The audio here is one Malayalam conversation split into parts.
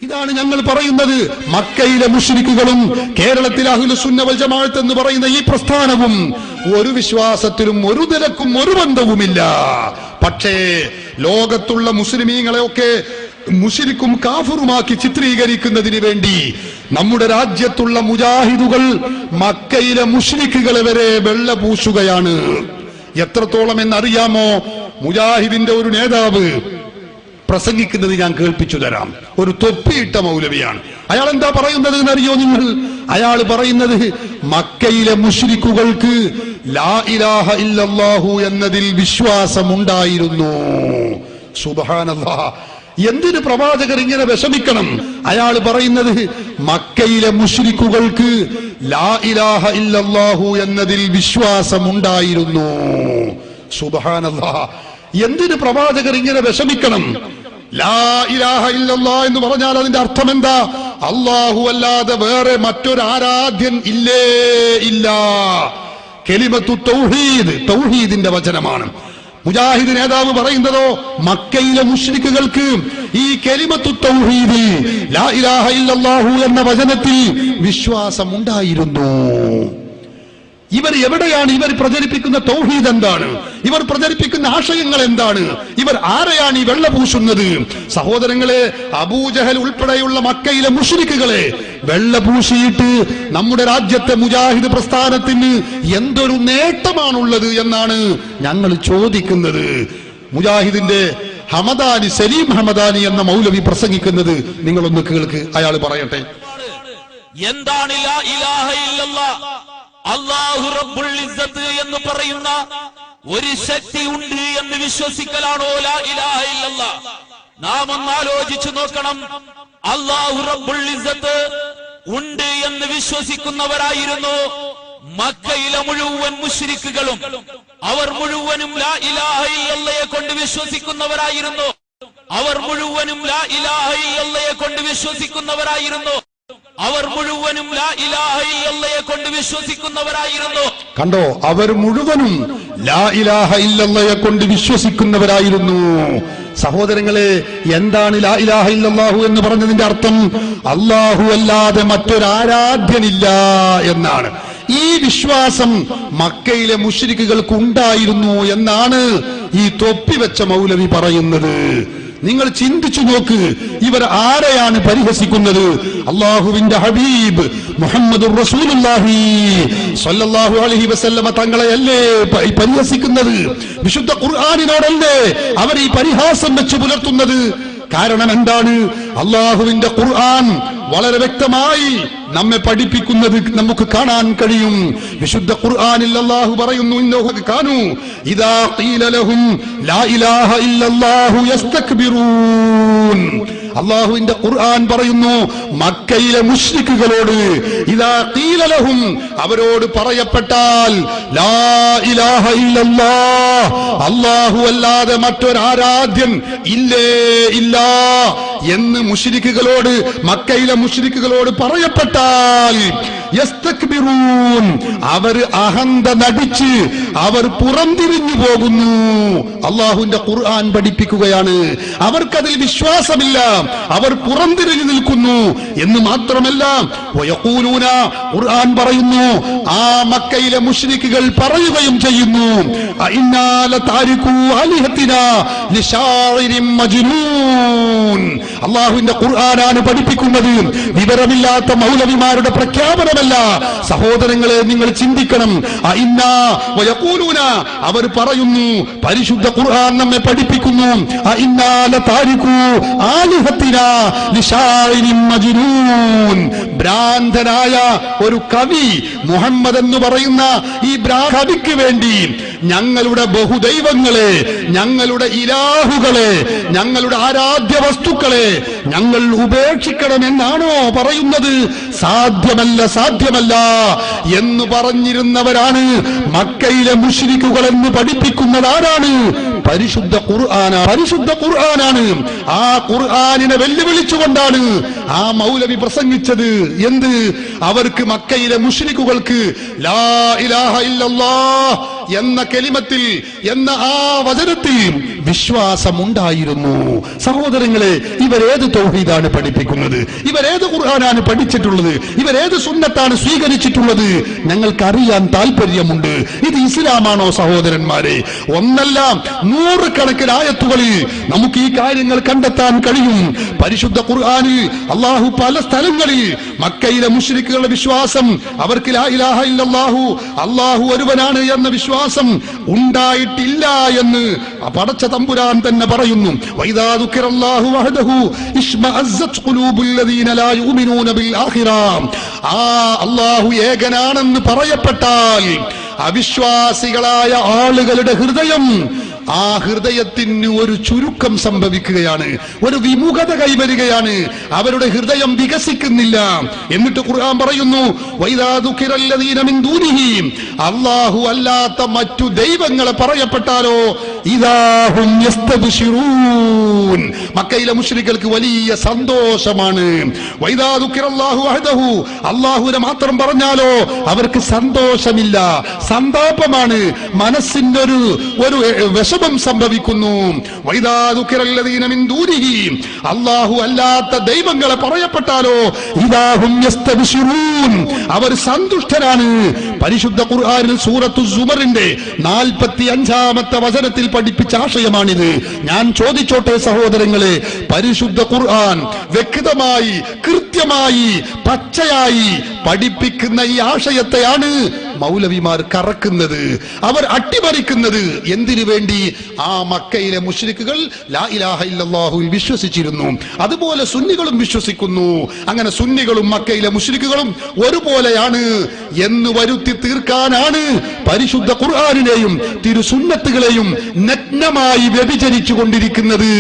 ഇതാണ് ഞങ്ങൾ പറയുന്നത്. മക്കയിലെ മുശ്രിക്കുകളും കേരളത്തിലെ അഹ്ലുസുന്ന വൽ ജമാഅത്ത് എന്ന് പറയുന്ന ഈ പ്രസ്ഥാനവും ഒരു വിശ്വാസത്തിലും ഒരു നിലക്കും ഒരു ബന്ധവുമില്ല. പക്ഷേ ലോകത്തുള്ള മുസ്ലിമീങ്ങളെയൊക്കെ മുശ്രിക്കും കാഫിറുമാക്കി ചിത്രീകരിക്കുന്നതിന് വേണ്ടി നമ്മുടെ രാജ്യത്തുള്ള മുജാഹിദുകൾ മക്കയിലെ മുശ്രിക്കുകളെ വരെ വെള്ളപൂശുകയാണ്. എത്രത്തോളം എന്നറിയാമോ? മുജാഹിദിന്റെ ഒരു നേതാവ് പ്രസംഗിക്കുന്നത് ഞാൻ കേൾപ്പിച്ചു തരാം. ഒരു തൊപ്പിയിട്ട മൗലവിയാണ്. അയാൾ എന്താ പറയുന്നത് എന്നറിയോ നിങ്ങൾ? അയാൾ പറയുന്നത് മക്കയിലെ മുശ്രിക്കുകൾക്ക് ലാ ഇലാഹ ഇല്ലല്ലാഹു എന്നതിൽ വിശ്വാസമുണ്ടായിരുന്നു. സുബ്ഹാനല്ലാഹ്. എന്തിന് പ്രവാചകർ ഇങ്ങനെ വിഷമിക്കണം? അയാൾ പറയുന്നത് മക്കയിലെ മുശ്രിക്കുകൾക്ക് ലാ ഇലാഹ ഇല്ലല്ലാഹു എന്നതിൽ വിശ്വാസമുണ്ടായിരുന്നു. സുബ്ഹാനല്ലാഹ്. എന്തിന് പ്രവാചകർ ഇങ്ങനെ വിഷമിക്കണം? ലാ ഇലാഹ ഇല്ലല്ലാഹ് എന്ന് പറഞ്ഞാൽ അതിന്റെ അർത്ഥം എന്താ? അല്ലാഹു അല്ലാതെ വേറെ മറ്റൊരു ആരാധ്യൻ ഇല്ലേ ഇല്ല. കലിമത്തു തൗഹീദ്, തൗഹീദിന്റെ വചനമാണ്. മുജാഹിദ് നേതാവ് പറയുന്നതോ മക്കയിലെ മുശ്രിക്കുകൾക്ക് ഈ കലിമത്തു തൗഹീദ് ലാ ഇലാഹ ഇല്ലല്ലാഹു എന്ന വചനത്തിൽ വിശ്വാസമുണ്ടായിരുന്നു. ഇവർ എവിടെയാണ്? ഇവർ പ്രചരിപ്പിക്കുന്ന തൗഹീദ് എന്താണ്? ഇവർ പ്രചരിപ്പിക്കുന്ന ആശയങ്ങൾ എന്താണ്? ഇവർ ആരെയാണ് ഈ വെള്ളപൂശുന്നത്? സഹോദരങ്ങളെ, അബൂജഹൽ ഉൾപ്പെടെയുള്ള മക്കയിലെ മുശ്രിക്കുകളെ വെള്ളപൂശിയിട്ട് നമ്മുടെ രാജ്യത്തെ മുജാഹിദ് പ്രസ്ഥാനത്തിന് എന്തൊരു നേട്ടമാണുള്ളത് എന്നാണ് ഞങ്ങൾ ചോദിക്കുന്നത്. മുജാഹിദിന്റെ ഹമദാനി, സലീം ഹമദാനി എന്ന മൗലവി പ്രസംഗിക്കുന്നത് നിങ്ങളൊന്ന് കേൾക്ക്. അയാൾ പറയട്ടെ. എന്താണ് ലാ ഇലാഹ ഇല്ലല്ലാഹ്? അല്ലാഹു റബ്ബുൽ ഇസ്സത്ത് എന്ന് പറയുന്ന ഒരു ശക്തി ഉണ്ട് എന്ന് വിശ്വസിക്കലാണോ ലാ ഇലാഹ ഇല്ലല്ലാഹ്? നാം ഒന്ന് ആലോചിച്ചു നോക്കണം. അല്ലാഹു റബ്ബുൽ ഇസ്സത്ത് ഉണ്ട് എന്ന് വിശ്വസിക്കുന്നവരായിരുന്നു മക്കയിലെ മുഴുവൻ മുശ്രിക്കുകളും. അവർ മുഴുവനും ലാ ഇലാഹ ഇല്ലല്ലാഹയെ കൊണ്ട് വിശ്വസിക്കുന്നവരായിരുന്നു. അവർ മുഴുവനും ലാ ഇലാഹ ഇല്ലല്ലാഹയെ കൊണ്ട് വിശ്വസിക്കുന്നവരായിരുന്നു. അവർ മുഴുവനും ലാ ഇലാഹ ഇല്ലല്ലാഹയെ കൊണ്ട് വിശ്വസിക്കുന്നവരായിരുന്നു. കണ്ടോ? അവർ മുഴുവനും ലാ ഇലാഹ ഇല്ലല്ലാഹയെ കൊണ്ട് വിശ്വസിക്കുന്നവരായിരുന്നു. സഹോദരങ്ങളെ, എന്താണ് ലാ ഇലാഹ ഇല്ലല്ലാഹു എന്ന് പറഞ്ഞതിന്റെ അർത്ഥം? അല്ലാഹു അല്ലാതെ മറ്റൊരാരാധ്യനില്ല എന്നാണ്. ഈ വിശ്വാസം മക്കയിലെ മുശ്രിക്കുകൾക്ക് ഉണ്ടായിരുന്നു എന്നാണ് ഈ തൊപ്പി വെച്ച മൗലവി പറയുന്നത്. നിങ്ങൾ ചിന്തിച്ചു നോക്ക്, ഇവർ ആരെയാണ് പരിഹസിക്കുന്നത്? അല്ലാഹുവിന്റെ ഹബീബ് മുഹമ്മദുർ റസൂലുള്ളാഹി സ്വല്ലല്ലാഹു അലൈഹി വസല്ലമ തങ്ങളെയല്ലേ പരിഹസിക്കുന്നത്? വിശുദ്ധ ഖുർആനിനോടല്ലേ അവർ ഈ പരിഹാസം വെച്ച് പുലർത്തുന്നത്? കാരണം എന്താണ്? അല്ലാഹുവിന്റെ ഖുർആൻ വളരെ വ്യക്തമായി നമ്മെ പഠിപ്പിക്കുന്നത് നമുക്ക് കാണാൻ കഴിയും. വിശുദ്ധ ഖുർആനിൽ അല്ലാഹു പറയുന്നു, ഇന്നഹു കാനൂ ഇദാ ഖീല ലഹും ലാ ഇലാഹ ഇല്ലല്ലാഹു യസ്തക്ബിറൂൻ. അല്ലാഹുവിന്റെ ഖുർആൻ പറയുന്നു മക്കയിലെ മുശ്രിക്കുകളോട് ഇദാ ഖീല ലഹും, അവരോട് പറയപ്പെട്ടാൽ ലാ ഇലാഹ ഇല്ലല്ലാഹ്, അല്ലാഹു അല്ലാതെ മറ്റൊരാരാധ്യൻ ഇല്ലേ ഇല്ല എന്ന് മുശ്രിക്കുകളോട്, മക്കയിലെ മുശ്രിക്കുകളോട് പറയപ്പെട്ടാൽ യസ്തക്ബിറൂൻ, അവർ അഹന്ത നടിച്ച് അവർ പുറംതിരിഞ്ഞു പോകുന്നു. അല്ലാഹുവിന്റെ ഖുർആൻ പഠിപ്പിക്കുകയാണ്. അവർക്കതിൽ വിശ്വാസമില്ല, അവർ പുറംതിരിഞ്ഞു നിൽക്കുന്നു എന്ന് മാത്രമല്ല, വയഖൂലൂന, ഖുർആൻ പറയുന്നു, ആ മക്കയിലെ മുശ്രിക്കുകൾ പറയുകയും ചെയ്യുന്നു, ഇന്നാ ലതാരികൂ ആലിഹത്തിനാ ലിശാഇരിൻ മജ്നൂൻ. അല്ലാഹുവിന്റെ ഖുർആനാണ് പഠിപ്പിക്കുന്നത്, വിവരമില്ലാത്ത മൗലവിമാരുടെ പ്രഖ്യാപനമല്ല. സഹോദരങ്ങളെ, നിങ്ങൾ ചിന്തിക്കണം. ഇന്നാ വയഖൂലൂന, അവർ പറയുന്നു, പരിശുദ്ധ ഖുർആൻ നമ്മെ പഠിപ്പിക്കുന്നു, ഇന്നാ ലതാരികൂ ആലിഹത്തിനാ ലിശാഇരിൻ മജ്നൂൻ. ഭ്രാന്തനായ ഒരു കവി മുഹമ്മദ് എന്ന് പറയുന്ന ഈ കവിക്ക് വേണ്ടി ഞങ്ങളുടെ ബഹുദൈവങ്ങളെ, ഞങ്ങളുടെ ഇലാഹുകളെ, ഞങ്ങളുടെ ആരാധ്യ വസ്തുക്കളെ ഞങ്ങൾ ഉപേക്ഷിക്കണമെന്നാണോ പറയുന്നത്? സാധ്യമല്ല, സാധ്യമല്ല എന്ന് പറഞ്ഞിരുന്നവരാണ് മക്കയിലെ മുശ്രിക്കുകൾ എന്ന് പഠിപ്പിക്കുന്നത് ആരാണ്? പരിശുദ്ധ ഖുർആനാണ്. പരിശുദ്ധ ഖുർആനാണ്. ആ ഖുർആനിനെ വെല്ലുവിളിച്ചുകൊണ്ടാണ് ആ മൗലവി പ്രസംഗിച്ചത്. എന്ത്? അവർക്ക് മക്കയിലെ മുശ്രിക്കുകൾക്ക് ലാ ഇലാഹ ഇല്ലല്ലാഹ് എന്ന കലിമത്തിൽ, എന്ന ആ വചനത്തിൽ വിശ്വാസമുണ്ടായിരുന്നു. സഹോദരങ്ങളെ, ഇവരേത് തൗഹീദാണ് പഠിപ്പിക്കുന്നത്? ഇവരേത് ഖുർആനാണ് പഠിച്ചിട്ടുള്ളത്? ഇവരേത് സുന്നത്താണ് സ്വീകരിച്ചിട്ടുള്ളത്? ഞങ്ങൾക്കറിയാൻ താല്പര്യമുണ്ട്. ഇത് ഇസ്ലാമാണോ സഹോദരന്മാരെ? ഒന്നല്ല, 100 കണക്കിന് ആയത്തുകളിൽ നമുക്ക് ഈ കാര്യങ്ങൾ കണ്ടെത്താൻ കഴിയും. പരിശുദ്ധ ഖുർആനിൽ അല്ലാഹു പല സ്ഥലങ്ങളിൽ മക്കയിലെ മുശ്രിക്കുകളുടെ വിശ്വാസം, അവർക്ക് ലാ ഇലാഹ ഇല്ലല്ലാഹു, അല്ലാഹു ഒരുവനാണ് എന്ന വിശ്വാസം ഉണ്ടായിട്ടില്ല എന്ന് പടച്ച തമ്പുരാൻ തന്നെ പറയുന്നു. വൈദാ ദുക്കിറല്ലാഹു വഹദഹു ഇശ്മഅസ്സത് ഖുലൂബുൽ ലദീന ലാ യുമിനൂന ബിൽ ആഖിറ. ആ അല്ലാഹു ഏകനാണെന്ന് പറയപ്പെട്ടാൽ അവിശ്വാസികളായ ആളുകളുടെ ഹൃദയം, ആ ഹൃദയത്തിന് ഒരു ചുരുക്കം സംഭവിക്കുകയാണ്, ഒരു വിമുഖത കൈവരികയാണ്. അവരുടെ ഹൃദയം വികസിക്കുന്നില്ല. എന്നിട്ട് ഖുർആൻ പറയുന്നു, വൈദാ ദുക്കിറല്ലദീന മിൻ ദൂനിഹി, അല്ലാഹു അല്ലാത്ത മറ്റു ദൈവങ്ങളെ പറയപ്പെട്ടാലോ ഇദാഹും യസ്തബ്ശിറൂൻ, മക്കയിലെ മുശ്രിക്കുകൾക്ക് വലിയ സന്തോഷമാണ്. വൈദാ ദുക്കിറല്ലാഹു വഹദഹു, അല്ലാഹുവിനെ മാത്രം പറഞ്ഞാലോ അവർക്ക് സന്തോഷമില്ല, സന്താപമാണ്, മനസ്സിന്റെ ഒരു വിഷമം സംഭവിക്കുന്നു. വൈദാ ദുക്കിറല്ലദീന മിൻ ദൂനിഹി, അല്ലാഹു അല്ലാത്ത ദൈവങ്ങളെ പറയപ്പെട്ടാലോ ഇദാഹും യസ്തബ്ശിറൂൻ, അവർ സന്തുഷ്ടരാണ്. പരിശുദ്ധ ഖുർആനിൽ സൂറത്തു സുമറിന്റെ 45-ാമത്തെ വചനത്തിൽ പഠിപ്പിച്ച ആശയമാണിത്. ഞാൻ ചോദിച്ചോട്ടെ സഹോദരങ്ങളെ, പരിശുദ്ധ ഖുർആൻ വ്യക്തമായി, കൃത്യമായി, പച്ചയായി പഠിപ്പിക്കുന്ന ഈ ആശയത്തെയാണ് മൗലവിമാർ കറക്കുന്നത്, അവർ അട്ടിമറിക്കുന്നത്. എന്തിനു വേണ്ടി? ആ മക്കയിലെ മുശ്രിക്കുകൾ ലാ ഇലാഹ ഇല്ലല്ലാഹുവിൽ വിശ്വസിച്ചിരുന്നു, അതുപോലെ സുന്നികളും വിശ്വസിക്കുന്നു. അങ്ങനെ സുന്നികളും മക്കയിലെ മുശ്രിക്കുകളും ഒരുപോലെയാണ് എന്ന് വരുത്തി തീർക്കാനാണ് പരിശുദ്ധ ഖുർആനിനെയും തിരുസുന്നത്തുകളെയും നഗ്നമായി വ്യഭിചരിച്ചു കൊണ്ടിരിക്കുന്നത്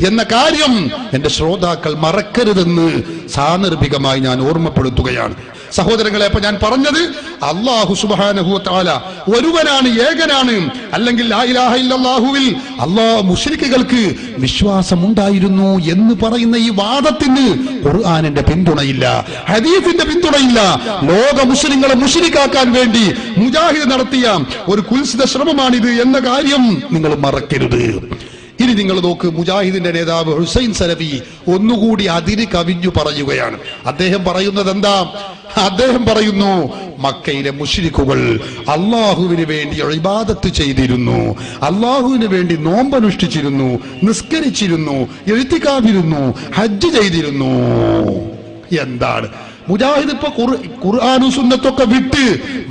എന്ന കാര്യം എന്റെ ശ്രോതാക്കൾ മറക്കരുതെന്ന് സാന്ദർഭികമായി ഞാൻ ഓർമ്മപ്പെടുത്തുകയാണ്. സഹോദരങ്ങളെ, അപ്പൊ ഞാൻ പറഞ്ഞത് അല്ലാഹു സുബ്ഹാനഹു വ തആല ഒരുവനാണ്, ഏകനാണ്. അല്ലെങ്കിൽ ലാ ഇലാഹ ഇല്ലല്ലാഹുവിൽ മുശ്രിക്കുകൾക്ക് വിശ്വാസമുണ്ടായിരുന്നു എന്ന് പറയുന്ന ഈ വാദത്തിന് ഖുർആനിന്റെ പിന്തുണയില്ല, ഹദീസിന്റെ പിന്തുണയില്ല. ലോക മുസ്ലിങ്ങളെ മുശ്രിക്കാക്കാൻ വേണ്ടി മുജാഹിദ് നടത്തിയ ഒരു കുൽസിത ശ്രമമാണിത് എന്ന കാര്യം നിങ്ങൾ മറക്കരുത്. ഇനി നിങ്ങൾ നോക്ക്, മുജാഹിദിന്റെ നേതാവ് ഹുസൈൻ സലഫി ഒന്നുകൂടി അതിര് കവിഞ്ഞു പറയുകയാണ്. അദ്ദേഹം പറയുന്നത് എന്താ? അദ്ദേഹം പറയുന്നു, മക്കയിലെ മുശ്രിക്കുകൾ അള്ളാഹുവിന് വേണ്ടി ഇബാദത്ത് ചെയ്തിരുന്നു, അള്ളാഹുവിന് വേണ്ടി നോമ്പനുഷ്ഠിച്ചിരുന്നു, നിസ്കരിച്ചിരുന്നു, എഴുത്തിക്കാവിരുന്നു, ഹജ്ജ് ചെയ്തിരുന്നു. എന്താണ് മുജാഹിദ് ഇപ്പൊ ഖുർആനും സുന്നത്തൊക്കെ വിട്ട്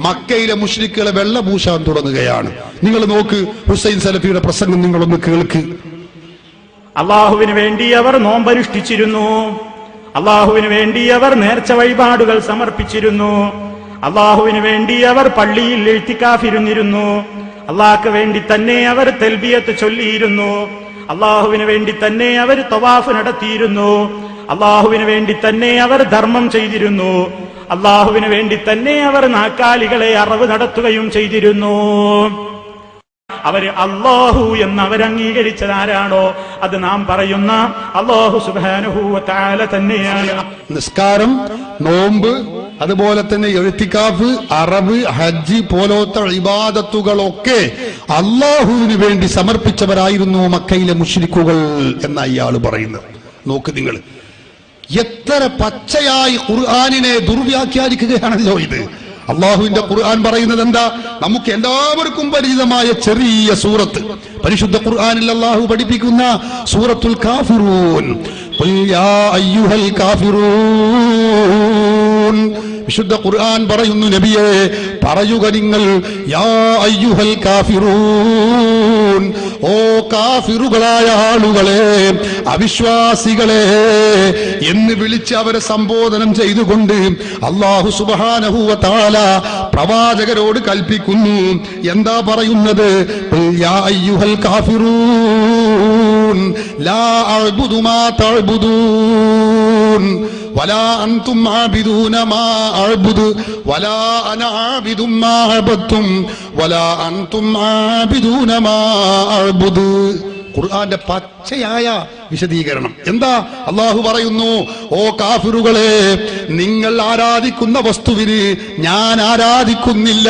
മക്കയിലെ മുശ്രിക്കുകളെ വെള്ളപൂശാൻ തുടങ്ങുകയാണ്. നിങ്ങൾ നോക്ക്, ഹുസൈൻ സലഫിയുടെ പ്രസംഗം നിങ്ങളൊന്ന് കേൾക്ക്. അള്ളാഹുവിന് വേണ്ടി അവർ നോമ്പനുഷ്ഠിച്ചിരുന്നു, അള്ളാഹുവിന് വേണ്ടി അവർ നേർച്ച വഴിപാടുകൾ സമർപ്പിച്ചിരുന്നു, അള്ളാഹുവിന് വേണ്ടി അവർ പള്ളിയിൽ ഇഴ്തികാഫിരുന്നിരുന്നു, അള്ളാഹ്ക്ക് വേണ്ടി തന്നെ അവർ തൽബിയത്ത് ചൊല്ലിയിരുന്നു, അള്ളാഹുവിന് വേണ്ടി തന്നെ അവർ തവാഫ് നടത്തിയിരുന്നു, അള്ളാഹുവിന് വേണ്ടി തന്നെ അവർ ധർമ്മം ചെയ്തിരുന്നു, അള്ളാഹുവിന് വേണ്ടി തന്നെ അവർ നാക്കാലികളെ അറവ് നടത്തുകയും ചെയ്തിരുന്നു. അവര് അല്ലാഹു എന്ന് അവർ അംഗീകരിച്ചതാരാണോ അത് നാം പറയുന്ന അല്ലാഹു സുബ്ഹാനഹു വ തആല തന്നെയാണ്. നിസ്കാരം, നോമ്പ്, അതുപോലെ തന്നെ എഴുത്തിക്കാഫ്, അറബ്, ഹജ്ജ് പോലത്തെ ഇബാദത്തുകളൊക്കെ അല്ലാഹുവിന് വേണ്ടി സമർപ്പിച്ചവരായിരുന്നു മക്കയിലെ മുശ്രിക്കുകൾ എന്ന ഇയാൾ പറയുന്നത്. നോക്ക് നിങ്ങൾ, എത്ര പച്ചയായി ഖുർആനിനെ ദുർവ്യാഖ്യാനിക്കുകയാണല്ലോ ഇത്. അള്ളാഹുവിന്റെ ഖുർആൻ പറയുന്നത് എന്താ? നമുക്ക് എല്ലാവർക്കും പരിചിതമായ ചെറിയ സൂറത്ത്, പരിശുദ്ധ ഖുർആനിൽ അള്ളാഹു പഠിപ്പിക്കുന്ന സൂറത്തുൽ കാഫിറൂൻ. ഖുൽ യാ അയ്യുഹൽ കാഫിറൂൻ. വിശുദ്ധ ഖുർആൻ പറയുന്നു, നബിയെ പറയുക നിങ്ങൾ, യാ അയ്യുഹൽ കാഫിറൂൻ, ഓ കാഫിറുകളായ ആളുകളെ, അവിശ്വാസികളെ എന്ന് വിളിച്ച് അവരെ സംബോധനം ചെയ്തുകൊണ്ട് അല്ലാഹു സുബ്ഹാനഹു വ തആല പ്രവാചകരോട് കൽപ്പിക്കുന്നു. എന്താ പറയുന്നത്? യാ അയ്യുഹൽ കാഫിറൂൻ ലാ അഅ്ബുദു മാ തഅ്ബുദൂൻ വലാ അൻതും ആബിദൂന മാ അഅ്ബുദു വലാ അന ആബിദും മാ അഅബദതും വലാ അൻതും ആബിദൂന മാ അഅ്ബുദു. ഖുർആന്റെ പച്ചയായ വിശദീകരണം എന്താ? അള്ളാഹു പറയുന്നു, ഓ കാഫിറുകളെ, നിങ്ങൾ ആരാധിക്കുന്ന വസ്തുവിന് ഞാൻ ആരാധിക്കുന്നില്ല.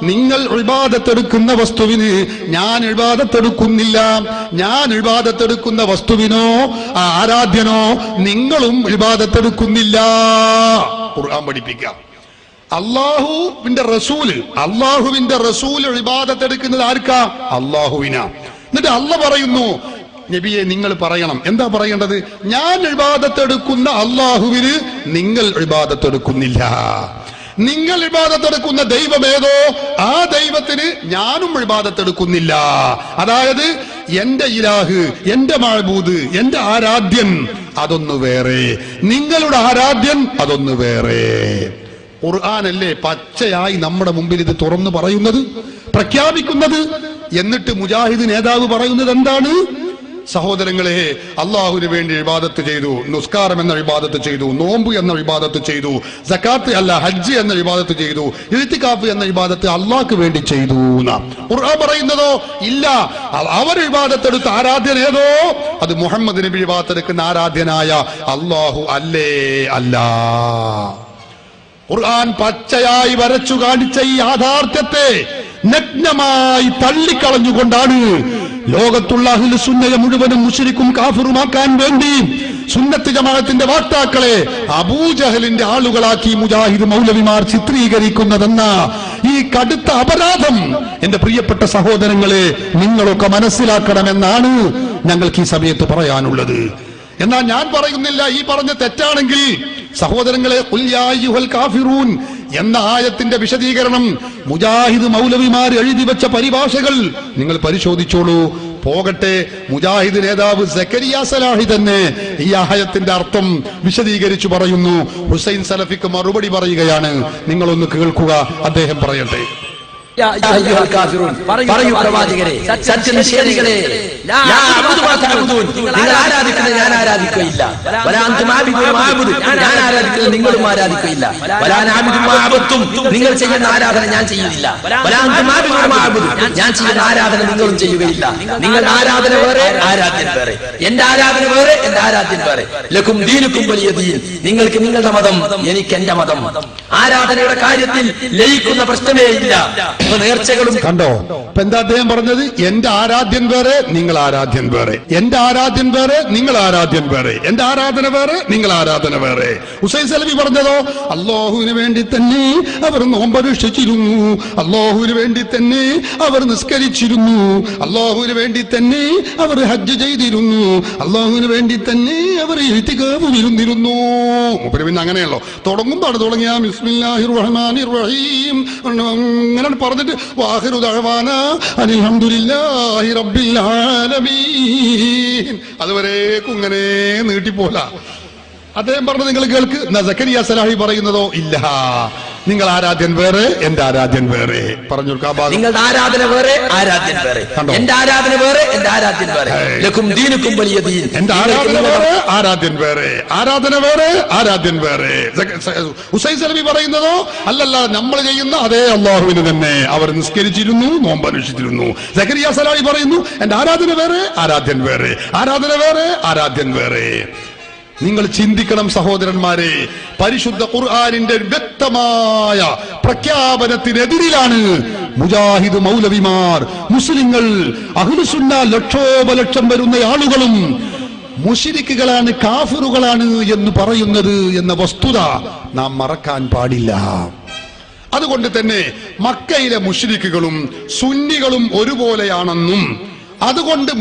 നിങ്ങൾ ഇബാദത്തെടുക്കുന്ന വസ്തുവിന് ഞാൻ ഇബാദത്തെടുക്കുന്നില്ല, ഞാൻ ഇബാദത്തെടുക്കുന്ന വസ്തുവിനോ ആരാധ്യനോ നിങ്ങളും ഇബാദത്തെടുക്കുന്നില്ല. ഖുർആൻ പഠിപ്പിക്കാം. അള്ളാഹുവിന്റെ റസൂല് ഇബാദത്തെടുക്കുന്നത് ആർക്കാ? അള്ളാഹുവിനാ. എന്നിട്ട് അള്ളാഹ് പറയുന്നു, നബിയെ നിങ്ങൾ പറയണം. എന്താ പറയേണ്ടത്? ഞാൻ ഇബാദത്തെടുക്കുന്ന അള്ളാഹുവിന് നിങ്ങൾ ഇബാദത്തെടുക്കുന്നില്ല. നിങ്ങൾ ഇബാദത്തെടുക്കുന്ന ദൈവമേതോ ആ ദൈവത്തിന് ഞാനും ഇബാദത്തെടുക്കുന്നില്ല. അതായത് എന്റെ ഇലാഹ്, എന്റെ മഅബൂദ്, എന്റെ ആരാധ്യൻ അതൊന്നു വേറെ, നിങ്ങളുടെ ആരാധ്യൻ അതൊന്നു വേറെ. ഖുർആനല്ലേ പച്ചയായി നമ്മുടെ മുമ്പിൽ ഇത് തുറന്നു പറയുന്നത്, പ്രഖ്യാപിക്കുന്നത്. എന്നിട്ട് മുജാഹിദ് നേതാവ് പറയുന്നത് എന്താണ്? സഹോദരങ്ങളെ, അള്ളാഹുവിന് വേണ്ടി ഇബാദത്ത് ചെയ്തു, നിസ്കാരം എന്ന ഇബാദത്ത് ചെയ്തു, നോമ്പ് എന്ന ഇബാദത്ത് ചെയ്തു, സക്കാത്ത് അല്ല ഹജ്ജ് എന്ന ഇബാദത്ത് ചെയ്തു, ഇഅ്തികാഫ് എന്ന ഇബാദത്ത് അള്ളാഹ്ക്ക് വേണ്ടി ചെയ്തു. ഖുർആൻ പറയുന്നതോ ഇല്ല, അവർ ഇബാദത്തെടുത്ത ആരാധ്യൻ ഏതോ അത് മുഹമ്മദ് നബി ഇബാദത്തെടുക്കുന്ന ആരാധ്യനായ അള്ളാഹു അല്ലേ അല്ല. ഖുർആൻ പച്ചയായി വരച്ചു കാണിച്ച ഈ യാഥാർത്ഥ്യത്തെ നഗ്നമായി തള്ളിക്കളഞ്ഞുകൊണ്ടാണ് ലോകത്തുള്ള അഹ്ലു സുന്നയെ മുഴുവനും മുശ്രിക്കും കാഫിറുമാക്കാൻ വേണ്ടി സുന്നത്ത് ജമാഅത്തിന്റെ വാക്താക്കളെ അബൂജഹലിന്റെ ആളുകളാക്കി മുജാഹിദ് മൗലവിമാർ ചിത്രീകരിക്കുന്നതെന്ന ഈ കടുത്ത അപരാധം എന്റെ പ്രിയപ്പെട്ട സഹോദരങ്ങളെ നിങ്ങളൊക്കെ മനസ്സിലാക്കണമെന്നാണ് ഞങ്ങൾക്ക് ഈ സമയത്ത് പറയാനുള്ളത്. എന്നാൽ ഞാൻ പറയുന്നില്ല ഈ പറഞ്ഞ തെറ്റാണെങ്കിൽ സഹോദരങ്ങളെ, ഖുൽ യാ അയ്യുഹൽ കാഫിറൂൻ എന്ന ആയത്തിന്റെ വിശദീകരണം മുജാഹിദ് മൗലവിമാർ എഴുതി വെച്ച പരിഭാഷകൾ നിങ്ങൾ പരിശോധിച്ചോളൂ. പോകട്ടെ, മുജാഹിദ് നേതാവ് സക്കരിയ സലാഹി തന്നെ ഈ ആയത്തിന്റെ അർത്ഥം വിശദീകരിച്ചു പറയുന്നു. ഹുസൈൻ സലഫിക്ക് മറുപടി പറയുകയാണ്. നിങ്ങളൊന്ന് കേൾക്കുക, അദ്ദേഹം പറയട്ടെ. പറയൂ പ്രവാചകരെ, സത്യനിഷേധികളെ, നിങ്ങൾ ആരാധിക്കുന്നത് ഞാൻ ആരാധിക്കുകയില്ല, ഞാൻ ആരാധിക്കുന്നത് നിങ്ങളും ആരാധിക്കുകയില്ല, നിങ്ങൾ ചെയ്യുന്ന ആരാധന ഞാൻ ചെയ്യുന്നില്ല, ഞാൻ ചെയ്യുന്ന ആരാധന നിങ്ങളും ചെയ്യുകയില്ല. നിങ്ങളുടെ ആരാധന വേറെ, ആരാധ്യൻ വേറെ, എന്റെ ആരാധന വേറെ, എന്റെ ആരാധ്യൻ വേറെ. ലക്കും ദീനുക്കും വലിയ ദീൻ, നിങ്ങൾക്ക് നിങ്ങളുടെ മതം, എനിക്ക് എന്റെ മതം. ആരാധനയുടെ കാര്യത്തിൽ ലയിക്കുന്ന പ്രശ്നമേ ഇല്ല. നേർച്ചകളും കണ്ടോ? ഇപ്പൊ എന്താ അദ്ദേഹം പറഞ്ഞത്? എന്റെ ആരാധ്യൻ വേറെ, നിങ്ങൾ ആരാധ്യൻ വേറെ, എന്റെ ആരാധ്യൻ വേറെ, നിങ്ങൾ ആരാധ്യൻ വേറെ, എന്റെ ആരാധന വേറെ, നിങ്ങൾ ആരാധന വേറെ. ഹുസൈൻ സലഫി പറഞ്ഞതോ അല്ലാഹുവിന് വേണ്ടി തന്നെ അവർ നോമ്പനുഷ്ഠിച്ചിരുന്നു, അല്ലാഹുവിന് വേണ്ടി തന്നെ അവർ നിസ്കരിച്ചിരുന്നു, അല്ലാഹുവിന് വേണ്ടി തന്നെ അവർ ഹജ്ജ് ചെയ്തിരുന്നു, അല്ലാഹുവിന് വേണ്ടി തന്നെ അവർ ഇഅ്തികാഫ് ഇരുന്നിരുന്നു. പിന്നെ അങ്ങനെയല്ലോ തുടങ്ങുമ്പോൾ തുടങ്ങിയ ബിസ്മില്ലാഹിർ റഹ്മാനിർ റഹീം അങ്ങനെ പറഞ്ഞിട്ട് വാഹിറു ദഅവാനാ അൽഹംദുലില്ലാഹി റബ്ബിൽ ആലമീൻ അതുവരേക്കും ഇങ്ങനെ നീട്ടിപ്പോല. അദ്ദേഹം പറഞ്ഞത് നിങ്ങൾ കേൾക്ക്. സക്കരിയ സലാഹി പറയുന്നതോ ഇല്ല, നിങ്ങൾ ആരാധ്യൻ വേറെ, എന്റെ ആരാധ്യൻ വേറെ. പറഞ്ഞു നിങ്ങളുടെ ആരാധന വേറെ, ആരാധ്യൻ വേറെ, എന്റെ ആരാധന വേറെ, എന്റെ ആരാധ്യൻ വേറെ. ലക്കും ദീനുക്കും വലിയ ദീൻ, എന്റെ ആരാധന വേറെ, ആരാധ്യൻ വേറെ, ആരാധന വേറെ, ആരാധ്യൻ വേറെ. ഹുസൈൻ സലഫി പറയുന്നതോ അല്ലല്ല, നമ്മൾ ചെയ്യുന്ന അതേ അള്ളാഹുവിന് തന്നെ അവർ നിസ്കരിച്ചിരുന്നു, നോമ്പ് അനുഷ്ഠിച്ചിരുന്നു. സക്കരിയ സലാഹി പറയുന്നു എന്റെ ആരാധന വേറെ, ആരാധ്യൻ വേറെ, ആരാധന വേറെ, ആരാധ്യൻ വേറെ. നിങ്ങൾ ചിന്തിക്കണം സഹോദരന്മാരെ, പരിശുദ്ധ ഖുർആനിന്റെ വ്യക്തമായ പ്രഖ്യാപനത്തിനെതിരിലാണ് മുജാഹിദ് മൗലവിമാർ, മുസ്ലിങ്ങൾ, അഹ്ലുസുന്ന ലക്ഷോപലക്ഷം വരുന്ന ആളുകളും മുശ്രിക്കുകളാണ്, കാഫിറുകളാണ് എന്ന് പറയുന്നത് എന്ന വസ്തുത നാം മറക്കാൻ പാടില്ല. അതുകൊണ്ട് തന്നെ മക്കയിലെ മുശ്രിക്കുകളും സുന്നികളും ഒരുപോലെയാണെന്നും അതുകൊണ്ട്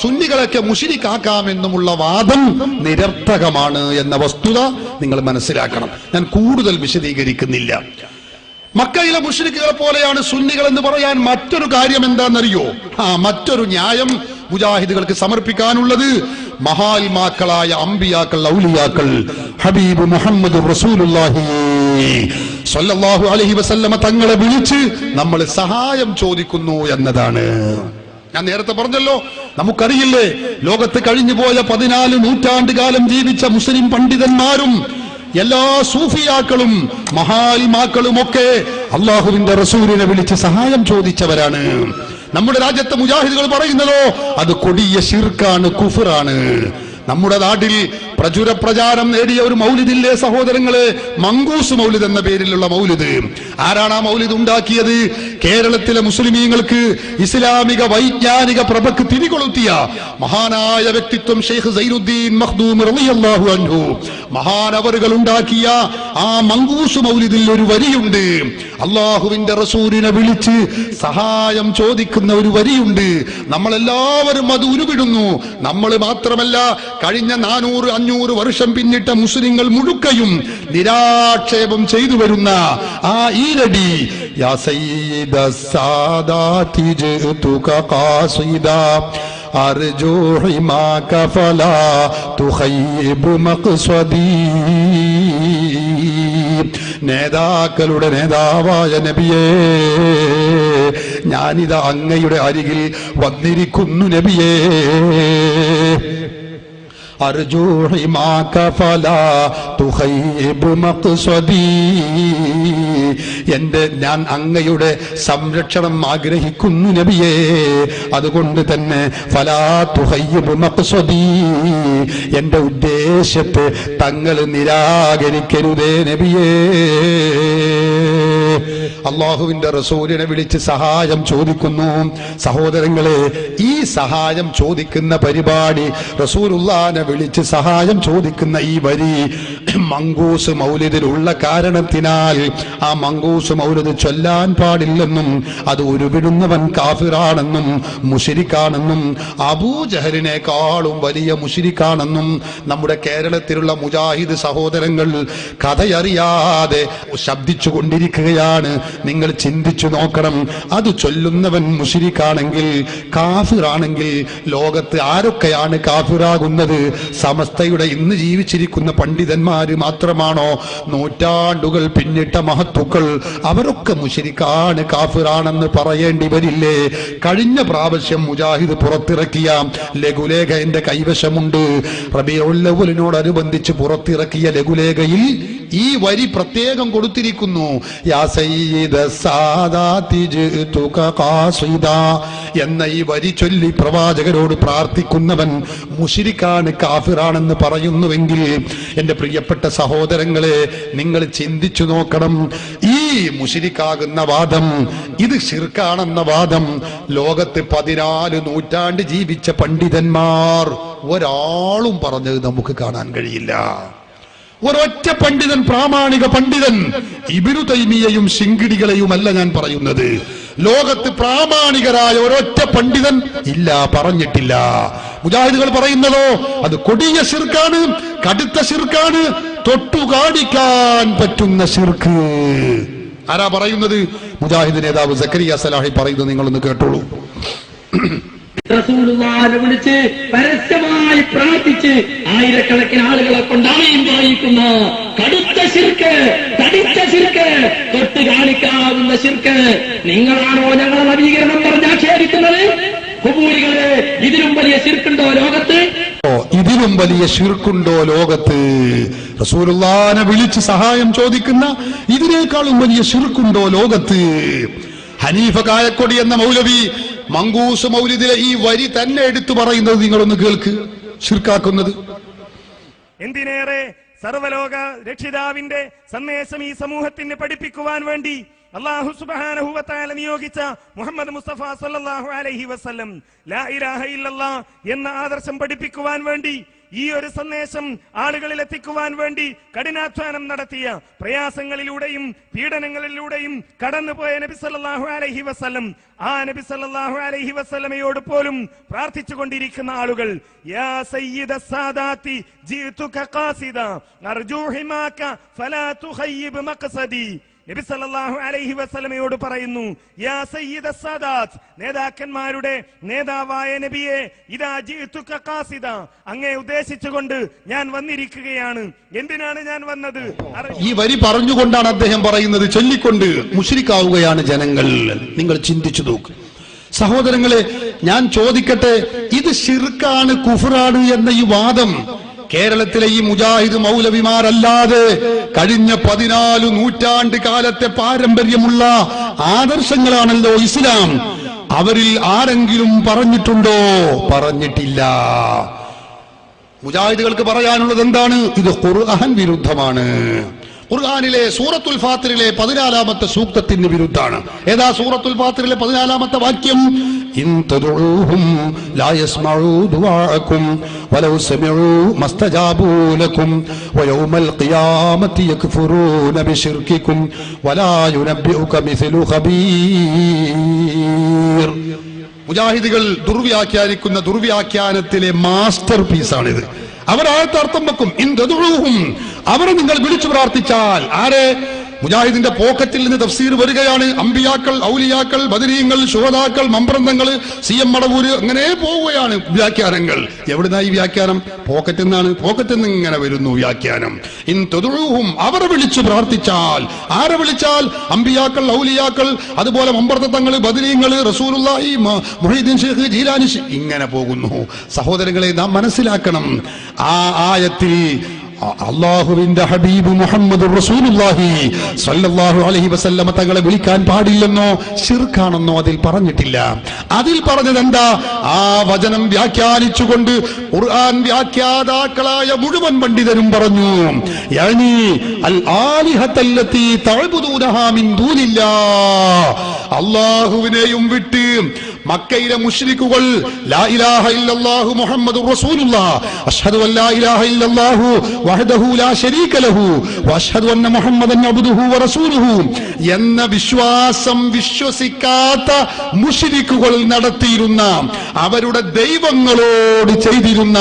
സുന്നികളൊക്കെ മുശ്രിക്കാക്കാമെന്നുമുള്ള വാദം നിരർത്ഥകമാണ് എന്ന വസ്തുത നിങ്ങൾ മനസ്സിലാക്കണം. ഞാൻ കൂടുതൽ വിശദീകരിക്കുന്നില്ല. മക്കയിലെ മുശ്രിക്കുകളെ പോലെയാണ് സുന്നികൾ എന്ന് പറയാൻ മറ്റൊരു കാര്യം എന്താണെന്നറിയോ? മറ്റൊരു ന്യായം മുജാഹിദുകൾക്ക് സമർപ്പിക്കാനുള്ളത് മഹാത്മാക്കളായ അമ്പിയാക്കൾ, ഔലിയാക്കൾ, ഹബീബ് മുഹമ്മദ് റസൂലുള്ളാഹി സ്വല്ലല്ലാഹു അലൈഹി വസല്ലമ തങ്ങളെ വിളിച്ച് നമ്മൾ സഹായം ചോദിക്കുന്നു എന്നതാണ്. ഞാൻ നേരത്തെ പറഞ്ഞല്ലോ, നമുക്കറിയില്ലേ ലോകത്ത് കഴിഞ്ഞുപോയ 14 നൂറ്റാണ്ട് കാലം ജീവിച്ച മുസ്ലിം പണ്ഡിതന്മാരും എല്ലാ സൂഫിയാക്കളും മഹാത്മാക്കളും ഒക്കെ അള്ളാഹുവിന്റെ റസൂലിനെ വിളിച്ച് സഹായം ചോദിച്ചവരാണ്. നമ്മുടെ രാജ്യത്തെ മുജാഹിദുകൾ പറയുന്നതോ അത് കൊടിയ ശിർക്കാണ്, കുഫറാണ്. നമ്മുടെ നാട്ടിൽ പ്രചുര പ്രചാരം നേടിയ ഒരു മൗലിദില്ലേ സഹോദരങ്ങളെ, മങ്കൂസ് മൗലിദ് എന്ന പേരിലുള്ള മൗലിദ്. ആരാണ് ആ മൗലിദ് ഉണ്ടാക്കിയത്? കേരളത്തിലെ മുസ്ലിമീങ്ങൾക്ക് ഇസ്ലാമിക വൈജ്ഞാനിക പ്രഭക്ക് തിരികൊളുത്തിയ മഹാനായ വ്യക്തിത്വം ഷെയ്ഖ് സൈനുദ്ദീൻ മഖ്ദൂം റളിയല്ലാഹു അൻഹു മഹാനവറുകൾ ഉണ്ടാക്കിയ ആ മങ്കൂസ് മൗലിദിൽ ഒരു വരിയുണ്ട്. അള്ളാഹുവിന്റെ റസൂലിനെ വിളിച്ച് സഹായം ചോദിക്കുന്ന ഒരു വരിയുണ്ട്. നമ്മളെല്ലാവരും അത് ഉരുവിടുന്നു. നമ്മൾ മാത്രമല്ല, കഴിഞ്ഞ 400-500 വർഷം പിന്നിട്ട മുസ്ലിങ്ങൾ മുഴുക്കയും നിരാക്ഷേപം ചെയ്തു വരുന്ന ആ ഈരടി, യാ സയ്യിദ സാദാതി ജിതുക ഖാസിദാ അർജു ഹിമാക ഫലാ തുഖയ്യിബ് മഖ്സദി. നേതാക്കളുടെ നേതാവായ നബിയേ, ഞാനിതാ അങ്ങയുടെ അരികിൽ വന്നിരിക്കുന്നു നബിയേ. അർജു ഹിമാക ഫലാ തുഖയ്യിബ് മഖ്സദി. ഞാൻ അങ്ങയുടെ സംരക്ഷണം ആഗ്രഹിക്കുന്നു നബിയേ. അതുകൊണ്ട് തന്നെ ഫലാ തുഖയ്യിബ് മഖ്സദി, എന്റെ ഉദ്ദേശത്തെ തങ്ങൾ നിരാകരിക്കരുതേ നബിയേ. അള്ളാഹുവിന്റെ റസൂലിനെ വിളിച്ച് സഹായം ചോദിക്കുന്നു. സഹോദരങ്ങളെ, ഈ സഹായം ചോദിക്കുന്ന പരിപാടി, റസൂലുള്ളാഹിനെ വിളിച്ച് സഹായം ചോദിക്കുന്ന ഈ വരി മങ്കൂസ് മൗലിദിലുള്ള കാരണത്തിനാൽ ആ മങ്കൂസ് മൗലിദ് ചൊല്ലാൻ പാടില്ലെന്നും അത് ഉരുവിടുന്നവൻ കാഫിറാണെന്നും മുശ്രിക്കാണെന്നും അബൂജഹലിനേക്കാളും വലിയ മുശ്രിക്കാണെന്നും നമ്മുടെ കേരളത്തിലുള്ള മുജാഹിദ് സഹോദരങ്ങൾ കഥയറിയാതെ ശബ്ദിച്ചു കൊണ്ടിരിക്കുകയാണ്. നിങ്ങൾ ചിന്തിച്ചു നോക്കണം. അത് ചൊല്ലുന്നവൻ മുശ്രിക്കാണെങ്കിൽ, കാഫിറാണെങ്കിൽ, ലോകത്ത് ആരൊക്കെയാണ് കാഫിറാകുന്നത്? സമസ്തയുടെ ഇന്ന് ജീവിച്ചിരിക്കുന്ന പണ്ഡിതന്മാര് മാത്രമാണോ? നൂറ്റാണ്ടുകൾ പിന്നിട്ട മഹത്തുക്കൾ അവരൊക്കെ മുശ്രിക്കാണ്, കാഫിറാണെന്ന് പറയേണ്ടി വരില്ലേ? കഴിഞ്ഞ പ്രാവശ്യം മുജാഹിദ് പുറത്തിറക്കിയ ലഘുലേഖ എന്റെ കൈവശമുണ്ട്. റബീഉൽ അവ്വലിനോടനുബന്ധിച്ച് പുറത്തിറക്കിയ ലഘുലേഖയിൽ ഈ വരി പ്രത്യേകം കൊടുത്തിരിക്കുന്നു. യാ സയ്യിദ സാദാതി ജിതുക ഖാസിദാ എന്ന ഈ വരി ചൊല്ലി പ്രവാചകരോട് പ്രാർത്ഥിക്കുന്നവൻ മുശ്രിക്കാണ്, കാഫിറാണെന്ന് പറയുന്നുവെങ്കിൽ എന്റെ പ്രിയപ്പെട്ട സഹോദരങ്ങളെ, നിങ്ങൾ ചിന്തിച്ചു നോക്കണം. ഈ മുശ്രിക്കാകുന്ന വാദം, ഇത് ശിർക്കാണെന്ന വാദം ലോകത്ത് 14 നൂറ്റാണ്ട് ജീവിച്ച പണ്ഡിതന്മാർ ഒരാളും പറഞ്ഞത് നമുക്ക് കാണാൻ കഴിയില്ല. ഒരൊറ്റ പണ്ഡിതൻ, പ്രാമാണിക പണ്ഡിതൻ, ഇബ്നു തൈമിയയും ശിങ്കിടികളെയുമല്ല ഞാൻ പറയുന്നത്, ലോകത്ത് പ്രാമാണികരായ ഒരൊറ്റ പണ്ഡിതൻ ഇല്ല, പറഞ്ഞിട്ടില്ല. മുജാഹിദുകൾ പറയുന്നതോ അത് കൊടിയ ശിർക്കാണ്, കടുത്ത ശിർക്കാണ്, തൊട്ടുകാണിക്കാൻ പറ്റുന്ന ശിർക്ക്. ആരാ പറയുന്നത്? മുജാഹിദ് നേതാവ് സക്കരിയ സലാഹി പറയുന്നത് നിങ്ങളൊന്ന് കേട്ടോളൂ. റസൂലുള്ളാഹിനെ വിളിച്ച് പരസ്യമായി പ്രാർത്ഥിച്ച് ആയിരക്കണക്കിന് ആളുകളെ കൊണ്ടാമയും പറയിക്കുന്ന കടുത്ത ശിർക്ക്, തടിച്ച ശിർക്ക്, തൊട്ട് കാണിക്കാവുന്ന ശിർക്ക്. നിങ്ങളാണോ ഞങ്ങളെ നവീകരണം പറഞ്ഞ് ആക്ഷേപിക്കുന്നത്? ഖുബൂരികളെ, ഇതിലും വലിയ ശിർക്കുണ്ടോ ലോകത്ത്? ഇതിലും വലിയ ശിർക്കുണ്ടോ ലോകത്ത്? റസൂലുള്ളാഹിനെ വിളിച്ച് സഹായം ചോദിക്കുന്ന ഇതിനേക്കാളും വലിയ ശിർക്കുണ്ടോ ലോകത്ത്? ഹനീഫ കായക്കൊടി എന്ന മൗലവി മങ്കൂസ് മൗലിദിലെ ഈ വരി തന്നെ എടുത്തു പറയുന്നത് നിങ്ങളൊന്ന് കേൾക്ക്. ശിർക്കാക്കുന്നത് എന്തിനേറെ സർവലോക രക്ഷിതാവിന്റെ സന്ദേശം ഈ സമൂഹത്തിന് പഠിപ്പിക്കുവാൻ വേണ്ടി അല്ലാഹു സുബ്ഹാനഹു വ തആല നിയോഗിച്ച മുഹമ്മദ് മുസ്തഫ സല്ലല്ലാഹു അലൈഹി വസല്ലം ലാ ഇലാഹ ഇല്ലല്ലാഹ് എന്ന ആദർശം പഠിപ്പിക്കുവാൻ വേണ്ടി, ഈ ഒരു സന്ദേശം ആളുകളിൽ എത്തിക്കുവാൻ വേണ്ടി കഠിനാധ്വാനം നടത്തിയ, പ്രയാസങ്ങളിലൂടെയും പീഡനങ്ങളിലൂടെയും കടന്നുപോയ നബി സല്ലല്ലാഹു അലൈഹി വസല്ലം, ആ നബി സല്ലല്ലാഹു അലൈഹി വസല്ലമയോട് പോലും പ്രാർത്ഥിച്ചു കൊണ്ടിരിക്കുന്ന ആളുകൾ, യാ സയ്യിദ സാദാതി ജിതുക ഖാസിദാ അർജു ഹിമാക ഫലാ തുഖയ്യിബ് മഖ്സദി. നബി സല്ലല്ലാഹു അലൈഹി വസല്ലമയോട് പറയുന്നു, യാ സയ്യിദ സാദാത്ത്, നേതാക്കന്മാരുടെ നേതാവായ നബിയെ, ഇദാ ജിതുക ഖാസിദാ, അങ്ങേ ഉദ്ദേശിച്ചുകൊണ്ട് ഞാൻ വന്നിരിക്കുകയാണ്. എന്തിനാണ് ഞാൻ വന്നത്? ഈ വരി പറഞ്ഞുകൊണ്ടാണ് അദ്ദേഹം പറയുന്നത്, ചൊല്ലിക്കൊണ്ട് മുശ്രിക്കാവുകയാണ് ജനങ്ങൾ. നിങ്ങൾ ചിന്തിച്ചു നോക്ക് സഹോദരങ്ങളെ. ഞാൻ ചോദിക്കട്ടെ, ഇത് ശിർക്കാണ്, കുഫ്റാണ് എന്ന ഈ വാദം കേരളത്തിലെ ഈ മുജാഹിദ് മൗലവിമാരല്ലാതെ കഴിഞ്ഞ 14 നൂറ്റാണ്ട് കാലത്തെ പാരമ്പര്യമുള്ള ആദർശങ്ങളാണല്ലോ ഇസ്ലാം. അവരിൽ ആരെങ്കിലും പറഞ്ഞിട്ടുണ്ടോ? പറഞ്ഞിട്ടില്ല. മുജാഹിദുകൾക്ക് പറയാനുള്ളത് എന്താണ്? ഇത് ഖുർആൻ വിരുദ്ധമാണ്. ഖുർആനിലെ സൂറത്തുൽ ഫാത്തിറിലെ 14-ാമത്തെ സൂക്തത്തിന് വിരുദ്ധാണ്. ഏതാ സൂറത്തുൽ ഫാത്തിറിലെ 14-ാമത്തെ വാക്യം? ഇൻ തദഊഹും ലാ യസ്മഊ ദുആഅകും വലൗ സമിഊ മസ്തജാബൂ ലക്കും വയൗമൽ ഖിയാമത്തി യക്ഫുറൂന ബിശിർകികും വലാ യുനബ്ബിഉക മിസ്ലു ഖബീർ. മുജാഹിദുകൾ ദുർവ്യാഖ്യാനിക്കുന്ന ദുർവ്യാഖ്യാനത്തിലെ മാസ്റ്റർ പീസാണിത്. അവരായത്തെ അർത്ഥം വെക്കും, ഇൻദുഊഹും, അവരെ നിങ്ങൾ വിളിച്ചു പ്രാർത്ഥിച്ചാൽ. ആരെ? മുജാഹിദിന്റെ പോക്കറ്റിൽ നിന്ന് തഫ്സീർ വരികയാണ്. അമ്പിയാക്കൾ, ഔലിയാക്കൾ, ബദരീങ്ങൾ, ശുഹദാക്കൾ, മമ്പ്രന്തങ്ങൾ, CM മടവൂര്, അങ്ങനെ പോവുകയാണ് വ്യാഖ്യാനങ്ങൾ. എവിടുന്നായി വ്യാഖ്യാനം? പോക്കറ്റിൽ നിന്നാണ്. പോക്കറ്റിൽ നിന്ന് ഇങ്ങനെ വരുന്നു വ്യാഖ്യാനം. ഇൻ തദഊഹും, അവരെ വിളിച്ചു പ്രാർത്ഥിച്ചാൽ. ആരെ വിളിച്ചാൽ? അമ്പിയാക്കൾ, ഔലിയാക്കൾ, അതുപോലെ മമ്പ്രന്തങ്ങൾ, ബദരീങ്ങൾ, റസൂലുള്ളാഹി, മുഹീദ്ദീൻ ശൈഖ്, ജീലാനി, ഇങ്ങനെ പോകുന്നു. സഹോദരങ്ങളെ, നാം മനസ്സിലാക്കണം, ആ ആയത്തിൽ അല്ലാഹുവിന്റെ ഹബീബ് മുഹമ്മദ് റസൂലുള്ളാഹി സ്വല്ലല്ലാഹു അലൈഹി വസല്ലമ തങ്ങളെ വിളിക്കാൻ പാടില്ലെന്നോ ശിർക്കാണെന്നോ അതിൽ പറഞ്ഞിട്ടില്ല. അതിൽ പറഞ്ഞത് എന്താ? ആ വചനം വ്യാഖ്യാനിച്ചുകൊണ്ട് ഖുർആൻ വ്യാഖ്യാതാക്കളായ മുഴുവൻ പണ്ഡിതരും പറഞ്ഞു, യഅനി അൽ ആലിഹത്തല്ലതി തഅബുദൂനഹാ മിൻ ദൂനില്ലാഹ്, അല്ലാഹുവിനെയും വിട്ട് മക്കയിലെ മുശ്രിക്കുകൾ ലാ ഇലാഹ ഇല്ലല്ലാഹു മുഹമ്മദുർ റസൂലുള്ളാഹ് അഷ്ഹദു അൻ ലാ ഇലാഹ ഇല്ലല്ലാഹു വഹ്ദഹു ലാ ശരീക ലഹു വഅഷ്ഹദു അന്ന മുഹമ്മദൻ അബ്ദുഹു വറസൂലുഹു എന്ന വിശ്വാസം വിശ്വസിക്കാത്ത മുശ്രിക്കുകൾ നടത്തിയിരുന്ന, അവരുടെ ദൈവങ്ങളോട് ചെയ്തിരുന്ന,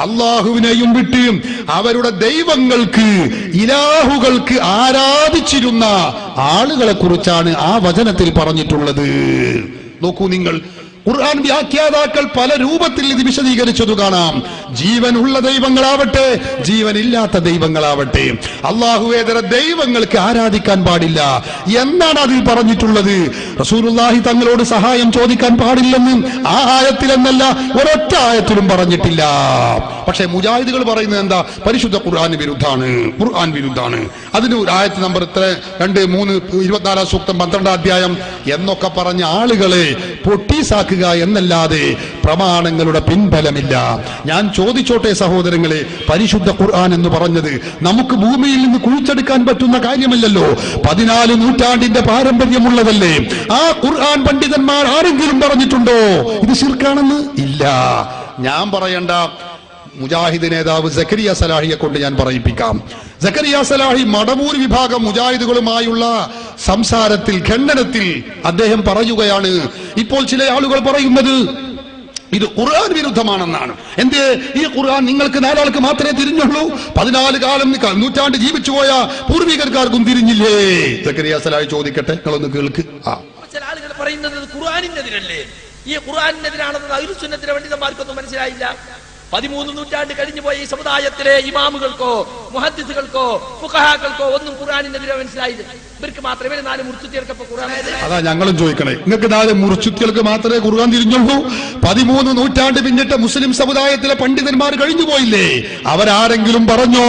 അല്ലാഹുവിനെയും വിട്ട് അവരുടെ ദൈവങ്ങൾക്ക്, ഇലാഹുകൾക്ക് ആരാധിച്ചിരുന്ന ആളുകളെ കുറിച്ചാണ് ആ വചനത്തിൽ പറഞ്ഞിട്ടുള്ളത്. നോക്കൂ നിങ്ങൾ, ഖുർആൻ വ്യാഖ്യാതാക്കൾ പല രൂപത്തിൽ ഇത് വിശദീകരിച്ചത് കാണാം. ജീവനുള്ള ദൈവങ്ങളാവട്ടെ, ജീവനില്ലാത്ത ദൈവങ്ങളാവട്ടെ, അല്ലാഹുവേതര ദൈവങ്ങൾക്ക് ആരാധിക്കാൻ പാടില്ല എന്നാണ് അതിൽ പറഞ്ഞിട്ടുള്ളത്. റസൂലുള്ളാഹി തങ്ങളോട് സഹായം ചോദിക്കാൻ പാടില്ലെന്ന് ആ ആയത്തിലെന്നല്ല ഒരൊറ്റ ആയത്തിലും പറഞ്ഞിട്ടില്ല. പക്ഷേ മുജാഹിദുകൾ പറയുന്നത് എന്താ? പരിശുദ്ധ ഖുർആൻ വിരുദ്ധാണ്, ഖുർആൻ വിരുദ്ധാണ്. അതിന് ആയത്ത് നമ്പർ 2, 3, 24 സൂക്തം 12 അധ്യായം എന്നൊക്കെ പറഞ്ഞ ആളുകളെ പൊട്ടീസാക്കുക എന്നല്ലാതെ പ്രമാണങ്ങളുടെ പിൻബലമില്ല. ഞാൻ ചോദിച്ചോട്ടെ സഹോദരങ്ങളെ, പരിശുദ്ധ ഖുർആൻ എന്ന് പറഞ്ഞത് നമുക്ക് ഭൂമിയിൽ നിന്ന് കുഴിച്ചെടുക്കാൻ പറ്റുന്ന കാര്യമല്ലല്ലോ. 14 നൂറ്റാണ്ടിന്റെ പാരമ്പര്യമുള്ളതല്ലേ. ആ ഖുർആൻ പണ്ഡിതന്മാർ ആരെങ്കിലും പറഞ്ഞിട്ടുണ്ടോ ഇത് ശിർക്കാണെന്ന്? ഇല്ല. ഞാൻ പറയണ്ട, മുജാഹിദ് നേതാവ് സക്കരിയ സലാഹിയെ കൊണ്ട് ഞാൻ പറയിപ്പിക്കാം. സക്കരിയ സലാഹി മടവൂർ വിഭാഗം മുജാഹിദുകളുമായുള്ള സംസാരത്തിൽ, ഖണ്ഡനത്തിൽ അദ്ദേഹം പറയുകയാണ്, ഇപ്പോൾ ചില ആളുകൾ പറയുന്നത് ഇത് ഖുർആൻ വിരുദ്ധമാണെന്നാണ്. എന്തേ? ഈ ഖുർആൻ നിങ്ങൾക്ക് 4 ആൾക്ക് മാത്രമേ തിരിഞ്ഞുള്ളൂ, 14 നൂറ്റാണ്ട് ജീവിച്ചുപോയ പൂർവികർക്കാർക്കും തിരിഞ്ഞില്ലേ? സക്കരിയ സലാഹി ചോദിക്കട്ടെ, നിങ്ങളൊന്ന് കേൾക്ക്. ചില ആളുകൾ പറയുന്നത് ഖുർആനിനെതിരല്ലേ, ഈ ഖുർആനിനെതിരാണെന്ന് അഹ്ലുസുന്നത്തിലെ പണ്ഡിതന്മാർക്കൊന്നും മനസ്സിലായില്ല. 13 നൂറ്റാണ്ട് കഴിഞ്ഞു പോയ ഈ സമുദായത്തിലെ ഇമാമുകൾക്കോ മുഹദ്ദിസുകൾക്കോ ഫുഖഹാക്കൾക്കോ ഒന്നും ഖുർആനിനെതിരെ മനസ്സിലായില്ല. ഇവർക്ക് മാത്രമേ 4 മുറിച്ചുത്തികൾക്ക് ഖുർആൻ. അതാ ഞങ്ങളും ചോദിക്കണേ, നിങ്ങൾക്ക് 4 മുറിച്ചുത്തികൾക്ക് മാത്രമേ ഖുർആൻ തിരിഞ്ഞുള്ളൂ? 13 നൂറ്റാണ്ട് പിന്നിട്ട മുസ്ലിം സമുദായത്തിലെ പണ്ഡിതന്മാർ കഴിഞ്ഞു പോയില്ലേ? അവരാരെങ്കിലും പറഞ്ഞോ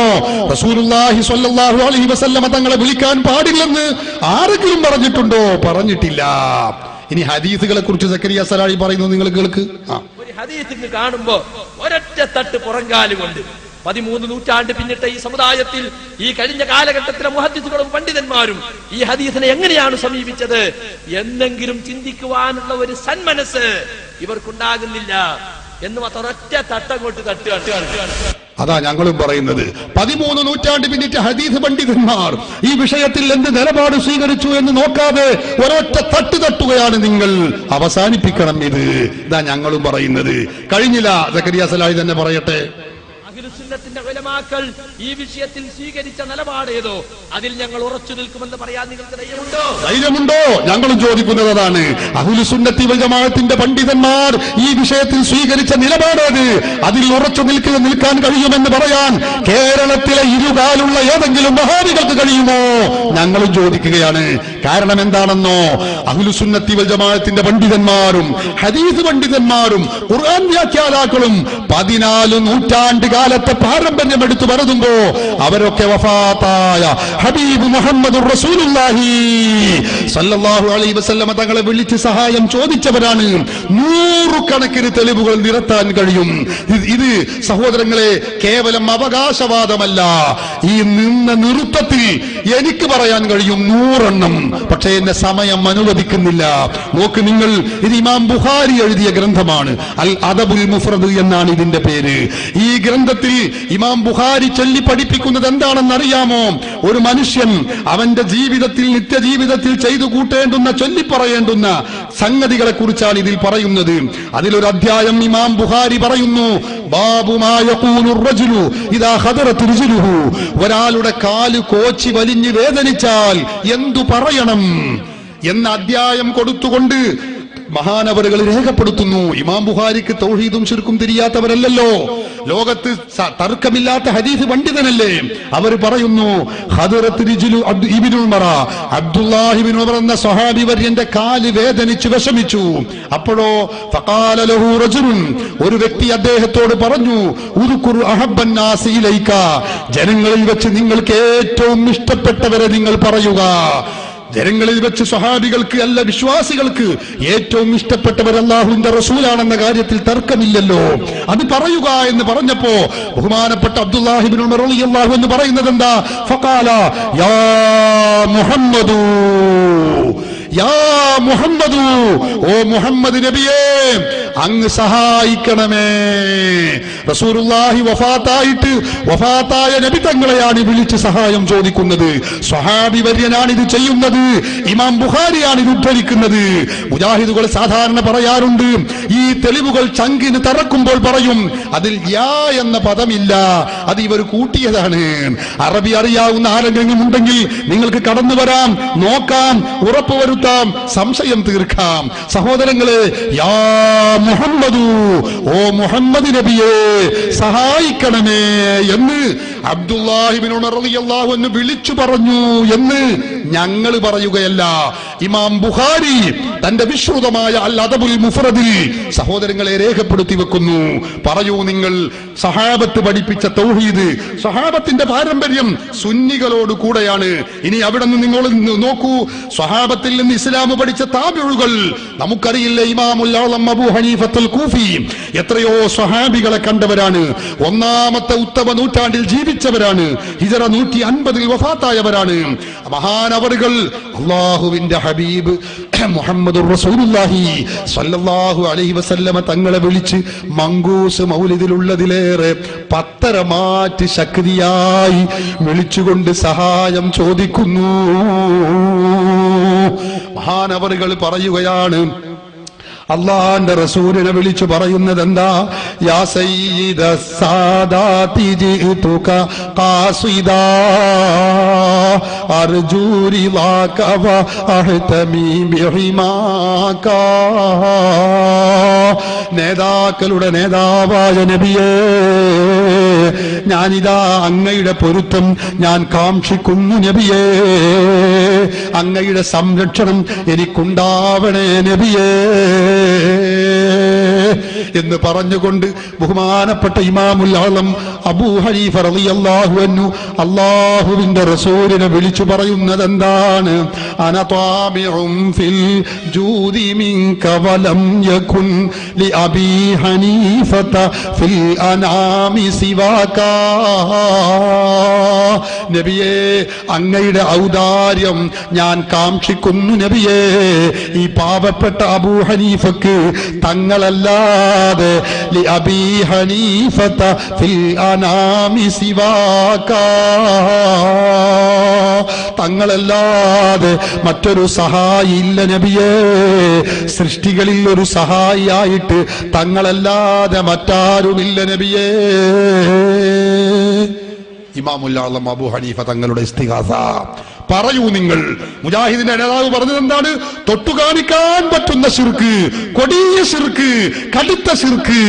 റസൂലുള്ളാഹി സ്വല്ലല്ലാഹു അലൈഹി വസല്ലമ തങ്ങളെ വിളിക്കാൻ പാടില്ലെന്ന് ആരെങ്കിലും പറഞ്ഞിട്ടുണ്ടോ? പറഞ്ഞിട്ടില്ല. ഇനി ഹദീസുകളെ കുറിച്ച് സക്കരിയ സലാഹി പറയുന്നത് നിങ്ങൾ കേൾക്ക്. ഒരു ഹദീസ് കാണുമ്പോ ഒരൊറ്റ തട്ട് പുറങ്കാലുകൊണ്ട് 13 നൂറ്റാണ്ട് പിന്നിട്ട ഈ സമുദായത്തിൽ ഈ കഴിഞ്ഞ കാലഘട്ടത്തിലെ മുഹദ്ദിസുകളും പണ്ഡിതന്മാരും ഈ ഹദീസിനെ എങ്ങനെയാണ് സമീപിച്ചത് എന്നെങ്കിലും ചിന്തിക്കുവാനുള്ള ഒരു സന്മനസ് ഇവർക്കുണ്ടാകുന്നില്ല എന്ന് ഒരൊറ്റ തട്ടങ്ങോട്ട് തട്ടുകയാണ്. അതാ ഞങ്ങളും പറയുന്നത്. 13 നൂറ്റാണ്ട് പിന്നിട്ട ഹദീസ് പണ്ഡിതന്മാർ ഈ വിഷയത്തിൽ എന്ത് നിലപാട് സ്വീകരിച്ചു എന്ന് നോക്കാതെ ഒരൊറ്റ തട്ടുകയാണ് നിങ്ങൾ. അവസാനിപ്പിക്കണം ഇത്. ഇതാ ഞങ്ങളും പറയുന്നത്. കഴിഞ്ഞില്ല, സക്കരിയ സലാഹി തന്നെ പറയട്ടെ. അഹ്ലുസുന്നത്തിന്റെ ഉലമാക്കൾ ഈ വിഷയത്തിൽ സ്വീകരിച്ച നിലപാട് ഏതോ അതിൽ ഞങ്ങൾ ഉറച്ചു നിൽക്കുമെന്ന് പറയാൻ നിങ്ങൾക്ക് ധൈര്യമുണ്ടോ? ഞങ്ങളും ചോദിക്കുന്നത് അതാണ്. അഹ്ലുസുന്നത്തി വൽ ജമാഅത്തിന്റെ പണ്ഡിതന്മാർ ഈ വിഷയത്തിൽ സ്വീകരിച്ച നിലപാടേത്? അതിൽ ഉറച്ചു നിൽക്കാൻ കഴിയുമെന്ന് പറയാൻ കേരളത്തിലെ ഇരുകാലുള്ള ഏതെങ്കിലും മഹാനികൾക്ക് കഴിയുമോ? ഞങ്ങളും ചോദിക്കുകയാണ്. കാരണം എന്താണെന്നോ, അഹ്ലുസുന്നത്തി വൽ ജമാഅത്തിന്റെ പണ്ഡിതന്മാരും ഹദീസ് പണ്ഡിതന്മാരും ഖുർആൻ വ്യാഖ്യാതാക്കളും 14 നൂറ്റാണ്ട് കാലത്തെ പാരമ്പര്യം എടുത്തു പറയുമ്പോ അവരൊക്കെ വഫാത്തായ ഹബീബ് മുഹമ്മദുർ റസൂലുള്ളാഹി സല്ലല്ലാഹു അലൈഹി വസല്ലം തങ്ങളെ വിളിച്ച് സഹായം ചോദിച്ചവരാണ്. 100 കണക്കിന് തെളിവുകൾ നിരത്താൻ കഴിയും. ഇത് സഹോദരങ്ങളെ കേവലം അവകാശവാദമല്ല. ഈ നിന്ന നൃത്തത്തിൽ എനിക്ക് പറയാൻ കഴിയും 100 എണ്ണം. പക്ഷേ എന്റെ സമയം അനുവദിക്കുന്നില്ല. നോക്ക് നിങ്ങൾ, ഇത് ഇമാം ബുഖാരി എഴുതിയ ഗ്രന്ഥമാണ്. അൽ അദബുൽ മുഫ്രദ് എന്നാണ് ഇതിന്റെ പേര്. ഈ ഗ്രന്ഥത്തിൽ ഇമാം ബുഖാരി ചൊല്ലി പഠിപ്പിക്കുന്നത് എന്താണെന്ന് അറിയാമോ? ഒരു മനുഷ്യൻ അവന്റെ ജീവിതത്തിൽ നിത്യജീവിതത്തിൽ ചെയ്തു കൂട്ടേണ്ടുന്ന ചൊല്ലിപ്പറയേണ്ടുന്ന സംഗതികളെ കുറിച്ചാണ് ഇതിൽ പറയുന്നത്. അതിലൊരു അധ്യായം ഇമാം ബുഖാരി പറയുന്നു, ബാബു മാ യഖൂലുർ റജുലു ഇദാ ഖദറത് റിജ്ലുഹു, ഒരാളുടെ കാല് കോച്ചി വലിഞ്ഞ് വേദനിച്ചാൽ എന്തു പറയണം എന്ന അധ്യായം കൊടുത്തുകൊണ്ട് മഹാനവറുകൾ രേഖപ്പെടുത്തുന്നു. ഇമാം ബുഖാരിക്ക് തൗഹീദും ശിർക്കും തിരിയാത്തവരല്ലല്ലോ, ലോകത്ത് തർക്കമില്ലാത്ത ഹദീസ് പണ്ഡിതനല്ലേ. അവർ പറയുന്നു, ഖദറത് റിജ്ലു ഇബ്നുൽ ഉമറ, അബ്ദുല്ലാഹി ഇബ്നു ഉമർ എന്ന സ്വഹാബി വര്യന്റെ കാല് വേദനിച്ചു വിഷമിച്ചു. അപ്പോഴോ ഫഖാല ലഹു റജുലുൻ, ഒരു വ്യക്തി അദ്ദേഹത്തോട് പറഞ്ഞു, ഉദ്കുർ അഹബ്ബൻ നാസി ഇലൈക, ജനങ്ങളിൽ വെച്ച് നിങ്ങൾക്ക് ഏറ്റവും ഇഷ്ടപ്പെട്ടവരെ നിങ്ങൾ പറയുക. ജനങ്ങളിൽ വെച്ച് സ്വഹാബികൾക്ക് അല്ല വിശ്വാസികൾക്ക് ഏറ്റവും ഇഷ്ടപ്പെട്ടവർ അല്ലാഹുവിന്റെ റസൂലാണെന്ന കാര്യത്തിൽ തർക്കമില്ലല്ലോ. അത് പറയുക എന്ന് പറഞ്ഞപ്പോ ബഹുമാനപ്പെട്ട അബ്ദുല്ലാഹി ഇബ്നു ഉമർ റളിയല്ലാഹു എന്ന് പറയുന്നത് എന്താ? ഫഖാല യാ മുഹമ്മദു, യാ മുഹമ്മദു, ഓ മുഹമ്മദ് നബിയേ, അങ്ങ് സഹായിക്കണമേ. റസൂലുള്ളാഹി വഫാത്തായ നബി തങ്ങളെയാണ് വിളിച്ച് സഹായം ചോദിക്കുന്നത്. സ്വഹാബി വര്യനാണ് ഇത് ചെയ്യുന്നത്. ഇമാം ബുഖാരിയാണ് ഇത് ഉദ്ധരിക്കുന്നത്. മുജാഹിദുകൾ സാധാരണ പറയാറുണ്ട്, ഈ തെളിവുകൾ ചങ്കിന് തറക്കുമ്പോൾ പറയും അതിൽ യാ എന്ന പദമില്ല, അത് ഇവർ കൂട്ടിയതാണ്. അറബി അറിയാവുന്ന ആരെങ്കിലും ഉണ്ടെങ്കിൽ നിങ്ങൾക്ക് കടന്നു വരാം, നോക്കാം, ഉറപ്പുവരുത്താം, സംശയം തീർക്കാം. സഹോദരങ്ങളെ, യാ മുഹമ്മദു, ഓ മുഹമ്മദ് നബിയെ സഹായിക്കണമേ എന്ന് അബ്ദുല്ലാഹി ഇബ്നു ഉമർ റളിയല്ലാഹു അൻഹു വിളിച്ചു പറഞ്ഞു എന്ന് ഞങ്ങൾ പറയുകയല്ല. ഇമാം ബുഖാരി തന്റെ വിശ്രുതമായ അൽ അദബുൽ മുഫ്രദിൽ സഹോദരങ്ങളെ രേഖപ്പെടുത്തി വെക്കുന്നു. പറയൂ നിങ്ങൾ, സഹാബത്ത് പഠിപ്പിച്ച തൗഹീദ്, സഹാബത്തിന്റെ പാരമ്പര്യം സുന്നികളോട് കൂടെയാണ്. ഇനി അവിടെ നിന്ന് നിങ്ങൾ നോക്കൂ, സഹാബത്തിൽ നിന്ന് ഇസ്ലാം പഠിച്ച താബിഉകൾ നമുക്കറിയില്ല. ഇമാമുൽ ആളം അബൂ ഹനീഫത്തുൽ കൂഫി എത്രയോ സ്വഹാബികളെ കണ്ടവരാണ്. ഒന്നാമത്തെ ഉത്തമ നൂറ്റാണ്ടിൽ ജീവിച്ചവരാണ്. ഹിജറ 150 വഫാത്തായവരാണ്. മഹാനവറുകൾ അല്ലാഹുവിന്റെ ഹബീബ് മുഹമ്മദുർ റസൂലുള്ളാഹി സ്വല്ലല്ലാഹു അലൈഹി വസല്ലമ തങ്ങളെ വിളിച്ച് മങ്കൂസ് മൗലിദിലുള്ളതിലേറെ പത്തരമാറ്റ് ശക്തിയായി വിളിച്ചുകൊണ്ട് സഹായം ചോദിക്കുന്നു. മഹാനവറുകൾ പറയുകയാണ്, അള്ളാന്റെ റസൂലിനെ വിളിച്ചു പറയുന്നത് എന്താ? യാ സയ്യിദ സാദാതി ജിതുക ഖാസിദാ അർജൂ റിളാക വ അഹ്തമി ബിഹിമാക. നേതാക്കളുടെ നേതാവായ നബിയേ, ഞാനിതാ അങ്ങയുടെ പൊരുത്തം ഞാൻ കാക്ഷിക്കുന്നു നബിയേ, അങ്ങയുടെ സംരക്ഷണം എനിക്കുണ്ടാവണേ നബിയേ എന്ന് പറഞ്ഞുകൊണ്ട് ബഹുമാനപ്പെട്ട ഇമാമുൽ ആളം അബൂ ഹനീഫ റളിയല്ലാഹു അൻഹു അല്ലാഹുവിന്റെ റസൂലിനെ വിളിച്ചു പറയുന്നത് എന്താണ്? അന താബിഉം ഫിൽ ജൂദി മിൻക വലം യകുൻ ലി അബീ ഹനീഫത ഫിൽ അനാമി സിവാക. നബിയേ, അങ്ങയുടെ ഔദാര്യം ഞാൻ കാക്ഷിക്കുന്നു നബിയേ. ഈ പാവപ്പെട്ട അബൂ ഹനീഫക്ക് തങ്ങളല്ലാതെ ലി അബീ ഹനീഫത ഫിൽ അനാമി സിവാക, തങ്ങളല്ലാതെ മറ്റൊരു സഹായി ഇല്ല നബിയേ. സൃഷ്ടികളിൽ ഒരു സഹായിയായിട്ട് തങ്ങളല്ലാതെ മറ്റാരുമില്ല നബിയേ. ഇമാമുൽ ആളം അബൂ ഹനീഫ തങ്ങളുടെ ഇസ്തിഗാസ. പറയൂ നിങ്ങൾ, മുജാഹിദിന്റെ നേതാവ് പറഞ്ഞത് എന്താണ്? തൊട്ടു കാണിക്കാൻ പറ്റുന്ന ശിർക്ക്, കൊടിയ ശിർക്ക്, കടുത്ത ശിർക്ക്.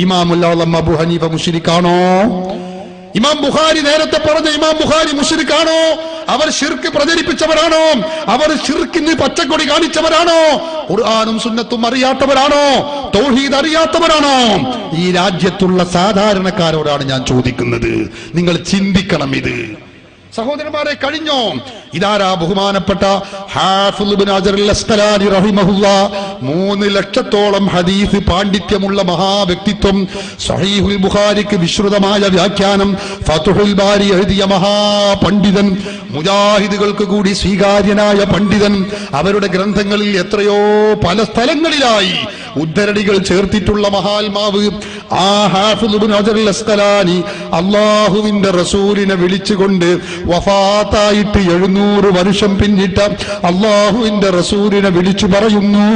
ഇമാമുൽ ആളം അബൂ ഹനീഫ മുശ്രിക്കാണോ? ഇമാം ബുഖാരി നേരത്തെ പറഞ്ഞ ഇമാം ബുഖാരി മുശ്രിക്കാണോ? അവർ ശിർക്ക് പ്രചരിപ്പിച്ചവരാണോ? അവർ ശിർക്കിന് പച്ചക്കൊടി കാണിച്ചവരാണോ? ഖുർആനും സുന്നത്തും അറിയാത്തവരാണോ? തൗഹീദ് അറിയാത്തവരാണോ? ഈ രാജ്യത്തുള്ള സാധാരണക്കാരോടാണ് ഞാൻ ചോദിക്കുന്നത്. നിങ്ങൾ ചിന്തിക്കണം. ഇത് സഹോദരന്മാരെ, കഴിഞ്ഞോ? ഇതാരാ? ബഹുമാനപ്പെട്ട ഹാഫിദ് ഇബ്നു ഹജർ അൽ അസ്ഖലാനി റഹിമഹുല്ലാ. 3 ലക്ഷത്തോളം ഹദീസ് പാണ്ഡിത്യമുള്ള മഹാവ്യക്തിത്വം. സഹീഹുൽ ബുഖാരിക്ക് വിശ്രുതമായ വ്യാഖ്യാനം ഫത്ഹുൽ ബാരി എഴുതിയ മഹാപണ്ഡിതൻ, മുജാഹിദുകൾക്ക് കൂടി സ്വീകാര്യനായ പണ്ഡിതൻ. അവരുടെ ഗ്രന്ഥങ്ങളിൽ എത്രയോ പല സ്ഥലങ്ങളിലായി ഉദ്ധരണികൾ ചേർത്തിട്ടുള്ള മഹാത്മാവ് ആ ഹാഫിദ് ഇബ്നു ഹജർ അൽ അസ്ഖലാനി അല്ലാഹുവിന്റെ റസൂലിനെ വിളിച്ചുകൊണ്ട് വഫാത്തായിട്ട് 700 വർഷം പിന്നിട്ട അല്ലാഹുവിന്റെ റസൂലിനെ വിളിച്ചു പറയുന്നു,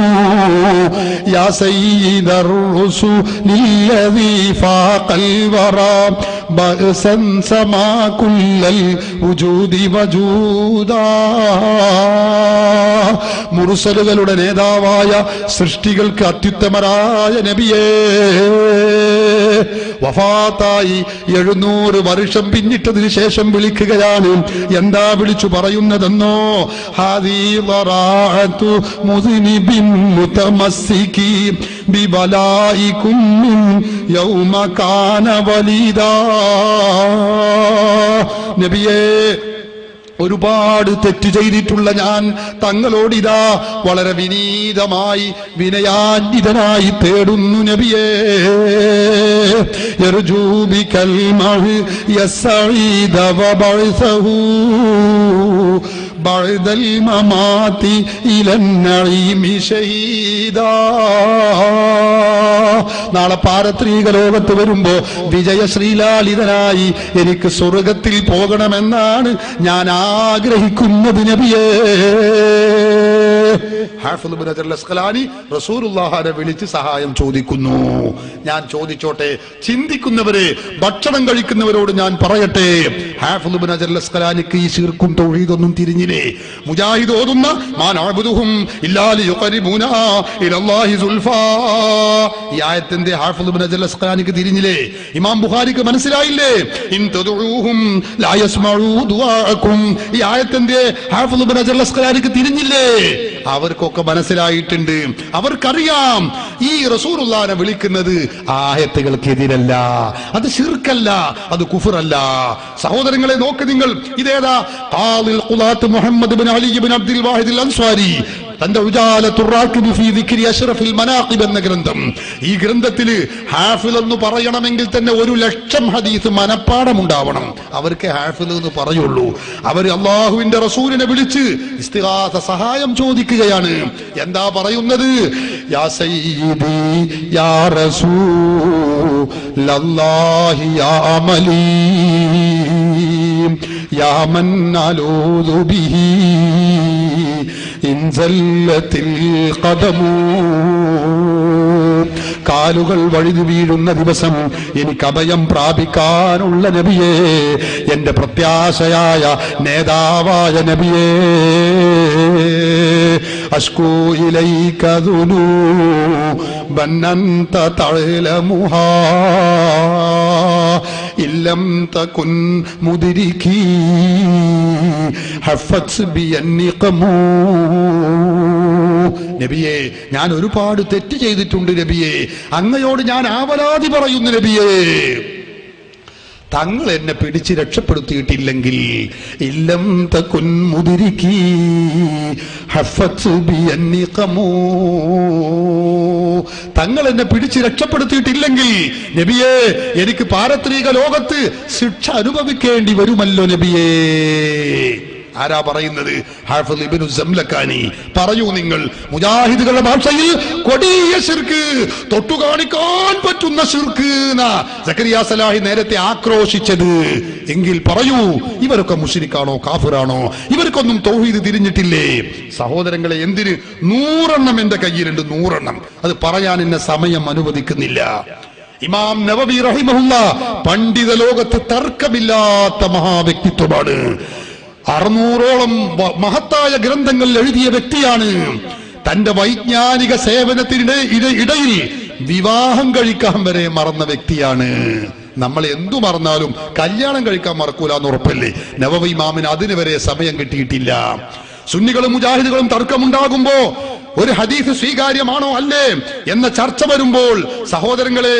യാ സയ്യിദർ റസൂലില്ലദീ ഫാഖൽ വറാ ബഅസൻ സമാ കുല്ലൽ വജൂദി വജൂദാ. മുർസലുകളുടെ നേതാവായ, സൃഷ്ടികൾക്ക് അത്യുത്തമരായ നബിയേ, വഫാത്തായി 700 വർഷം പിന്നിട്ടതിന് ശേഷം വിളിക്കുകയാണ്. എന്താ വിളിച്ചു പറയുന്നതെന്നോ? ഹാദീ വറാഅതു മുസ്നിബിൻ മുതമസ്സികി ബിബലായികും യൗമ കാന വലീദാ. നബിയേ, ഒരുപാട് തെറ്റ് ചെയ്തിട്ടുള്ള ഞാൻ തങ്ങളോടിതാ വളരെ വിനീതമായി വിനയാന്വിതനായി തേടുന്നു നബിയേ. യർജൂ ബികൽ യസ്ഈദ വബഅസഹു ബഅദൽ മമാതി ഇലൻ നഈമി ഷഹീദാ. നാളെ പാരത്രിക ലോകത്ത് വരുമ്പോ വിജയശ്രീലാളിതനായി എനിക്ക് സ്വർഗത്തിൽ പോകണമെന്നാണ് ഞാൻ ആഗ്രഹിക്കുന്നത് നബിയേ. ഹാഫിദ് ഇബ്നു ഹജർ അൽ അസ്ഖലാനി റസൂലുള്ളാഹിനെ വിളിച്ച് സഹായം ചോദിക്കുന്നു. ഞാൻ ചോദിച്ചോട്ടെ, ചിന്തിക്കുന്നവരെ, ഭക്ഷണം കഴിക്കുന്നവരോട് ഞാൻ പറയട്ടെ, ഹാഫിദ് ഇബ്നു ഹജർ അൽ അസ്ഖലാനിക്ക് ഈ ശിർക്കും തൗഹീദൊന്നും തിരിഞ്ഞില്ലേ? മുജാഹിദ് ഓതുന്ന മാ നഅബുദുഹും ഇല്ലാ ലിയുഖരിബൂനാ ഇലല്ലാഹി സുൽഫാ, ഈ ആയത്തിന്റെ ഹാഫിദ് ഇബ്നു ഹജർ അൽ അസ്ഖലാനിക്ക് തിരിഞ്ഞില്ലേ? ഇമാം ബുഖാരിക്ക് മനസ്സിലായില്ലേ? ഇൻ തദഉഹും ലാ യസ്മഉ ദുആഅകും, ഈ ആയത്തിന്റെ ഹാഫിദ് ഇബ്നു ഹജർ അൽ അസ്ഖലാനിക്ക് തിരിഞ്ഞില്ലേ? അവർക്കൊക്കെ മനസ്സിലായിട്ടുണ്ട്. അവർക്കറിയാം ഈ റസൂലുള്ളാഹിനെ വിളിക്കുന്നത് ആയത്തുകൾക്കെതിരല്ല, അത് ശിർക്കല്ല, അത് കുഫ്റല്ല. സഹോദരങ്ങളെ, നോക്ക് നിങ്ങൾ, ഇതേതാ? ഖാദിൽ ഖുലാത്ത് മുഹമ്മദ് ഇബ്നു അലി ഇബ്നു അബ്ദുൽ വാഹിദ് അൽ അൻസ്വാരി തന്റെ ഉജാലത്തുർ റാഖിബ് ഫീ ദിക്രി അഷ്റഫിൽ മനാഖിബ് എന്ന ഗ്രന്ഥം, ഈ ഗ്രന്ഥത്തിൽ ഹാഫിൽ എന്ന് പറയണമെങ്കിൽ തന്നെ 1,00,000 ഹദീസ് മനപ്പാഠമുണ്ടാവണം. അവർക്ക് ഹാഫിൽ എന്ന് പറയുള്ളൂ. അവർ അല്ലാഹുവിന്റെ റസൂലിനെ വിളിച്ച് ഇസ്തിഗാസ സഹായം ചോദിക്കുകയാണ്. എന്താ പറയുന്നത്? യാ സയ്യിദി യാ റസൂലല്ലാഹി യാ അമലീം യാ മൻ അലൂദു ബിഹി ഇൻസല്ലത്തിൽ ഖദമൂ. കാലുകൾ വഴുതി വീഴുന്ന ദിവസം എനിക്ക് അഭയം പ്രാപിക്കാനുള്ള നബിയേ, എന്റെ പ്രത്യാശയായ നേതാവായ നബിയേ, അഷ്കൂ ഇലൈക ദുനൂബൻ അൻത തഅലമുഹാ ഇല്ലം തകുൻ മുദ്രികി ഹഫത് ബിയന്നിഖമൂ. നബിയേ, ഞാൻ ഒരുപാട് തെറ്റ് ചെയ്തിട്ടുണ്ട് നബിയേ, അങ്ങയോട് ഞാൻ ആവലാതി പറയുന്നു നബിയേ. തങ്ങൾ എന്നെ പിടിച്ച് രക്ഷപ്പെടുത്തിയിട്ടില്ലെങ്കിൽ ഇല്ലം തകുൻ മുദ്രികി ഹഫത് ബിയന്നിഖമൂ, തങ്ങൾ എന്നെ പിടിച്ച് രക്ഷപ്പെടുത്തിയിട്ടില്ലെങ്കിൽ നബിയേ, എനിക്ക് പാരത്രിക ലോകത്ത് ശിക്ഷ അനുഭവിക്കേണ്ടി വരുമല്ലോ നബിയേ. ആരാ പറയുന്നത്? ഹാഫിദ് ഇബ്നു സംലക്കാനി. പറയൂ നിങ്ങൾ, മുജാഹിദുകളുടെ ഭാഷയിൽ കൊടിയ ശിർക്ക്, തൊട്ടു കാണിക്കാൻ പറ്റുന്ന ശിർക്ക് എന്നാ സക്കരിയ സലാഹി നേരത്തെ ആക്രോശിച്ചത്. എങ്കിൽ പറയൂ, ഇവരൊക്കെ മുശ്രിക്കാണോ, കാഫിറാണോ? ഇവർക്കൊന്നും തൗഹീദ് തിരിഞ്ഞിട്ടില്ലേ? സഹോദരങ്ങളെ, എന്തിന് 100 എണ്ണം എന്റെ കയ്യിലുണ്ട്, 100 എണ്ണം. അത് പറയാൻ എന്നെ സമയം അനുവദിക്കുന്നില്ല. ഇമാം നവവി റഹിമഹുല്ലാ പണ്ഡിത ലോകത്ത് തർക്കമില്ലാത്ത മഹാവ്യക്തിത്വമാണ്. 600ഓളം മഹത്തായ ഗ്രന്ഥങ്ങൾ എഴുതിയ വ്യക്തിയാണ്. തന്റെ വൈജ്ഞാനിക സേവനത്തിനിടെ ഇടയിൽ വിവാഹം കഴിക്കാൻ വരെ മറന്ന വ്യക്തിയാണ്. നമ്മൾ എന്തു മറന്നാലും കല്യാണം കഴിക്കാൻ മറക്കൂല എന്ന് ഉറപ്പല്ലേ? നവവി ഇമാമിന് അതിന് വരെ സമയം കിട്ടിയിട്ടില്ല. സുന്നികളും മുജാഹിദുകളും തർക്കമുണ്ടാകുമ്പോ ഒരു ഹദീസ് സ്വീകാര്യമാണോ അല്ലേ എന്ന ചർച്ച വരുമ്പോൾ സഹോദരങ്ങളെ,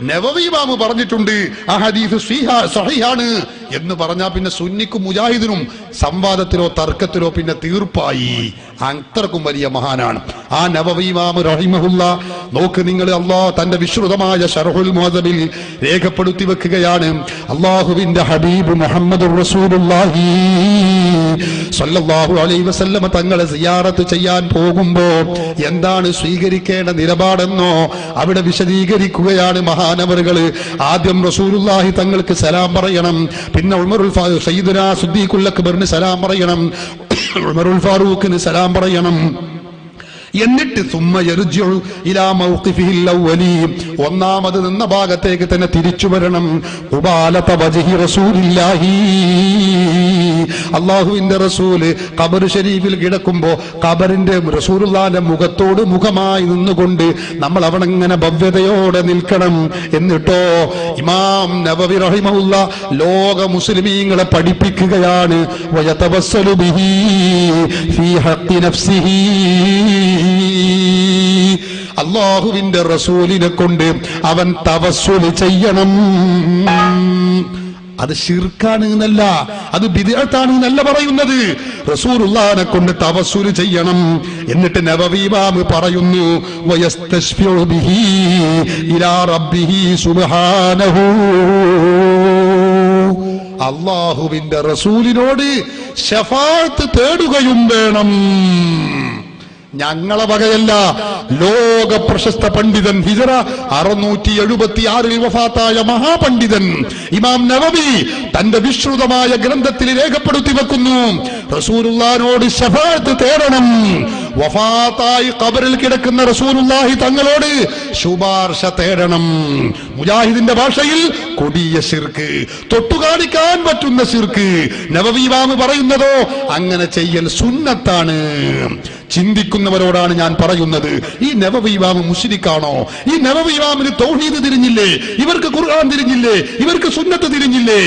നവവി ഇമാം പറഞ്ഞിട്ടുണ്ട് ആ ഹദീസ് സ്വഹീഹാണ് എന്ന് പറഞ്ഞാൽ പിന്നെ സുന്നിക്കും മുജാഹിദിനും സംവാദത്തിലോ തർക്കത്തിലോ പിന്നെ തീർപ്പായി. അത്രക്കും വലിയ മഹാനാണ് ആ നവവി ഇമാം റഹിമഹുല്ല. നോക്ക് നിങ്ങൾ, അല്ലാഹ് തന്റെ വിശ്രുതമായ ശർഹുൽ മുഅദ്ദബിൽ രേഖപ്പെടുത്തി വെക്കുകയാണ്, അല്ലാഹുവിന്റെ ഹബീബ് മുഹമ്മദുർ റസൂലുള്ളാഹി സ്വല്ലല്ലാഹു അലൈഹി വസല്ലം തങ്ങളെ സിയാറത്ത് ചെയ്യാൻ പോകുമ്പോ എന്താണ് സ്വീകരിക്കേണ്ട നിലപാടെന്നോ അവിടെ വിശദീകരിക്കുകയാണ് മഹാനവറുകള്. ആദ്യം റസൂലുള്ളാഹി തങ്ങൾക്ക് സലാം പറയണം, പിന്നെ ഉമറുൽ സയ്യിദുനാ സിദ്ദീഖുൽ അക്ബറിന് സലാം പറയണം, ഉമറുൽ ഫാറൂഖിന് സലാം പറയണം. എന്നിട്ട് ഒന്നാമത് നിന്ന ഭാഗത്തേക്ക് തന്നെ തിരിച്ചു വരണം. അള്ളാഹുവിന്റെ റസൂല് ഖബർ ഷരീഫിൽ കിടക്കുമ്പോ ഖബറിന്റെ റസൂലുള്ളാഹിന്റെ മുഖത്തോട് മുഖമായി നിന്നുകൊണ്ട് നമ്മൾ അവിടെ ഇങ്ങനെ ഭവ്യതയോടെ നിൽക്കണം. എന്നിട്ടോ ഇമാം നവവി റഹിമഹുല്ല ലോക മുസ്ലിമീങ്ങളെ പഠിപ്പിക്കുകയാണ്, വയതവസ്സലു ബിഹി ഫീ ഹഖ്ഖി നഫ്സിഹി. അല്ലാഹുവിന്റെ റസൂലിനെ കൊണ്ട് അവൻ തവസ്സുൽ ചെയ്യണം. അത് ശിർക്കാണ് എന്നല്ല, അത് ബിദ്അത്താണ് എന്നല്ല പറയുന്നത്. റസൂലുള്ളാഹിനെ കൊണ്ട് തവസ്സുൽ ചെയ്യണം. എന്നിട്ട് നവവി ഇമാം പറയുന്നു, വയസ്തശ്ഫിഉ ബിഹി ഇലാ റബ്ബിഹി സുബ്ഹാനഹു. അല്ലാഹുവിന്റെ റസൂലിനോട് ശഫാഅത്ത് തേടുകയും വേണം. ഞങ്ങളെ വകയല്ല. ലോക പ്രശസ്ത പണ്ഡിതൻ, ഹിജറ 676 വഫാത്തായ മഹാപണ്ഡിതൻ ഇമാം നവവി തന്റെ വിശ്രുതമായ ഗ്രന്ഥത്തിൽ രേഖപ്പെടുത്തി വെക്കുന്നു, റസൂലുള്ളാഹിനോട് ശഫാഅത്ത് തേടണം. വഫാത്തായി ഖബറിൽ കിടക്കുന്ന റസൂലുള്ളാഹി തങ്ങളോട് ശുപാർശ തേടണം. മുജാഹിദിന്റെ ഭാഷയിൽ കൊടിയ ശിർക്ക്, തൊട്ടുകാണിക്കാൻ പറ്റുന്ന ശിർക്ക്. നവവി ഇമാം പറയുന്നതോ അങ്ങനെ ചെയ്യൽ സുന്നത്താണ്. ചിന്തിക്കുന്നവരോടാണ് ഞാൻ പറയുന്നത്, ഈ നവവി ഇമാം മുശ്രിക്കാണോ? ഈ നവവി ഇമാമിന് തൗഹീദ് തിരിഞ്ഞില്ലേ? ഇവർക്ക് ഖുർആൻ തിരിഞ്ഞില്ലേ? ഇവർക്ക് സുന്നത്ത് തിരിഞ്ഞില്ലേ?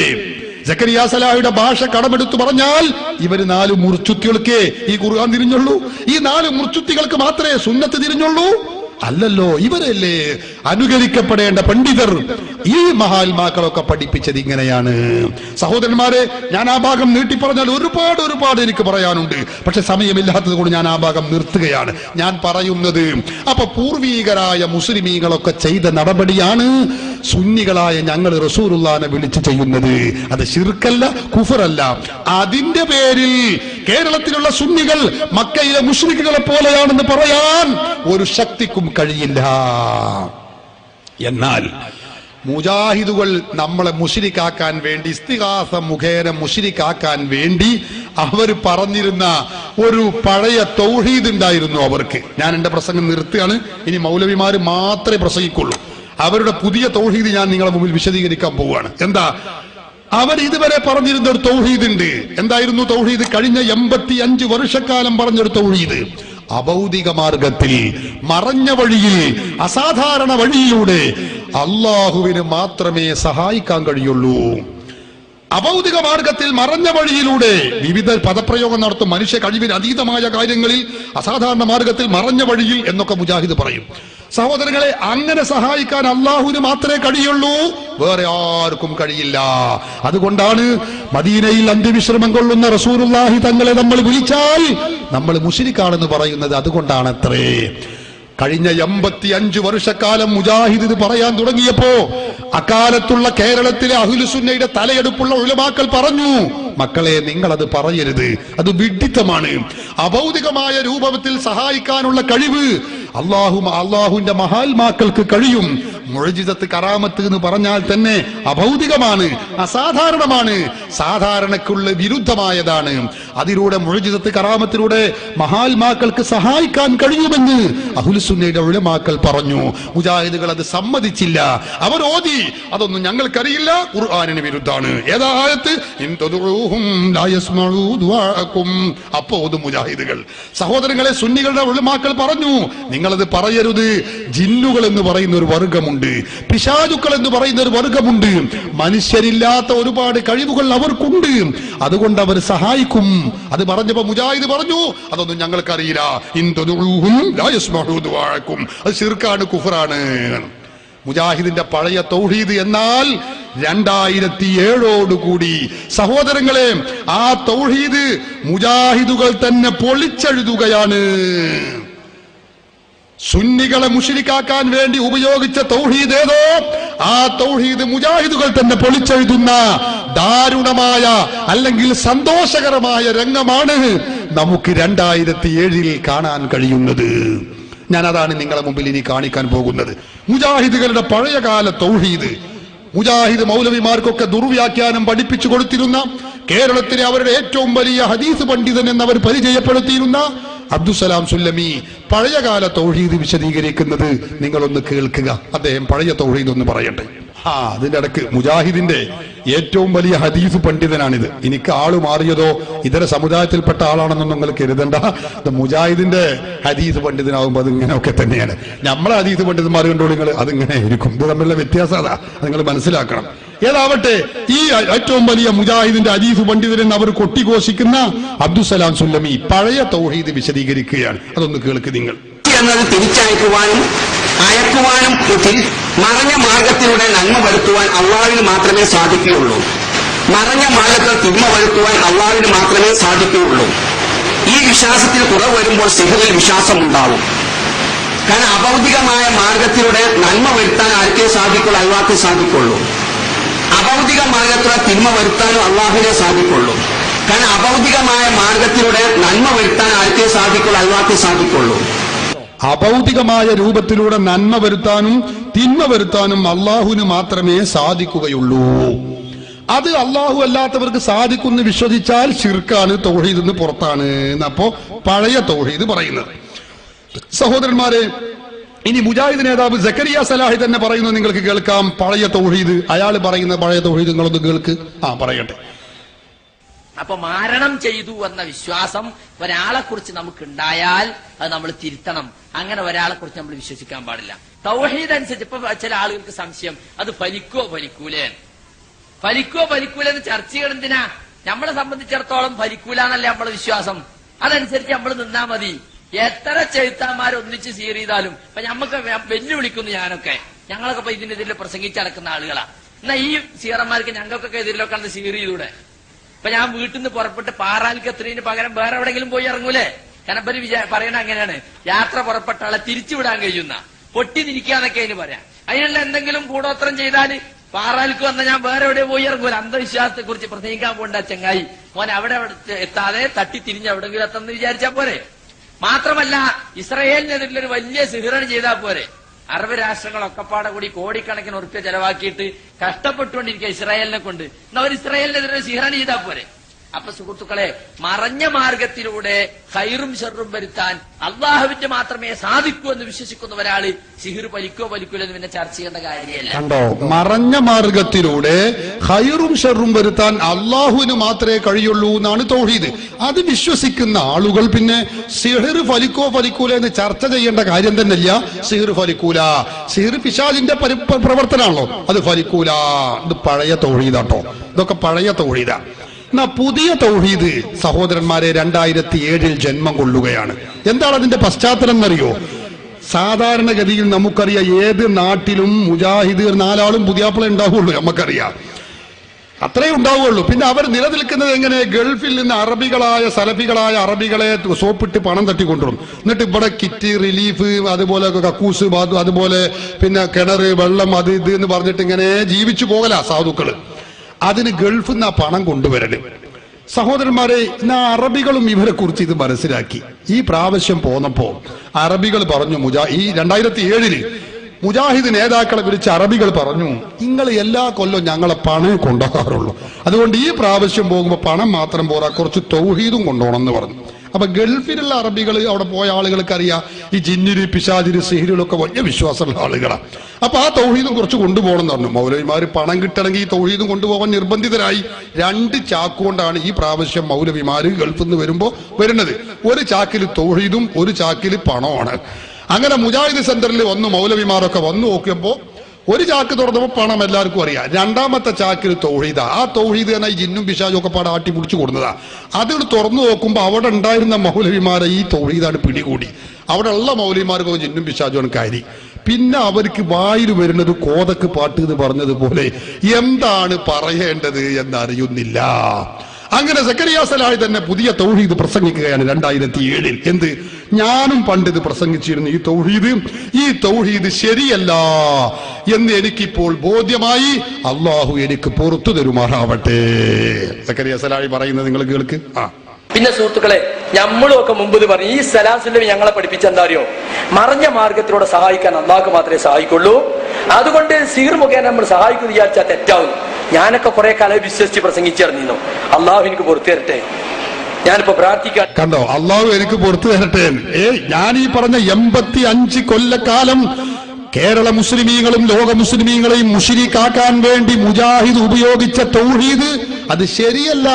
സക്കരിയ സലാഹിയുടെ ഭാഷ കടമെടുത്തു പറഞ്ഞാൽ ഇവര് 4 മുർച്ചുത്തികൾക്ക് ഈ ഖുർആൻ തിരിഞ്ഞുള്ളൂ, ഈ 4 മുർച്ചുത്തികൾക്ക് മാത്രമേ സുന്നത്ത് തിരിഞ്ഞുള്ളൂ. അല്ലല്ലോ, ഇവരല്ലേ അനുകരിക്കപ്പെടേണ്ട പണ്ഡിതർ. ഈ മഹാത്മാക്കളൊക്കെ പഠിപ്പിച്ചത് ഇങ്ങനെയാണ്. സഹോദരന്മാരെ, ഞാൻ ആ ഭാഗം നീട്ടി പറഞ്ഞാൽ ഒരുപാട് എനിക്ക് പറയാനുണ്ട്. പക്ഷെ സമയമില്ലാത്തത് കൊണ്ട് ഞാൻ ആ ഭാഗം നിർത്തുകയാണ്. ഞാൻ പറയുന്നത്, അപ്പൊ പൂർവീകരായ മുസ്ലിമീങ്ങളൊക്കെ ചെയ്ത നടപടിയാണ് സുന്നികളായ ഞങ്ങൾ റസൂലുള്ളാഹിനെ വിളിച്ചു ചെയ്യുന്നത്. അത് ശിർക്കല്ല, കുഫറല്ല. അതിന്റെ പേരിൽ കേരളത്തിലുള്ള സുന്നികൾ മക്കയിലെ മുശ്രിക്കുകളെ പോലെയാണെന്ന് പറയാൻ ഒരു ശക്തിക്കും കഴിയില്ല. എന്നാൽ മുജാഹിദുകൾ നമ്മളെ മുശ്രിക്കാക്കാൻ വേണ്ടി, ഇസ്തിഗാസ മുഖേന മുശ്രിക്കാക്കാൻ വേണ്ടി അവർ പറഞ്ഞിരുന്ന ഒരു പഴയ തൗഹീദ് ഉണ്ടായിരുന്നു അവർക്ക്. ഞാൻ എന്റെ പ്രസംഗം നിർത്തുകയാണ്. ഇനി മൗലവിമാര് മാത്രമേ പ്രസംഗിക്കുള്ളൂ. അവരുടെ പുതിയ തൗഹീദ് ഞാൻ നിങ്ങളെ മുമ്പിൽ വിശദീകരിക്കാൻ പോവുകയാണ്. എന്താ അവർ ഇതുവരെ പറഞ്ഞിരുന്ന ഒരു തൗഹീദ് ഉണ്ട്. എന്തായിരുന്നു തൗഹീദ്? കഴിഞ്ഞ 85 വർഷക്കാലം പറഞ്ഞൊരു തൗഹീദ്. അഭൗതിക മാർഗത്തിൽ, മറഞ്ഞ വഴിയിൽ, അസാധാരണ വഴിയിലൂടെ അള്ളാഹുവിന് മാത്രമേ സഹായിക്കാൻ കഴിയുള്ളൂ. അഭൗതിക മാർഗത്തിൽ, മറഞ്ഞ വഴിയിലൂടെ വിവിധ പദപ്രയോഗം നടത്തും. മനുഷ്യ കഴിവിന് അതീതമായ കാര്യങ്ങളിൽ അസാധാരണ മാർഗത്തിൽ, മറഞ്ഞ വഴിയിൽ എന്നൊക്കെ മുജാഹിദ് പറയും. സഹോദരങ്ങളെ, അങ്ങനെ സഹായിക്കാൻ അള്ളാഹുവിന് മാത്രമേ കഴിയുള്ളൂ, വേറെ ആർക്കും കഴിയില്ല. അതുകൊണ്ടാണ് മദീനയിൽ അന്ത്യവിശ്രമം കൊള്ളുന്ന റസൂലുള്ളാഹി തങ്ങളെ നമ്മൾ വിളിച്ചാൽ നമ്മൾ മുശ്രിക്കാണെന്ന് പറയുന്നത് അതുകൊണ്ടാണത്രേ. കഴിഞ്ഞ 85 വർഷക്കാലം മുജാഹിദ് ഇത് പറയാൻ തുടങ്ങിയപ്പോ അക്കാലത്തുള്ള കേരളത്തിലെ അഹ്ലുസുന്നയുടെ തലയെടുപ്പുള്ള ഉലമാക്കൾ പറഞ്ഞു, മക്കളെ നിങ്ങളത് പറയരുത്, അത് വിഡ്ഢിത്തമാണ്. അഭൗതികമായ രൂപത്തിൽ സഹായിക്കാനുള്ള കഴിവ് അള്ളാഹുവിന്റെ മഹാത്മാക്കൾക്ക് കഴിയും. മുഅ്ജിസത്ത്, കറാമത്ത് എന്ന് പറഞ്ഞാൽ തന്നെ അഭൗതികമാണ്, അസാധാരണമാണ്. സാധാരണക്കുള്ള വിരുദ്ധമായതാണ്. അതിലൂടെ മുഅ്ജിസത്ത് കറാമത്തിലൂടെ മഹാത്മാക്കൾക്ക് സഹായിക്കാൻ കഴിയുമെന്ന് അഹ്ലുസുന്നയുടെ ഉലമാക്കൾ പറഞ്ഞു. മുജാഹിദുകൾ അത് സമ്മതിച്ചില്ല. അവർ ഓതി അതൊന്നും ഞങ്ങൾക്കറിയില്ല, ഖുർആനിന് വിരുദ്ധാണ്. ഏതാ ആയത്ത്? ഇൻ തദഉഹും ലാ യസ്മഉ ദുആഅകും. അപ്പോൾ ഓതും മുജാഹിദുകൾ. സഹോദരങ്ങളെ, സുന്നികളുടെ ഉലമാക്കൾ പറഞ്ഞു നിങ്ങളത് പറയരുത്. ജിന്നുകൾ എന്ന് പറയുന്ന ഒരു വർഗമുണ്ട്, പിശാചുക്കൾ എന്ന് പറയുന്ന ഒരു വർഗമുണ്ട്. മനുഷ്യരില്ലാത്ത ഒരുപാട് കഴിവുകൾ അവർക്കുണ്ട്, അതുകൊണ്ട് അവർ സഹായിക്കും. അത് പറഞ്ഞപ്പോ മുജാഹിദ് പറഞ്ഞു അതൊന്നും ഞങ്ങൾക്കറിയില്ല. ഇൻ തദഉഹും ലാ യസ്മഉ ദുആഅകും. അത് ശിർക്കാണ്, കുഫറാണ്. മുജാഹിദിന്റെ പഴയ തൗഹീദ് എന്നാൽ 2007 സഹോദരങ്ങളെ ആ തൗഹീദ് മുജാഹിദുകൾ തന്നെ പൊളിച്ചെഴുതുകയാണ്. സുന്നികളെ മുശ്രിക്കാക്കാൻ വേണ്ടി ഉപയോഗിച്ച തൗഹീദ് ഏതോ ആ തൗഹീദ് മുജാഹിദുകൾ തന്നെ പൊളിച്ചെഴുതുന്ന ദാരുണമായ അല്ലെങ്കിൽ സന്തോഷകരമായ രംഗമാണ് നമുക്ക് 2007 കാണാൻ കഴിയുന്നത്. ഞാനതാണ് നിങ്ങളെ മുമ്പിൽ ഇനി കാണിക്കാൻ പോകുന്നത്. മുജാഹിദുകളുടെ പഴയകാല തൗഹീദ്, മുജാഹിദ് മൗലവിമാർക്കൊക്കെ ദുർവ്യാഖ്യാനം പഠിപ്പിച്ചു കൊടുത്തിരുന്ന, കേരളത്തിലെ അവരുടെ ഏറ്റവും വലിയ ഹദീസ് പണ്ഡിതൻ എന്നവർ പരിചയപ്പെടുത്തിയിരുന്ന അബ്ദുസലാം സുല്ലമി പഴയകാല തൗഹീദ് വിശദീകരിക്കുന്നത് നിങ്ങളൊന്ന് കേൾക്കുക. അദ്ദേഹം പഴയ തൗഹീദ് ഒന്ന് പറയട്ടെ. അതിന്റെ ഇടക്ക് മുജാഹിദിന്റെ ഏറ്റവും വലിയ ഹദീസ് പണ്ഡിതനാണിത്. എനിക്ക് ആള് മാറിയതോ ഇതര സമുദായത്തിൽപ്പെട്ട ആളാണെന്നൊന്നും നിങ്ങൾ കരുതണ്ട. മുജാഹിദിന്റെ ഹദീസ് പണ്ഡിതനാകുമ്പോൾ അതിങ്ങനെയൊക്കെ തന്നെയാണ്. നമ്മളെ ഹദീസ് പണ്ഡിതന്മാർ കണ്ടോ നിങ്ങൾ, അതിങ്ങനെ ആയിരിക്കും. ഇത് തമ്മിലുള്ള വ്യത്യാസം അതാ, നിങ്ങൾ മനസ്സിലാക്കണം. ഏതാവട്ടെ, ഈ ഏറ്റവും വലിയ മുജാഹിദിന്റെ ഹദീസ് പണ്ഡിതൻ അവർ കൊട്ടിഘോഷിക്കുന്ന അബ്ദുസലാം സുല്ലമി പഴയ തൗഹീദ് വിശദീകരിക്കുകയാണ്. അതൊന്ന് കേൾക്ക് നിങ്ങൾ. എന്നത് തിരിച്ചയക്കുവാനും അയക്കുവാനും മറഞ്ഞ മാർഗത്തിലൂടെ നന്മ വരുത്തുവാൻ അള്ളാഹുവിന് മാത്രമേ സാധിക്കുകയുള്ളൂ. മറഞ്ഞ മാർഗത്തിൽ തിന്മ വരുത്തുവാൻ അള്ളാഹുവിന് മാത്രമേ സാധിക്കുകയുള്ളൂ. ഈ വിശ്വാസത്തിൽ കുറവ് വരുമ്പോൾ സിഹറിൽ വിശ്വാസം ഉണ്ടാവും. കാരണം അഭൗതികമായ മാർഗത്തിലൂടെ നന്മ വരുത്താൻ ആർക്കേ സാധിക്കുള്ളൂ, അള്ളാഹ്ക്ക് സാധിക്കുള്ളൂ. അഭൗതിക മാർഗത്തിലൂടെ തിന്മ വരുത്താനും അള്ളാഹുവിനെ സാധിക്കുള്ളൂ. കാരണം അഭൗതികമായ മാർഗത്തിലൂടെ നന്മ വരുത്താൻ ആർക്കേ സാധിക്കുള്ളൂ, അള്ളാഹ്ക്ക് സാധിക്കുള്ളൂ. അഭൗതികമായ രൂപത്തിലൂടെ നന്മ വരുത്താനും തിന്മ വരുത്താനും അള്ളാഹുവിന് മാത്രമേ സാധിക്കുകയുള്ളൂ. അത് അള്ളാഹു അല്ലാത്തവർക്ക് സാധിക്കുമെന്ന് വിശ്വസിച്ചാൽ ശിർക്കാണ്, തൗഹീദ് നിന്ന് പുറത്താണ് എന്നപ്പോ പഴയ തൗഹീദ് പറയുന്നത്. സഹോദരന്മാരെ, ഇനി മുജാഹിദ് നേതാവ് സക്കരിയ സലാഹി തന്നെ പറയുന്നത് നിങ്ങൾക്ക് കേൾക്കാം. പഴയ തൗഹീദ് അയാൾ പറയുന്ന പഴയ തൗഹീദ് നിങ്ങളൊന്ന് കേൾക്ക്. പറയട്ടെ. അപ്പൊ മരണം ചെയ്തു എന്ന വിശ്വാസം ഒരാളെ കുറിച്ച് നമുക്ക് ഉണ്ടായാൽ അത് നമ്മൾ തിരുത്തണം. അങ്ങനെ ഒരാളെ കുറിച്ച് നമ്മൾ വിശ്വസിക്കാൻ പാടില്ല. തൗഹീദ് അനുസരിച്ച് ഇപ്പൊ ചില ആളുകൾക്ക് സംശയം, അത് ഫലിക്കോ ഫലിക്കൂലെന്ന് ചർച്ച ചെയ്യണം. എന്തിനാ? നമ്മളെ സംബന്ധിച്ചിടത്തോളം ഫലിക്കൂല എന്നല്ല നമ്മളെ വിശ്വാസം. അതനുസരിച്ച് നമ്മൾ നിന്നാ മതി. എത്ര ചെഴുത്താന്മാരെ ഒന്നിച്ച് സീർ ചെയ്താലും ഇപ്പൊ ഞമ്മക്ക് വെല്ലുവിളിക്കുന്നു. ഞങ്ങളൊക്കെ ഇപ്പൊ ഇതിനെതിരെ പ്രസംഗിച്ചടക്കുന്ന ആളുകളാ. എന്നാ ഈ സീറന്മാർക്ക് ഞങ്ങൾക്കൊക്കെ എതിരിലൊക്കെ അന്ന് സീർ ചെയ്തൂടെ? ഇപ്പൊ ഞാൻ വീട്ടിൽ നിന്ന് പുറപ്പെട്ട് പാറാൽക്ക് എത്രയും പകരം വേറെ എവിടെയെങ്കിലും പോയി ഇറങ്ങൂലേ? കാരണം പറയണ അങ്ങനെയാണ്, യാത്ര പുറപ്പെട്ട ആളെ തിരിച്ചുവിടാൻ കഴിയുന്ന പൊട്ടി നിൽക്കാന്നൊക്കെ അതിന് പറയാം. അതിനുള്ള എന്തെങ്കിലും കൂടോത്രം ചെയ്താല് പാറാൽക്ക് വന്ന ഞാൻ വേറെ എവിടെ പോയി ഇറങ്ങൂല. അന്ധവിശ്വാസത്തെ കുറിച്ച് പ്രസംഗിക്കാൻ പോണ്ട ചങ്ങായി, മോൻ അവിടെ എത്താതെ തട്ടി തിരിഞ്ഞ് എവിടെങ്കിലും എത്തുമെന്ന് വിചാരിച്ചാ പോരെ. മാത്രമല്ല ഇസ്രായേലിനെതിരെ വലിയ സിഹ്റൻ ചെയ്താൽ പോരെ. അറബ് രാഷ്ട്രങ്ങളൊക്കെപ്പാടെ കൂടി കോടിക്കണക്കിന് ഉറുപ്പ്യ ചെലവാക്കിയിട്ട് കഷ്ടപ്പെട്ടുകൊണ്ടിരിക്കുക ഇസ്രായേലിനെ കൊണ്ട്. എന്നാ അവർ ഇസ്രായേലിനെതിരെ സിഹ്റൻ ചെയ്താൽ പോരെ. അപ്പൊ സുഹൃത്തുക്കളെ, മറഞ്ഞ മാർഗത്തിലൂടെ ഖൈറും ഷർറും വരുത്താൻ അള്ളാഹുവിന്റെ മാത്രമേ സാധിക്കൂ എന്ന് വിശ്വസിക്കുന്ന ഒരാള് സിഹിർ ഫലിക്കൂല എന്ന് പിന്നെ ചർച്ച ചെയ്യേണ്ട കാര്യമല്ല. കണ്ടോ, മറഞ്ഞ മാർഗത്തിലൂടെ ഖൈറും ഷർറും വരുത്താൻ അള്ളാഹുവിന് മാത്രമേ കഴിയുള്ളൂ എന്നാണ് തൗഹീദ്. അത് വിശ്വസിക്കുന്ന ആളുകൾ പിന്നെ സിഹിർ ഫലിക്കൂല എന്ന് ചർച്ച ചെയ്യേണ്ട കാര്യം തന്നെയില്ല. സിഹിർ ഫലിക്കൂല, സിഹിർ പിശാചിന്റെ പ്രവർത്തനമാണല്ലോ, അത് ഫലിക്കൂല. ഇത് പഴയ തൗഹീദാട്ടോ, ഇതൊക്കെ പഴയ തൗഹീദാ. എന്നാ പുതിയ തൗഹീദ് സഹോദരന്മാരെ 2007 ജന്മം കൊള്ളുകയാണ്. എന്താണ് അതിന്റെ പശ്ചാത്തലം എന്നറിയോ? സാധാരണഗതിയിൽ നമുക്കറിയാം, ഏത് നാട്ടിലും മുജാഹിദ് 4 ആളും പുതിയാപ്പിള ഉണ്ടാവുള്ളൂ, നമുക്കറിയാം, അത്രേ ഉണ്ടാവുകയുള്ളൂ. പിന്നെ അവർ നിലനിൽക്കുന്നത് എങ്ങനെ? ഗൾഫിൽ നിന്ന് സലഫികളായ അറബികളെ സോപ്പിട്ട് പണം തട്ടിക്കൊണ്ടുവരും. എന്നിട്ട് ഇവിടെ കിറ്റ്, റിലീഫ്, അതുപോലെ കക്കൂസ്, അതുപോലെ പിന്നെ കിണറ്, വെള്ളം, അത് ഇത് എന്ന് പറഞ്ഞിട്ട് ഇങ്ങനെ ജീവിച്ചു പോകല സാധുക്കള്. അതിന് ഗൾഫിൽ നിന്ന് ആ പണം കൊണ്ടുവരല്. സഹോദരന്മാരെ, അറബികളും ഇവരെ കുറിച്ച് ഇത് മനസ്സിലാക്കി. ഈ പ്രാവശ്യം പോന്നപ്പോ അറബികൾ പറഞ്ഞു, ഈ 2007 മുജാഹിദ് നേതാക്കളെ വിളിച്ച് അറബികൾ പറഞ്ഞു, നിങ്ങൾ എല്ലാ കൊല്ലവും ഞങ്ങളെ പണം കൊണ്ടുപോകാറുള്ളൂ, അതുകൊണ്ട് ഈ പ്രാവശ്യം പോകുമ്പോൾ പണം മാത്രം പോരാ, കുറച്ച് തൗഹീദും കൊണ്ടുപോകണം എന്ന് പറഞ്ഞു. അപ്പൊ ഗൾഫിലുള്ള അറബികൾ, അവിടെ പോയ ആളുകൾക്ക് അറിയാം ഈ ജിന്നിര് പിശാചിര് സിഹിരിലൊക്കെ വലിയ വിശ്വാസമുള്ള ആളുകളാണ്. അപ്പൊ ആ തൗഹീദും കുറച്ച് കൊണ്ടുപോകണം എന്ന് പറഞ്ഞു. മൗലവിമാര് പണം കിട്ടണമെങ്കിൽ ഈ തൗഹീദും കൊണ്ടുപോകാൻ നിർബന്ധിതരായി. 2 ചാക്കുകൊണ്ടാണ് ഈ പ്രാവശ്യം മൗലവിമാര് ഗൾഫിൽ നിന്ന് വരുമ്പോ വരുന്നത്. ഒരു ചാക്കിൽ തൗഹീദും ഒരു ചാക്കിൽ പണമാണ്. അങ്ങനെ മുജാഹിദ് സെന്ററിൽ വന്നു മൗലവിമാരൊക്കെ വന്നു നോക്കിയപ്പോ ഒരു ചാക്ക് തുറന്നപ്പോ പണം എല്ലാവർക്കും അറിയാം. 2ാമത്തെ ചാക്കിൽ തൗഹീദ. ആ തൗഹീദ് തന്നെ ഈ ജിന്നും പിശാചും ഒക്കെ പാടെ ആട്ടി പിടിച്ചു കൊടുന്നതാ. അത് തുറന്നു നോക്കുമ്പോ അവിടെ ഉണ്ടായിരുന്ന മൗലവിമാരെ ഈ തൗഹീദാണ് പിടികൂടി. അവിടെ ഉള്ള മൗലവിമാർക്ക് ജിന്നും പിശാചുമാണ് കാരി. പിന്നെ അവർക്ക് വായിൽ വരുന്നത് കോതക്ക് പാട്ട് എന്ന് പറഞ്ഞതുപോലെ എന്താണ് പറയേണ്ടത് എന്നറിയുന്നില്ല. അങ്ങനെ സക്കരിയ സലാഹി തന്നെ പുതിയ തൗഹീദ് പ്രസംഗിക്കുകയാണ് 2007. എന്ത്? ഞാനും പണ്ട് ഇത് പ്രസംഗിച്ചിരുന്നു. ഈ തൗഹീദ് ശരിയല്ല എന്ന് എനിക്കിപ്പോൾ ബോധ്യമായി. അള്ളാഹു എനിക്ക് പുറത്തു തരുമാറാവട്ടെ. സക്കരിയ സലാഹി പറയുന്നത് നിങ്ങൾ കേൾക്ക്. പിന്നെ സുഹൃത്തുക്കളെ, നമ്മളും ഒക്കെ മുമ്പ് പറഞ്ഞു, ഈ സലാസുല്ലമി ഞങ്ങളെ പഠിപ്പിച്ച എന്താ അറിയോ, മറഞ്ഞ മാർഗത്തിലൂടെ സഹായിക്കാൻ അള്ളാഹ്ക്ക് മാത്രമേ സഹായിക്കുള്ളൂ. അതുകൊണ്ട് സീർ മുഖേന നമ്മൾ സഹായിക്കുന്നു വിചാരിച്ചാൽ തെറ്റാവും. ഞാനൊക്കെ കുറെ കാലം വിശ്വസിച്ച് പ്രസംഗിച്ചിറങ്ങിയിരുന്നു. അള്ളാഹു എനിക്ക് പുറത്തു തരട്ടെ. ഞാനിപ്പോ പ്രാർത്ഥിക്കാം. കണ്ടോ, അള്ളാഹു എനിക്ക് പുറത്തു തരട്ടെ. ഞാൻ ഈ പറഞ്ഞ 85 കൊല്ലക്കാലം കേരള മുസ്ലിമീങ്ങളും ലോക മുസ്ലിമീങ്ങളെയും മുശ്രിക്കാക്കാൻ വേണ്ടി മുജാഹിദ് ഉപയോഗിച്ച തൗഹീദ് അത് ശരിയല്ല.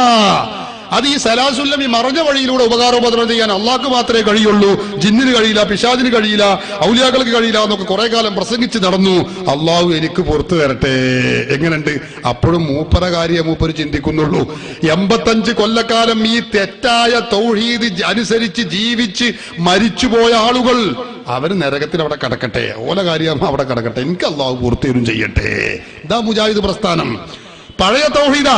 അത് ഈ സലാസുല്ലമി മറഞ്ഞ വഴിയിലൂടെ ഉപകാരോപദ്രവം ചെയ്യാൻ അള്ളാഹ്ക്ക് മാത്രമേ കഴിയുള്ളൂ. ജിന്നിന് കഴിയില്ല, പിശാചിന് കഴിയില്ല, ഔലിയാക്കൾക്ക് കഴിയില്ല എന്നൊക്കെ കുറെ കാലം പ്രസംഗിച്ച് നടന്നു. അള്ളാഹു എനിക്ക് പുറത്തു തരട്ടെ. എങ്ങനെയുണ്ട്? അപ്പോഴും മൂപ്പര കാര്യം മൂപ്പര് ചിന്തിക്കുന്നുള്ളൂ. 85 കൊല്ലക്കാലം ഈ തെറ്റായ തൗഹീദ് അനുസരിച്ച് ജീവിച്ച് മരിച്ചുപോയ ആളുകൾ അവര് നരകത്തിൽ അവിടെ കിടക്കട്ടെ, ഓല കാര്യം അവിടെ കിടക്കട്ടെ, എനിക്ക് അള്ളാഹു പുറത്തേരും ചെയ്യട്ടെ. ഇതാ മുജാഹിദ് പ്രസ്ഥാനം. പഴയ തൗഹീദാ.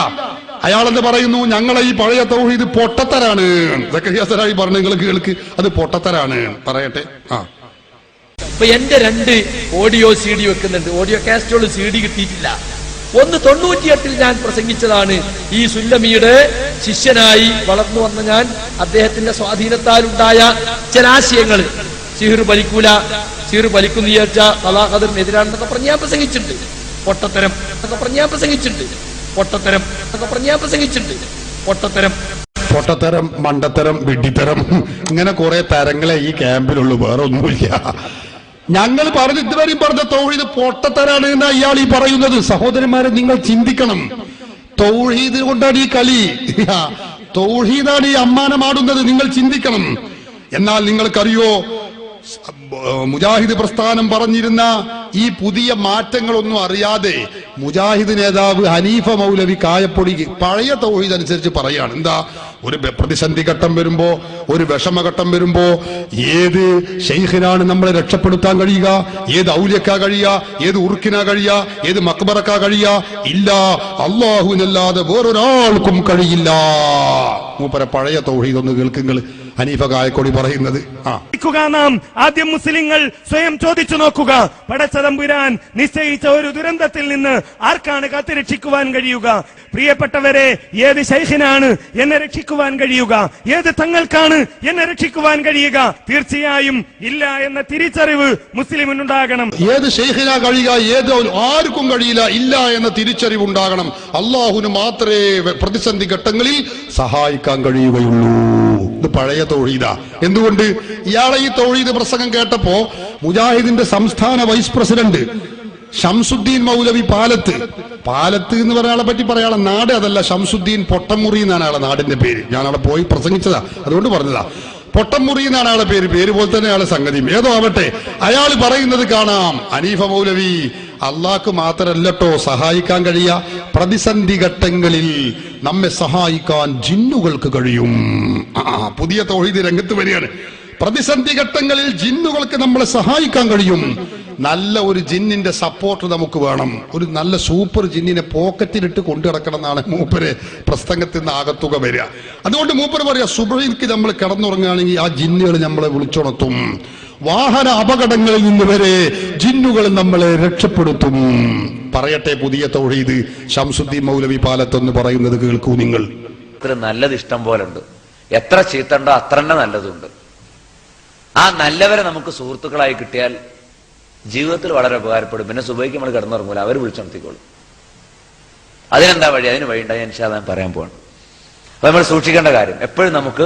അയാളെന്ന് പറയുന്നു, ഞങ്ങളെ ഈ പഴയ തൗഹീദ് പൊട്ടത്തരാണ്. സക്കരിയ സലാഹി പറഞ്ഞു, നിങ്ങൾ കേൾക്ക്, അത് പൊട്ടത്തരാണ്. പറയട്ടെ. ഇപ്പൊ എന്റെ 2 ഓഡിയോ CD വെക്കുന്നുണ്ട്. ഓഡിയോ കാസ്റ്റോള് CD കിട്ടിയിട്ടില്ല. ഒന്ന് 98 ഞാൻ പ്രസംഗിച്ചതാണ്. ഈ സുല്ലമിയുടെ ശിഷ്യനായി വളർന്നു വന്ന ഞാൻ, അദ്ദേഹത്തിന്റെ സ്വാധീനത്താൽ ഉണ്ടായ ചില ആശയങ്ങൾ, സിഹിർ വലിക്കൂല, സിഹിർ വലിക്കുന്ന വിചാരിച്ച കലാഖദറിനെതിരാണെന്നൊക്കെ പറഞ്ഞ് ഞാൻ പ്രസംഗിച്ചിട്ടുണ്ട്. പൊട്ടത്തരം എന്നൊക്കെ പറഞ്ഞ് ഞാൻ പ്രസംഗിച്ചിട്ടുണ്ട്. പൊട്ടത്തരം, മണ്ടത്തരം, വിഡ്ഢിത്തരം, ഇങ്ങനെ കുറെ തരങ്ങളെ ഈ ക്യാമ്പിലുള്ളൂ, വേറെ ഒന്നുമില്ല. ഞങ്ങൾ പറഞ്ഞ് ഇതുവരെയും പറഞ്ഞ തൗഹീദ് പൊട്ടത്തരാണ് എന്നാ ഇയാൾ ഈ പറയുന്നത്. സഹോദരന്മാരെ, നിങ്ങൾ ചിന്തിക്കണം. തൗഹീദ് കൊണ്ടാണ് ഈ കളി, തൗഹീദാണ് ഈ അമ്മാനമാടുന്നത്. നിങ്ങൾ ചിന്തിക്കണം. എന്നാൽ നിങ്ങൾക്കറിയോ, മുജാഹിദ് പ്രസ്ഥാനം പറഞ്ഞിരുന്ന ഈ പുതിയ മാറ്റങ്ങളൊന്നും അറിയാതെ മുജാഹിദ് നേതാവ് ഹനീഫ മൗലവി കായപ്പൊടി പഴയ തൗഹീദ് അനുസരിച്ച് പറയാണ്. എന്താ? ഒരു പ്രതിസന്ധി ഘട്ടം വരുമ്പോ, ഒരു വിഷമഘട്ടം വരുമ്പോ ഏത് ഷെയ്ഖിനാണ് നമ്മളെ രക്ഷപ്പെടുത്താൻ കഴിയുക, ഏത് ഔലിയക്കാ കഴിയുക, ഏത് ഉറുക്കിനാ കഴിയുക, ഏത് മക്ബറക്കാ കഴിയുക? ഇല്ല, അള്ളാഹുവിനല്ലാതെ വേറൊരാൾക്കും കഴിയില്ല. മൂപ്പര പഴയ തൗഹീദ് ഒന്ന് കേൾക്കുങ്ങൾ. ഹനീഫ കായക്കൊടി പറയുന്നത്. നാം ആദ്യം മുസ്ലിങ്ങൾ സ്വയം ചോദിച്ചു നോക്കുക, പടച്ചതമ്പുരാൻ നിശ്ചയിച്ച ഒരു ദുരന്തത്തിൽ നിന്ന് ആർക്കാണ് കാത്തുരക്ഷിക്കുവാൻ കഴിയുക? പ്രിയപ്പെട്ടവരെ, ഏത് ശൈഖിനാണ് എന്നെ രക്ഷിക്കുവാൻ കഴിയുക? ഏത് തങ്ങൾക്കാണ് എന്നെ രക്ഷിക്കുവാൻ കഴിയുക? തീർച്ചയായും ഇല്ല എന്ന തിരിച്ചറിവ് മുസ്ലിമിനുണ്ടാകണം. ഏത് ശൈഖിനാ കഴിയുക? ഏത് ആർക്കും കഴിയില്ല, ഇല്ല എന്ന തിരിച്ചറിവ് ഉണ്ടാകണം. അള്ളാഹുവിന് മാത്രമേ പ്രതിസന്ധി ഘട്ടങ്ങളിൽ സഹായിക്കാൻ കഴിയുകയുള്ളൂ. ഇത് പഴയ തൗഹീദാ. എന്തുകൊണ്ട്? ഇയാളെ ഈ തൗഹീദ് പ്രസംഗം കേട്ടപ്പോ മുജാഹിദിന്റെ സംസ്ഥാന വൈസ് പ്രസിഡന്റ് ഷംസുദ്ദീൻ മൗലവി പാലത്ത് എന്ന് പറയാളെ പറ്റി പറയാളെ നാട് അതല്ല, ഷംസുദ്ദീൻ പൊട്ടമുറി എന്നാണ് അയാളെ നാടിന്റെ പേര്. ഞാൻ അവിടെ പോയി പ്രസംഗിച്ചതാ, അതുകൊണ്ട് പറഞ്ഞതാ. പൊട്ടമുറി എന്നാണ് അയാളെ പേര് പോലെ തന്നെ അയാളെ സംഗതിയും. ഏതോ ആവട്ടെ, അയാൾ പറയുന്നത് കാണാം, ഹനീഫ മൗലവി അള്ളാഹ്ക്ക് മാത്രല്ലട്ടോ സഹായിക്കാൻ കഴിയുക, പ്രതിസന്ധി ഘട്ടങ്ങളിൽ നമ്മെ സഹായിക്കാൻ ജിന്നുകൾക്ക് കഴിയും. പുതിയ തൗഹീദ് രംഗത്ത് വരികയാണ്. പ്രതിസന്ധി ഘട്ടങ്ങളിൽ ജിന്നുകൾക്ക് നമ്മളെ സഹായിക്കാൻ കഴിയും. നല്ല ഒരു ജിന്നിന്റെ സപ്പോർട്ട് നമുക്ക് വേണം. ഒരു നല്ല സൂപ്പർ ജിന്നിനെ പോക്കറ്റിലിട്ട് കൊണ്ടു നടക്കണം എന്നാണ് മൂപ്പര് പ്രസംഗത്തിൽ നിന്ന് ആകത്തുക വരിക. അതുകൊണ്ട് മൂപ്പര് പറയാ, സുബ്ഹിക്ക് നമ്മൾ കിടന്നുറങ്ങുകയാണെങ്കിൽ ആ ജിന്നുകൾ നമ്മളെ വിളിച്ചുണർത്തും. വാഹന അപകടങ്ങളിൽ നിന്ന് വരെ ജിന്നുകൾ നമ്മളെ രക്ഷപ്പെടുത്തും. പറയട്ടെ, പുതിയ തൗഹീദ് ഷംസുദ്ദീൻ മൗലവി പാലത്തെന്ന് പറയുന്നത് കേൾക്കൂ നിങ്ങൾ. നല്ലത് ഇഷ്ടം പോലെ ഉണ്ട്, എത്ര ചീത്തണ്ടോ അത്ര തന്നെ നല്ലതുണ്ട്. ആ നല്ലവരെ നമുക്ക് സുഹൃത്തുക്കളായി കിട്ടിയാൽ ജീവിതത്തിൽ വളരെ ഉപകാരപ്പെടും. പിന്നെ സുബൈക്ക് നമ്മൾ കിടന്നുറങ്ങൂല, അവർ വിളിച്ചുണർത്തിക്കോളും. അതിനെന്താ വഴി? അതിന് വഴിയുണ്ടായി ഇൻഷാ അല്ലാഹ് ഞാൻ പറയാൻ പോവാണ്. അപ്പൊ നമ്മൾ സൂക്ഷിക്കേണ്ട കാര്യം, എപ്പോഴും നമുക്ക്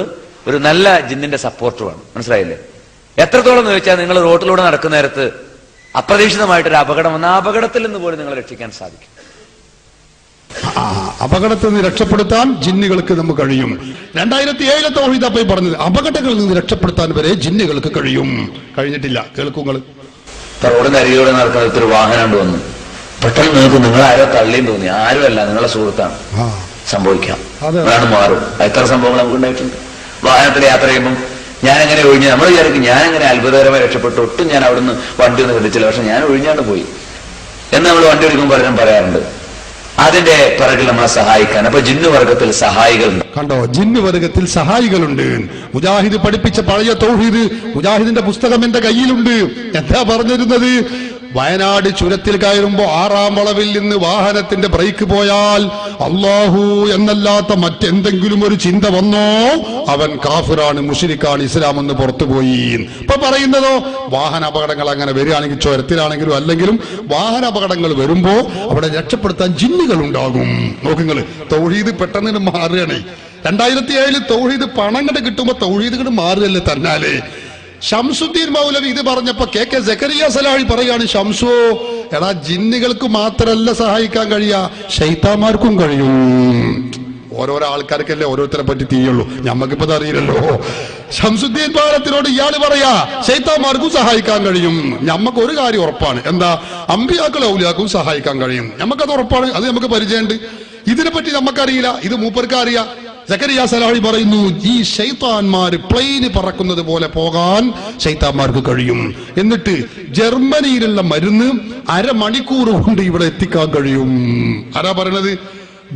ഒരു നല്ല ജിന്നിന്റെ സപ്പോർട്ട് വേണം. മനസ്സിലായില്ലേ? എത്രത്തോളം എന്ന് ചോദിച്ചാൽ, നിങ്ങൾ റോട്ടിലൂടെ നടക്കുന്ന നേരത്ത് അപ്രതീക്ഷിതമായിട്ടൊരു അപകടം വന്ന ആ അപകടത്തിൽ നിന്ന് പോലും നിങ്ങളെ രക്ഷിക്കാൻ സാധിക്കും. അപകടത്തിൽ നിന്ന് രക്ഷപ്പെടുത്താൻ ജിന്നുകൾക്ക് നമുക്ക് കഴിയും. 2007 തൗഹീദ് പോയി പറഞ്ഞത് അപകടങ്ങളിൽ നിന്ന് രക്ഷപ്പെടുത്താൻ വരെ ജിന്നുകൾക്ക് കഴിയും. കഴിഞ്ഞിട്ടില്ല, കേൾക്കുങ്ങൾ. റോഡിന്റെ അരികിലൂടെ നടക്കുന്ന ഒരു വാഹനം വന്നു, പെട്ടെന്ന് നിങ്ങൾക്ക് നിങ്ങളാരോ തള്ളിയും തോന്നി. ആരുമല്ല, നിങ്ങളെ സുഹൃത്താണ്. സംഭവിക്കാം, അതാണ് മാറും. എത്ര സംഭവങ്ങൾ നമുക്ക് ഉണ്ടായിട്ടുണ്ട്. വാഹനത്തിൽ യാത്ര ചെയ്യുമ്പോൾ ഞാൻ എങ്ങനെ ഒഴിഞ്ഞു, നമ്മൾ വിചാരിക്കും ഞാൻ എങ്ങനെ അത്ഭുതകരമായി രക്ഷപ്പെട്ടു, ഒട്ടും ഞാൻ അവിടുന്ന് വണ്ടി ഒന്നും ശ്രദ്ധിച്ചില്ല, പക്ഷെ ഞാൻ ഒഴിഞ്ഞാണ്ട് പോയി എന്ന് നമ്മൾ വണ്ടി ഓടിക്കുമ്പോൾ പലരും പറയാറുണ്ട്. അതിന്റെ പിറകിൽ നമ്മളെ സഹായിക്കാൻ അപ്പൊ ജിന്നു വർഗത്തിൽ സഹായികളുണ്ട്. കണ്ടോ, ജിന്നു വർഗത്തിൽ സഹായികളുണ്ട്. മുജാഹിദ് പഠിപ്പിച്ച പഴയ തൗഹീദ് മുജാഹിദിന്റെ പുസ്തകം എന്റെ കയ്യിലുണ്ട്. എന്താ പറഞ്ഞിരുന്നത്? വയനാട് ചുരത്തിൽ കയറുമ്പോ 6ാം വളവിൽ നിന്ന് വാഹനത്തിന്റെ ബ്രേക്ക് പോയാൽ അല്ലാഹു എന്നല്ലാത്ത മറ്റെന്തെങ്കിലും ഒരു ചിന്ത വന്നോ അവൻ കാഫിറാണ്, മുശ്രിക്കാണ്, ഇസ്ലാം എന്ന് പുറത്തുപോയി. ഇപ്പൊ പറയുന്നതോ വാഹന അപകടങ്ങൾ അങ്ങനെ വരികയാണെങ്കിൽ, ചുരത്തിലാണെങ്കിലും അല്ലെങ്കിലും വാഹന അപകടങ്ങൾ വരുമ്പോ അവിടെ രക്ഷപ്പെടുത്താൻ ജിന്നുകൾ ഉണ്ടാകും. നോക്കുങ്ങള്, തൗഹീദ് പെട്ടെന്ന് മാറുകയാണേ. 2007 തൗഹീദ് പണം കണ്ട് കിട്ടുമ്പോ തൗഹീദ് മാറുകയല്ലേ തന്നാലേ. ഷംസുദ്ദീൻ മൗലവി ഇത് പറഞ്ഞപ്പോ കെ സക്കരിയ സലാഹി പറയാണ്, ഷംസു എടാ ജിന്നുകൾക്ക് മാത്രല്ല സഹായിക്കാൻ കഴിയാ, ശൈത്താന്മാർക്കും കഴിയും. ഓരോരോ ആൾക്കാർക്കല്ലേ ഓരോരുത്തരെ പറ്റി തീയുള്ളൂ, ഞമ്മക്കിപ്പോ അറിയില്ലല്ലോ. ഷംസുദ്ദീൻ പാലത്തിനോട് ഇയാള് പറയാ ശൈത്താന്മാർക്കും സഹായിക്കാൻ കഴിയും. ഞമ്മക്ക് ഒരു കാര്യം ഉറപ്പാണ്, എന്താ? അമ്പിയാക്കളും ഔലിയാക്കും സഹായിക്കാൻ കഴിയും. ഞമ്മക്കത് ഉറപ്പാണ്, അത് നമുക്ക് പരിചയമുണ്ട്. ഇതിനെപ്പറ്റി നമുക്കറിയില്ല, ഇത് മൂപ്പർക്ക് അറിയാം. സക്കരിയ സലാഹി പറയുന്നു, ഈ ശൈത്താന്മാര് പ്ലെയിന് പറക്കുന്നത് പോലെ പോകാൻ ശൈത്താന്മാർക്ക് കഴിയും. എന്നിട്ട് ജർമ്മനിയിലുള്ള മരുന്ന് 1/2 മണിക്കൂർ കൊണ്ട് ഇവിടെ എത്തിക്കാൻ കഴിയും. ആരാ പറയണത്?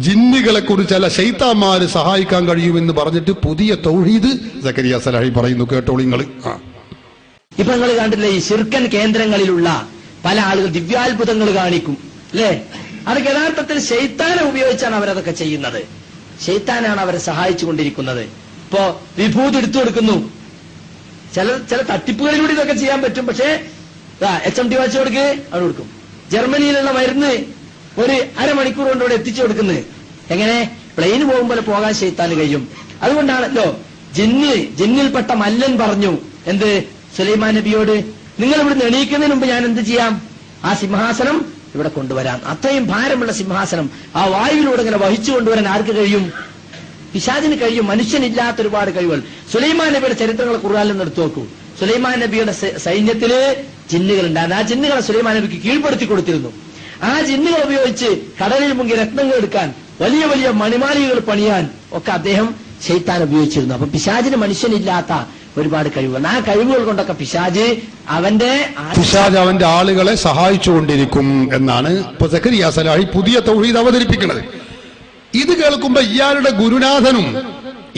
ജിന്നുകളെ കുറിച്ചല്ല, ശൈത്താന്മാര് സഹായിക്കാൻ കഴിയുമെന്ന് പറഞ്ഞിട്ട് പുതിയ തൗഹീദ് സക്കരിയ സലാഹി പറയുന്നു. കേട്ടോളി നിങ്ങൾ. ഇപ്പൊ നിങ്ങൾ കണ്ടില്ലേ, ഈ ശിർക്കൻ കേന്ദ്രങ്ങളിലുള്ള പല ആളുകൾ ദിവ്യാത്ഭുതങ്ങൾ കാണിക്കും അല്ലേ? അതൊക്കെ യഥാർത്ഥത്തിൽ ശൈത്താനെ ഉപയോഗിച്ചാണ് അവരതൊക്കെ ചെയ്യുന്നത്. ശൈത്താനാണ് അവരെ സഹായിച്ചു കൊണ്ടിരിക്കുന്നത്. ഇപ്പോ വിഭൂതി എടുത്തു കൊടുക്കുന്നു. ചില തട്ടിപ്പുകളിലൂടെ ഇതൊക്കെ ചെയ്യാൻ പറ്റും. പക്ഷേ HMT വാച്ച് കൊടുക്ക്, അവിടെ കൊടുക്കും. ജർമ്മനിയിലുള്ള മരുന്ന് ഒരു 1/2 മണിക്കൂർ കൊണ്ട് ഇവിടെ എത്തിച്ചു കൊടുക്കുന്നത്. എങ്ങനെ? പ്ലെയിന് പോകുമ്പോൾ പോകാൻ ശൈത്താന് കഴിയും. അതുകൊണ്ടാണല്ലോ ജിന്നിൽപ്പെട്ട മല്ലൻ പറഞ്ഞു എന്ത് സുലൈമാൻ നബിയോട്, നിങ്ങൾ ഇവിടുന്ന് എണീക്കുന്നതിന് മുമ്പ് ഞാൻ എന്ത് ചെയ്യാം? ആ സിംഹാസനം ഇവിടെ കൊണ്ടുവരാം. അത്രയും ഭാരമുള്ള സിംഹാസനം ആ വായുവിലൂടെ ഇങ്ങനെ വഹിച്ചു കൊണ്ടുവരാൻ ആർക്ക് കഴിയും? പിശാചിന് കഴിയും. മനുഷ്യനില്ലാത്ത ഒരുപാട് കഴിവുകൾ. സുലൈമാൻ നബിയുടെ ചരിത്രങ്ങൾ ഖുർആനിൽ നിന്ന് എടുത്തു നോക്കൂ. സുലൈമാൻ നബിയുടെ സൈന്യത്തില് ജിന്നുകൾ ഉണ്ടായിരുന്നു. ആ ജിന്നുകളെ സുലൈമാൻ നബിക്ക് കീഴ്പ്പെടുത്തി കൊടുത്തിരുന്നു. ആ ജിന്നുകൾ ഉപയോഗിച്ച് കടലിൽ മുങ്ങി രത്നങ്ങൾ എടുക്കാൻ, വലിയ വലിയ മണിമാലികകൾ പണിയാൻ ഒക്കെ അദ്ദേഹം ശൈത്താൻ ഉപയോഗിച്ചിരുന്നു. അപ്പൊ പിശാചിന് മനുഷ്യനില്ലാത്ത ഒരുപാട് കഴിവുകൾ. ആ കഴിവുകൾ കൊണ്ടൊക്കെ പിശാജ് അവന്റെ ആളുകളെ സഹായിച്ചുകൊണ്ടിരിക്കും എന്നാണ് ഇപ്പൊ സക്കരിയ സലാഹി പുതിയ തൗഹീദ് അവതരിപ്പിക്കുന്നത്. ഇത് കേൾക്കുമ്പോ ഇയാളുടെ ഗുരുനാഥനും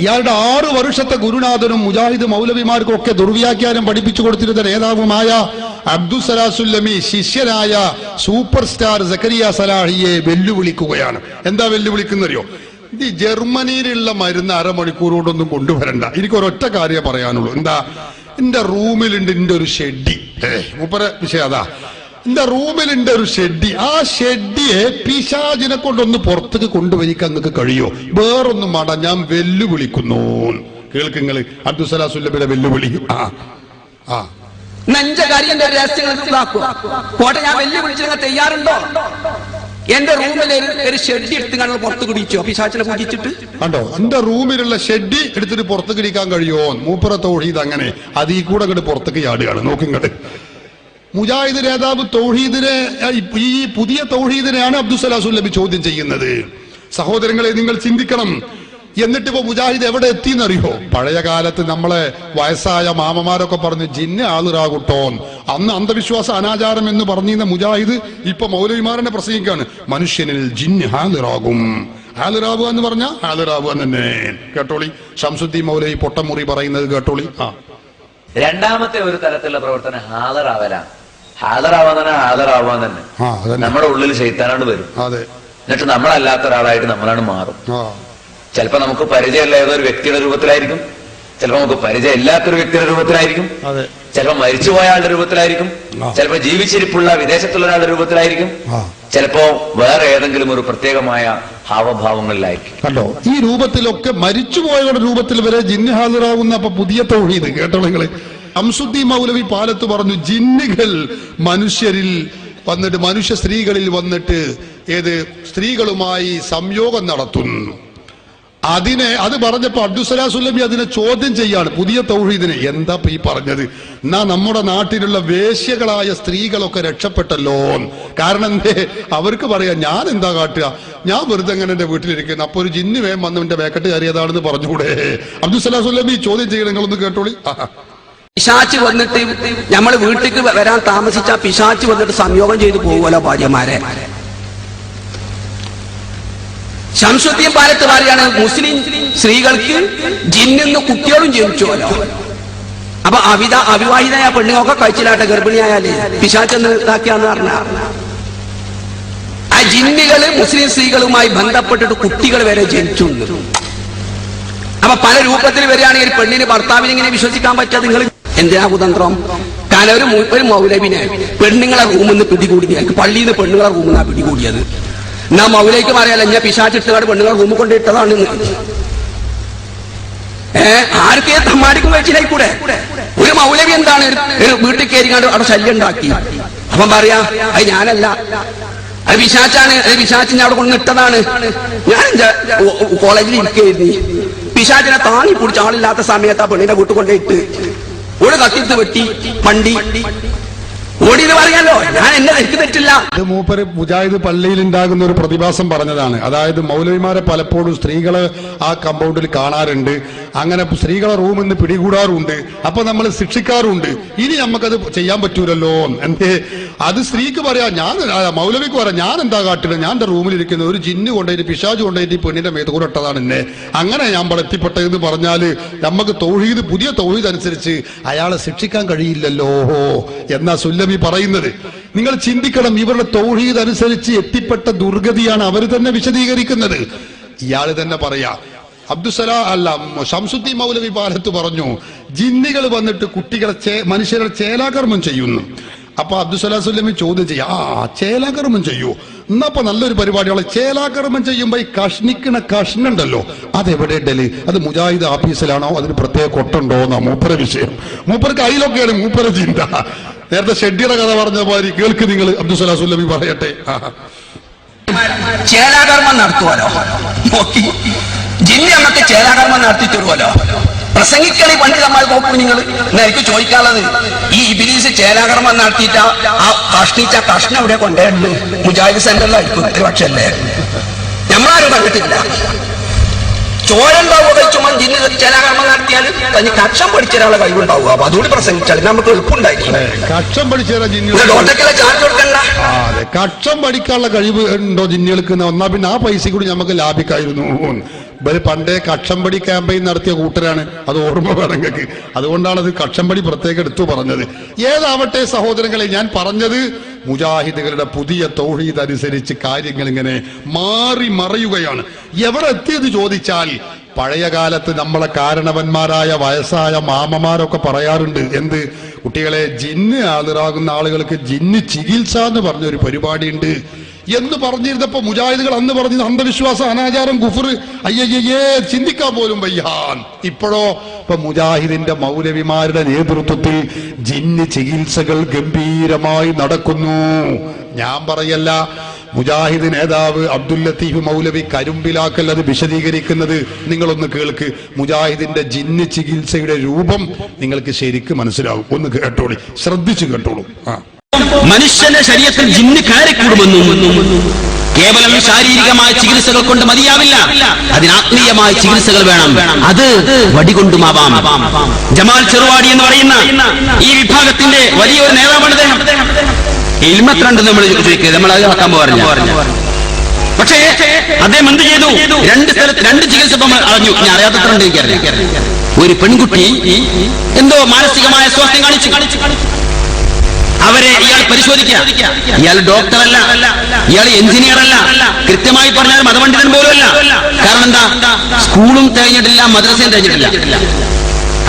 ഇയാളുടെ 6 വർഷത്തെ ഗുരുനാഥനും മുജാഹിദ് മൗലവിമാർക്കും ഒക്കെ ദുർവ്യാഖ്യാനം പഠിപ്പിച്ചു കൊടുത്തിരുന്ന നേതാവുമായ അബ്ദുസ്സലാസുല്ലമി ശിഷ്യനായ സൂപ്പർ സ്റ്റാർ സക്കരിയ സലാഹിയെ വെല്ലുവിളിക്കുകയാണ്. എന്താ വെല്ലുവിളിക്കുന്നറിയോ? ഈ ജർമ്മനിയിലുള്ള മരുന്ന് 1/2 മണിക്കൂർ കൊണ്ടൊന്നും കൊണ്ടുവരണ്ട. എനിക്കൊരൊറ്റ കാര്യം പറയാനുള്ളൂ. എന്താ? എന്റെ റൂമിലുണ്ട് എന്റെ ഒരു ഷെഡി. മൂപ്പര വിഷയം അതാ. എന്റെ റൂമിലുണ്ട് ഒരു ഷെഡി. ആ ഷെഡിയെ പിശാചിനെ കൊണ്ടൊന്ന് പുറത്തേക്ക് കൊണ്ടുവരിക്കാൻ നിങ്ങൾക്ക് കഴിയോ? വേറൊന്നും വേണ്ട, ഞാൻ വെല്ലുവിളിക്കുന്നു. കേൾക്കുങ്ങള് അബ്ദുസ്സലാസുല്ലമിയുടെ വെല്ലുവിളി. നെഞ്ചകാര്യന്റെ രഹസ്യങ്ങൾ കോട്ടെ, ഞാൻ വെല്ലുവിളിച്ചു, തയ്യാറുണ്ടോ? എന്റെ റൂമിൽ ഒരു ഷെഡി എടുത്ത് കണ്ട് പുറത്ത് കുടിച്ചോ പിശാചിനെ കുടിച്ചിട്ട്? കണ്ടോ, എന്റെ റൂമിലുള്ള ഷെഡി എടുത്തിട്ട് പുറത്ത് കിടിക്കാൻ കഴിയുമോ? മൂപ്പറ തൗഹീദ് അങ്ങനെ അതീ കൂടെ അങ്ങോട്ട് പുറത്തേക്ക് ചാടുകയാണ്. നോക്കിങ്ങോട്ട്, മുജാഹിദ് നേതാവ് തൗഹീദിനെ, ഈ പുതിയ തൗഹീദിനെയാണ് അബ്ദുസ്സലാസുല്ലമി ചോദ്യം ചെയ്യുന്നത്. സഹോദരങ്ങളെ, നിങ്ങൾ ചിന്തിക്കണം. എന്നിട്ടിപ്പോ മുജാഹിദ് എവിടെ എത്തിയെന്നറിയോ? പഴയ കാലത്ത് നമ്മളെ വയസ്സായ മാമമാരൊക്കെ പറഞ്ഞു ജിന്ന് ആളിറാകൂട്ടോ, അന്ന് അന്ധവിശ്വാസ അനാചാരം എന്ന് പറഞ്ഞിരുന്ന മുജാഹിദ് ഇപ്പൊ മൗലവിമാരനെ പ്രസംഗിക്കാണ്, മനുഷ്യനിൽ ജിന്ന് ഹാളിറാകും. ഹാളിറാവുക എന്ന് പറഞ്ഞ ഹാളിറാവുക തന്നെ. കേട്ടോളി, ഷംസുദ്ദീൻ മൗലവി പൊട്ടമുറി പറയുന്നത് കേട്ടോളി. രണ്ടാമത്തെ ഒരു തരത്തിലുള്ള പ്രവർത്തനം ഹാജറാവലാണ്. ഹാജറാവാൻ തന്നെ നമ്മുടെ ഉള്ളിൽ ശൈത്താനോട് വരും. എന്നിട്ട് നമ്മളല്ലാത്ത ഒരാളായിട്ട് നമ്മളാണ് മാറും. ചിലപ്പോ നമുക്ക് പരിചയമുള്ള ഏതോ ഒരു വ്യക്തിയുടെ രൂപത്തിലായിരിക്കും, ചിലപ്പോ നമുക്ക് പരിചയം ഇല്ലാത്തൊരു വ്യക്തിയുടെ രൂപത്തിലായിരിക്കും, ചിലപ്പോ മരിച്ചുപോയ ആളുടെ രൂപത്തിലായിരിക്കും, ചിലപ്പോ ജീവിച്ചിരിപ്പുള്ള വിദേശത്തുള്ള ഒരാളുടെ രൂപത്തിലായിരിക്കും, ചിലപ്പോ വേറെ ഏതെങ്കിലും ഒരു പ്രത്യേകമായ ഹാവഭാവങ്ങളിലായിരിക്കും. കണ്ടോ, ഈ രൂപത്തിലൊക്കെ മരിച്ചുപോയവരുടെ രൂപത്തിൽ വരെ ജിന്ന് ഹാജരാകുന്ന അപ്പൊ പുതിയ തൗഹീദ് കേട്ടോ നിങ്ങള്. ശംസുദ്ദീൻ മൗലവി പാലത്ത് പറഞ്ഞു, ജിന്നുകൾ മനുഷ്യരിൽ വന്നിട്ട് മനുഷ്യ സ്ത്രീകളിൽ വന്നിട്ട് സ്ത്രീകളുമായി സംയോഗം നടത്തുന്നു. അത് പറഞ്ഞപ്പോ അബ്ദുസ്സലാം സുല്ലമി അതിനെ ചോദ്യം ചെയ്യാണ്, പുതിയ തൗഹീദിനെ. എന്താ ഈ പറഞ്ഞത്? എന്നാ നമ്മുടെ നാട്ടിലുള്ള വേശ്യകളായ സ്ത്രീകളൊക്കെ രക്ഷപ്പെട്ടല്ലോ. കാരണം എന്തേ? അവർക്ക് പറയാം, ഞാൻ എന്താ കാട്ടുക, ഞാൻ വെറുതെ എങ്ങനെ എന്റെ വീട്ടിലിരിക്കുന്നു, അപ്പൊ ഒരു ജിന്ന് വേഗം വന്ന് എന്റെ വേക്കട്ട് കയറിയതാണെന്ന് പറഞ്ഞുകൂടെ? അബ്ദുസ്സലാം സുല്ലമി ചോദ്യം ചെയ്യണം, നിങ്ങളൊന്ന് കേട്ടോളി. പിശാച്ച് വന്നിട്ട് നമ്മൾ വീട്ടിലേക്ക് വരാൻ താമസിച്ച പിശാച്ച് വന്നിട്ട് സംയോഗം ചെയ്തു പോകുമല്ലോ ഭാര്യമാരെ. ശംസുദ്ദീൻ പാലത്ത് പറയാണ്, മുസ്ലിം സ്ത്രീകൾക്ക് ജിന്നിന്ന് കുട്ടികളും ജനിച്ചുവല്ലോ. അപ്പൊ അവിവാഹിതയായ പെണ്ണുങ്ങളൊക്കെ കഴിച്ചിലാട്ടെ, ഗർഭിണിയായാലേ പിശാച്ചെന്ന് ഇതാക്കിയാന്ന് പറഞ്ഞ ആ ജിന്നുകള് മുസ്ലിം സ്ത്രീകളുമായി ബന്ധപ്പെട്ടിട്ട് കുട്ടികൾ വരെ ജനിച്ചു. അപ്പൊ പല രൂപത്തിൽ വരികയാണെങ്കിൽ പെണ്ണിന് ഭർത്താവിനെ ഇങ്ങനെ വിശ്വസിക്കാൻ പറ്റാതെ നിങ്ങൾ എന്തിനാ കുതന്ത്രം? കാരണം ഒരു മൗലവിനെ പെണ്ണുങ്ങളെ റൂമിൽ നിന്ന് പിടികൂടി, പള്ളിയിൽ നിന്ന് പെണ്ണുങ്ങളെ റൂമിൽ നിന്നാണ് പിടികൂടിയത്. എന്നാ മൗലയ്ക്ക് പറയാലോ, ഞാൻ പിശാച്ചിട്ടുകാട് പെണ്ണുങ്ങളെ റൂമിൽ കൊണ്ടിട്ടതാണ്. ആർക്കേ തമ്മാടിക്കും കഴിച്ചില്ലായിക്കൂടെ? ഒരു മൗലവി എന്താണ് വീട്ടിൽ കയറിക്കാണ്ട് അവിടെ ശല്യം ഉണ്ടാക്കി. അപ്പം പറയാ, അത് ഞാനല്ല, അത് പിശാച്ചാണ്, അത് പിശാച്ചിനെ അവിടെ കൊണ്ടിട്ടതാണ്. ഞാൻ കോളേജിൽ ഇരിക്കുകയായിരുന്നു, പിശാച്ചിനെ താങ്ങി പിടിച്ച ആളില്ലാത്ത സമയത്ത് ആ പെണ്ണിനെ വീട്ടിൽ കൊണ്ടിട്ട് ഒരു കത്തിത്ത് വെട്ടി വണ്ടി ഓടിയെന്ന് പറയാലോ. ഞാൻ എനിക്ക് തെറ്റില്ല. ഇത് മൂപ്പര് മുജാഹിദ് പള്ളിയിൽ ഉണ്ടാകുന്ന ഒരു പ്രതിഭാസം പറഞ്ഞതാണ്. അതായത് മൗലവിമാരെ പലപ്പോഴും സ്ത്രീകള് ആ കമ്പൗണ്ടിൽ കാണാറുണ്ട്, അങ്ങനെ സ്ത്രീകളെ റൂമിൽ നിന്ന് പിടികൂടാറുണ്ട്, അപ്പൊ നമ്മൾ ശിക്ഷിക്കാറുണ്ട്. ഇനി നമുക്കത് ചെയ്യാൻ പറ്റൂലല്ലോ. എന്തേ? അത് സ്ത്രീക്ക് പറയാ, ഞാൻ മൗലവിക്ക് പറയാം, ഞാൻ എന്താ കാട്ടില്ല, ഞാൻ എന്റെ റൂമിലിരിക്കുന്നത് ഒരു ജിന്ന് കൊണ്ടുപോയിട്ട് പിശാജ് കൊണ്ടുപോയിട്ട് ഈ പെണ്ണിന്റെ മേത്തുകൂടെ ഇട്ടതാണ് എന്നെ, അങ്ങനെ ഞാൻ ഇവിടെ എത്തിപ്പെട്ടതെന്ന് പറഞ്ഞാല് നമുക്ക് തൗഹീദ്, പുതിയ തൗഹീദ് അനുസരിച്ച് അയാളെ ശിക്ഷിക്കാൻ കഴിയില്ലല്ലോ എന്നാ സുല്ലമി പറയുന്നത്. നിങ്ങൾ ചിന്തിക്കണം, ഇവരുടെ തൗഹീദ് അനുസരിച്ച് എത്തിപ്പെട്ട ദുർഗതിയാണ് അവർ തന്നെ വിശദീകരിക്കുന്നത്. ഇയാള് തന്നെ പറയാ, ശംസുദ്ദീൻ മൗലവി പാലത്ത് പറഞ്ഞു, ജിന്നുകൾ വന്നിട്ട് കുട്ടികളെ മനുഷ്യരുടെ ചേലാകർമ്മം ചെയ്യുന്നു. അപ്പൊ അബ്ദുസ്സലാം സുല്ലമി ചോദ്യം ചെയ്യാ, ചേലാകർമ്മം ചെയ്യൂ, എന്നപ്പോ നല്ലൊരു പരിപാടിയാണ്. ചേലാകർമ്മം ചെയ്യുമ്പോ ഈ കഷ്ണിക്കണ കഷ്ണുണ്ടല്ലോ, അതെവിടെ ഉണ്ടല്ലേ? അത് മുജാഹിദ് ആഫീസിലാണോ, അതിന് പ്രത്യേക കൊട്ടുണ്ടോ എന്നാ മൂപ്പര വിഷയം. മൂപ്പർക്ക് അതിലൊക്കെയാണ് മൂപ്പര ചിന്ത. നേരത്തെ ഷെഡ്ഡിയുടെ കഥ പറഞ്ഞ മാതിരി കേൾക്ക് നിങ്ങൾ. അബ്ദുസ്സലാം സുല്ലമി പറയട്ടെ. ചേലാകർമ്മം നടത്തുവല്ലോ, നോക്കി ജിന്ന് നമുക്ക് ചേലാകർമ്മം നടത്തി തരുമല്ലോ. പ്രസംഗിക്കണി പണ്ഡിതന്മാർ നോക്കൂ നിങ്ങൾ. എനിക്ക് ചോദിക്കാനുള്ളത്, ഈ ഇബ്ലീസ് ചേലാകർമ്മം നടത്തിയിട്ട ആ കഷ്ണിച്ച കഷ്ണം എവിടെ കൊണ്ടേണ്ട്? മുജാഹിദ് സെന്ററിലായിരിക്കും ഒരു പക്ഷല്ലേ, നമ്മളാരും കണ്ടിട്ടില്ല. ചോരുണ്ടാവുക ചുമ ജിന്ന് ചേലാകർമ്മം നടത്തിയാൽ തനി കക്ഷം പഠിച്ചൊരാളെ കഴിവുണ്ടാവുക. അപ്പൊ അതുകൂടി പ്രസംഗിച്ചാൽ നമുക്ക് എളുപ്പമുണ്ടായിരിക്കും. കക്ഷം പഠിച്ചാൽ ചാർജ് കൊടുക്കണ്ട. കക്ഷം പഠിക്കാനുള്ള കഴിവ് ഉണ്ടോ ജിന്നുകൾക്ക്? ഒന്നാ പിന്നെ ആ പൈസ കൂടി നമുക്ക് ലാഭിക്കായിരുന്നു. ഇവര് പണ്ടേ കക്ഷംപടി ക്യാമ്പയിൻ നടത്തിയ കൂട്ടരാണ്, അത് ഓർമ്മ വേണമെങ്കിൽ. അതുകൊണ്ടാണ് അത് കക്ഷംപടി പ്രത്യേകം എടുത്തു പറഞ്ഞത്. ഏതാവട്ടെ സഹോദരങ്ങളെ, ഞാൻ പറഞ്ഞത് മുജാഹിദുകളുടെ പുതിയ തൗഹീദ് അനുസരിച്ച് കാര്യങ്ങൾ ഇങ്ങനെ മാറി മറയുകയാണ്. എവിടെ എത്തിയത് ചോദിച്ചാൽ, പഴയ കാലത്ത് നമ്മളെ കാരണവന്മാരായ വയസ്സായ മാമമാരൊക്കെ പറയാറുണ്ട്, എന്ത് കുട്ടികളെ, ജിന്ന് ഹാജരാകുന്ന ആളുകൾക്ക് ജിന്ന് ചികിത്സ എന്ന് പറഞ്ഞൊരു പരിപാടിയുണ്ട് എന്ന് പറഞ്ഞിരുന്നപ്പോ മുജാഹിദുകൾ അന്ന് പറഞ്ഞത് അന്ധവിശ്വാസം, അനാചാരം, കുഫർ, അയ്യയ്യേ ചിന്തിക്കാൻ പോലും വയ്യാൻ. ഇപ്പോഴോ ഇപ്പൊ മുജാഹിദിന്റെ മൗലവിമാരുടെ നേതൃത്വത്തിൽ ജിന്ന് ചികിത്സകൾ ഗംഭീരമായി നടക്കുന്നു. ഞാൻ പറയല്ല, മുജാഹിദ് നേതാവ് അബ്ദുൽ ലത്തീഫ് മൗലവി കരുമ്പിലാക്കൽ അത് വിശദീകരിക്കുന്നത് നിങ്ങളൊന്ന് കേൾക്ക്. മുജാഹിദിന്റെ ജിന്ന് ചികിത്സയുടെ രൂപം നിങ്ങൾക്ക് ശരിക്കും മനസ്സിലാവും. ഒന്ന് കേട്ടോളി, ശ്രദ്ധിച്ചു കേട്ടോളൂ. മനുഷ്യന്റെ ശരീരത്തിൽ ജിന്ന് കയറിക്കൂടുമെന്നും കേവലം ശാരീരികമായ ചികിത്സകൾ കൊണ്ട് മതിയാവില്ല, അതിന് ആത്മീയമായ ചികിത്സകൾ വേണം. അത് വടികൊണ്ടുമാവാം. ജമാൽ ചെറുവാടി എന്ന് പറയുന്ന ഈ വിഭാഗത്തിന്റെ വലിയൊരു നേതാവാണ് അദ്ദേഹം. ഇൽമത്രണ്ട് നമ്മൾ ചോദിക്കുക, നമ്മൾ അത് ആക്കാൻ പറഞ്ഞു. പക്ഷേ അദ്ദേഹം എന്ത് ചെയ്തു? രണ്ട് ചികിത്സ അറിഞ്ഞു, ഞാൻ അറിയാത്തത്രണ്ട് എനിക്കറിയാം. ഒരു പെൺകുട്ടി എന്തോ മാനസികമായ സ്വാസ്ഥ്യം കാണിച്ചു. അവരെ ഇയാൾ പരിശോധിക്കുക. ഇയാൾ ഡോക്ടറല്ല, ഇയാൾ എഞ്ചിനീയർ അല്ല, കൃത്യമായി പറഞ്ഞാൽ മതപണ്ഡിതൻ പോലും അല്ല. കാരണം എന്താ? സ്കൂളും തികഞ്ഞിട്ടില്ല, മദ്രസയും തികഞ്ഞിട്ടില്ല.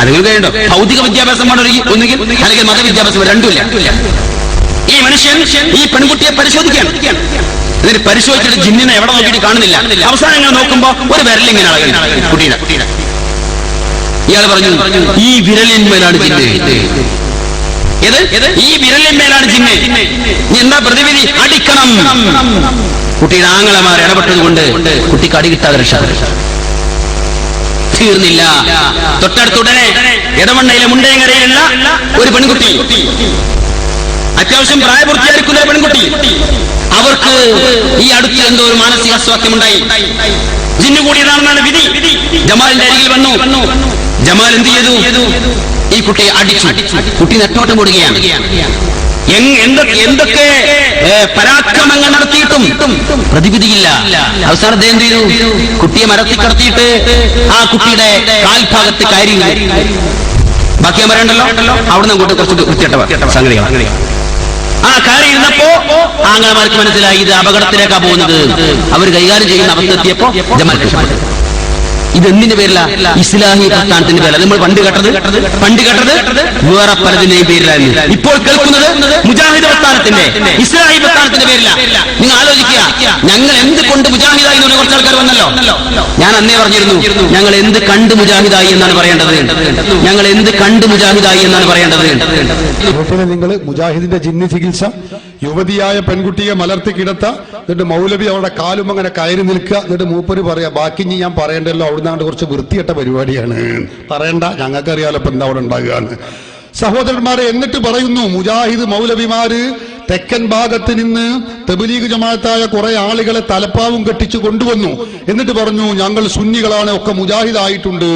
അല്ലെങ്കിൽ കഴിയണ്ടോ? ഭൗതിക വിദ്യാഭ്യാസമാണ് ഒന്നുകിൽ, അല്ലെങ്കിൽ മതവിദ്യാഭ്യാസം, രണ്ടുമില്ല. ഈ മനുഷ്യൻ ഈ പെൺകുട്ടിയെ പരിശോധിക്കുകയാണ്. എന്നിട്ട് പരിശോധിച്ചിട്ട് ജിന്നിനെ എവിടെ നോക്കിയിട്ട് കാണുന്നില്ല. അവസാനം ഇങ്ങനെ നോക്കുമ്പോ ഒരു വിരലിങ്ങനെ കുട്ടിയുടെ. ഇയാൾ പറഞ്ഞു ഈ വിരലിന്മേലാണ് ജിന്ന്. ഈ വിരലിന്മേലാണ് ജിന്ന്. എന്താ പ്രതിവിധി? അടിക്കണം. കുട്ടിയുടെ ആങ്ങളമാർ ഇടപെട്ടത് കൊണ്ട് കുട്ടിക്ക് അടി കിട്ടാതെ രക്ഷ. തീർന്നില്ല. തൊട്ടടുത്തുടനെ ഇടമണ്ണയിലെ മുണ്ടയങ്കരയിലുള്ള ഒരു പെൺകുട്ടി, അത്യാവശ്യം പ്രായപൂർത്തിയായിരിക്കുന്ന ഒരു പെൺകുട്ടി, അവർക്ക് ഈ അടുത്ത് എന്തോ ഒരു മാനസിക അസ്വാസ്ഥ്യമുണ്ടായി. ജിന്നു കൂടിയതാണെന്നാണ് വിധി. ജമാലിന്റെ അരികിൽ വന്നു. ജമാൽ എന്ത് ചെയ്തു? ഈ കുട്ടിയെ അടിച്ചു. കുട്ടി നെട്ടോട്ടം കൊടുക്കുകയാണ്. എന്തൊക്കെ പരാക്രമങ്ങൾ നടത്തിയിട്ടും പ്രതിവിധിയില്ല. അവസാനത്തെ എന്ത് ചെയ്തു? കുട്ടിയെ മരത്തിൽ കടത്തിയിട്ട് ആ കുട്ടിയുടെ കാൽഭാഗത്ത് കയറി. ബാക്കി ഞാൻ പറയണ്ടല്ലോ, അവിടുന്ന് അങ്ങോട്ട് കുറച്ച് വൃത്തികെട്ട സംഗതികൾ. ആ കയറി ഇരുന്നപ്പോ ആങ്ങളമാർക്ക് മനസ്സിലായി ഇത് അപകടത്തിലേക്കാ പോകുന്നത്. അവർ കൈകാര്യം ചെയ്യുന്ന അവസ്ഥയെത്തിയപ്പോ ജമാൽ ഇതെന്തിന്റെ പേരില? ഇസ്ലാഹി പ്രസ്ഥാനത്തിന്റെ പേരില. നമ്മൾ പണ്ട് കേട്ടത് വേറെ പലതിന്റെയും പേരിലായിരുന്നു. ഇപ്പോൾ കേൾക്കുന്നത് മുജാഹിദ് പ്രസ്ഥാനത്തിന്റെ, ഇസ്ലാഹി പ്രസ്ഥാനത്തിന്റെ പേരില. നിങ്ങൾ ആലോചിക്കുക, ഞങ്ങൾ എന്ത് കൊണ്ട് മുജാഹിദായി എന്ന് കുറച്ച് ആൾക്കാർ വന്നല്ലോ. ഞാൻ അന്നേ പറഞ്ഞിരുന്നു, ഞങ്ങൾ എന്ത് കണ്ട് മുജാഹിദായി എന്നാണ് പറയേണ്ടത്. ഞങ്ങൾ എന്ത് കണ്ട് മുജാഹിദായി എന്നാണ് പറയേണ്ടത്. നിങ്ങൾ മുജാഹിദിന്റെ ജിന്ന് ചികിത്സ, യുവതിയായ പെൺകുട്ടിയെ മലർത്തി കിടത്ത, എന്നിട്ട് മൗലവി അവരുടെ കാലും അങ്ങനെ കയറി നിൽക്കുക, എന്നിട്ട് മൂപ്പര് പറയാ ബാക്കി ഞാൻ പറയണ്ടല്ലോ, അവിടുന്ന് കുറച്ച് വൃത്തികെട്ട പരിപാടിയാണ്, പറയണ്ട, ഞങ്ങൾക്കറിയാലോ ഇപ്പൊ എന്താ അവിടെ ഉണ്ടാകുകയെന്ന്. സഹോദരന്മാരെ, എന്നിട്ട് പറയുന്നു മുജാഹിദ് മൗലവിമാര് തെക്കൻ ഭാഗത്ത് നിന്ന് തബ്ലീഗ് ജമാഅത്തായ കുറെ ആളുകളെ തലപ്പാവും കെട്ടിച്ചു കൊണ്ടുവന്നു. എന്നിട്ട് പറഞ്ഞു ഞങ്ങൾ സുന്നികളാണ്, ഒക്കെ മുജാഹിദായിട്ടുണ്ട്,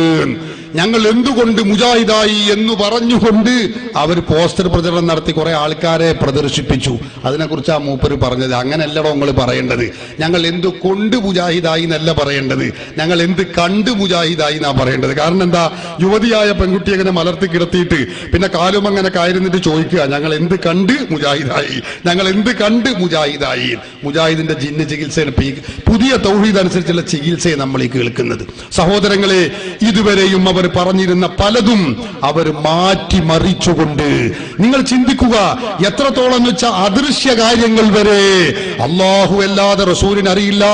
ഞങ്ങൾ എന്തുകൊണ്ട് മുജാഹിദായി എന്ന് പറഞ്ഞുകൊണ്ട് അവർ പോസ്റ്റർ പ്രചരണം നടത്തി കുറെ ആൾക്കാരെ പ്രദർശിപ്പിച്ചു. അതിനെക്കുറിച്ച് ആ മൂപ്പര് പറഞ്ഞത്. അങ്ങനെയല്ലടോ നിങ്ങൾ പറയേണ്ടത്. ഞങ്ങൾ എന്തുകൊണ്ട് മുജാഹിദായി എന്നല്ല പറയേണ്ടത്, ഞങ്ങൾ എന്ത് കണ്ട് മുജാഹിദായി എന്നാ പറയേണ്ടത്. കാരണം എന്താ, യുവതിയായ പെൺകുട്ടി അങ്ങനെ മലർത്തി കിടത്തിയിട്ട് പിന്നെ കാലും അങ്ങനെ കയറുന്നിട്ട് ചോദിക്കുക ഞങ്ങൾ എന്ത് കണ്ട് മുജാഹിദായി, ഞങ്ങൾ എന്ത് കണ്ട് മുജാഹിദായി. മുജാഹിദിന്റെ ജിന്ന് ചികിത്സയാണ് പുതിയ തൗഹീദ് അനുസരിച്ചുള്ള ചികിത്സയെ നമ്മൾ ഈ കേൾക്കുന്നത്. സഹോദരങ്ങളെ, ഇതുവരെയും അവർ പറഞ്ഞിരുന്ന പലതും അവർ മാറ്റി മറിച്ചുകൊണ്ട്, നിങ്ങൾ ചിന്തിക്കുക എത്രത്തോളം വെച്ച അദൃശ്യ കാര്യങ്ങൾ വരെ അള്ളാഹു അല്ലാതെ റസൂലിന് അറിയില്ല,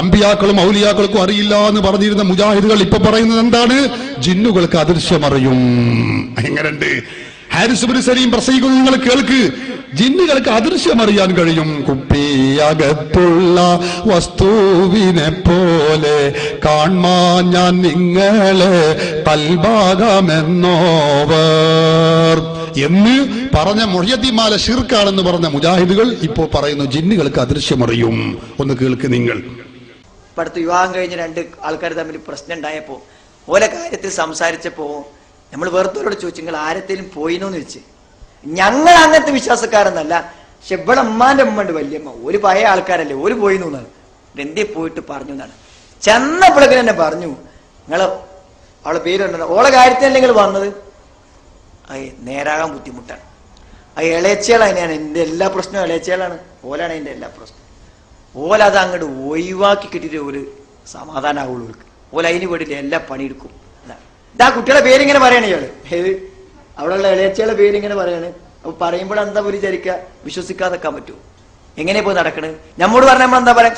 അമ്പിയാക്കളും ഔലിയാക്കൾക്കും അറിയില്ല എന്ന് പറഞ്ഞിരുന്ന മുജാഹിദുകൾ ഇപ്പൊ പറയുന്നത് എന്താണ്? ജിന്നുകൾക്ക് അദൃശ്യമറിയും. എങ്ങനെയുണ്ട്? ഹാരിസ് ഇബ്നു സലീം പ്രസംഗിക്കുന്നത് നിങ്ങൾ കേൾക്ക്. ജിന്നുകൾക്ക് അദൃശ്യമറിയാൻ കഴിയും. കുപ്പിയകത്തുള്ള വസ്തുവിനെ പോലെ കാൺമാൻ ഞാൻ നിങ്ങളെ കൽഭാഗമെന്നോവർ എന്ന് പറഞ്ഞ മുഹ്യദ്ദീൻമാല ശിർക്കാണെന്ന് പറഞ്ഞ മുജാഹിദുകൾ ഇപ്പോൾ പറയുന്നു ജിന്നുകൾക്ക് അദൃശ്യമറിയും. ഒന്ന് കേൾക്ക് നിങ്ങൾ. അടുത്ത് വിവാഹം കഴിഞ്ഞ് രണ്ട് ആൾക്കാർ തമ്മിൽ പ്രശ്നം ഉണ്ടായപ്പോ ഓരോ കാര്യത്തിൽ സംസാരിച്ചപ്പോ നമ്മൾ വേർത്തോരോട് ചോദിച്ചു നിങ്ങൾ ആരത്തേലും പോയിനോന്ന് ചോദിച്ചു. ഞങ്ങൾ അങ്ങനത്തെ വിശ്വാസക്കാരെന്നല്ല, പക്ഷെ ഇവിടെ ഉമ്മാന്റെ ഉമ്മ ഉണ്ട് വല്യമ്മ, ഒരു പഴയ ആൾക്കാരല്ലേ, ഒരു പോയിന്നു എന്നാണ്. എന്തേ പോയിട്ട് പറഞ്ഞു എന്നാണ്. ചെന്നപ്പോഴേക്കും തന്നെ പറഞ്ഞു നിങ്ങള് അവളെ പേര് കണ്ടോ, ഓളെ കാര്യത്തിനല്ലേ നിങ്ങൾ വന്നത്, അത് നേരാകാൻ ബുദ്ധിമുട്ടാണ്, അത് ഇളയച്ചയാളാണ്. തന്നെയാണ് എന്റെ എല്ലാ പ്രശ്നവും ഇളയച്ചയാളാണ്, ഓലാണ് എന്റെ എല്ലാ പ്രശ്നം. ഓലത് അങ്ങോട്ട് ഒഴിവാക്കി കിട്ടിയിട്ട് ഒരു സമാധാനമാവുള്ളൂ. ഓല അതിന് വേണ്ടിയിട്ട് എല്ലാ പണിയെടുക്കും. ഇതാ കുട്ടികളെ പേരിങ്ങനെ പറയണ ഇയാള്, ഏത് അവിടെയുള്ള ഇളയച്ചയുടെ പേരിങ്ങനെ പറയാണ്. അപ്പൊ പറയുമ്പോൾ എന്താ ഒരു വിചാരിക്കുക, വിശ്വസിക്കാതെക്കാൻ പറ്റുമോ? എങ്ങനെയാ പോയി നടക്കണ്? നമ്മോട് പറഞ്ഞ നമ്മൾ എന്താ പറയാ,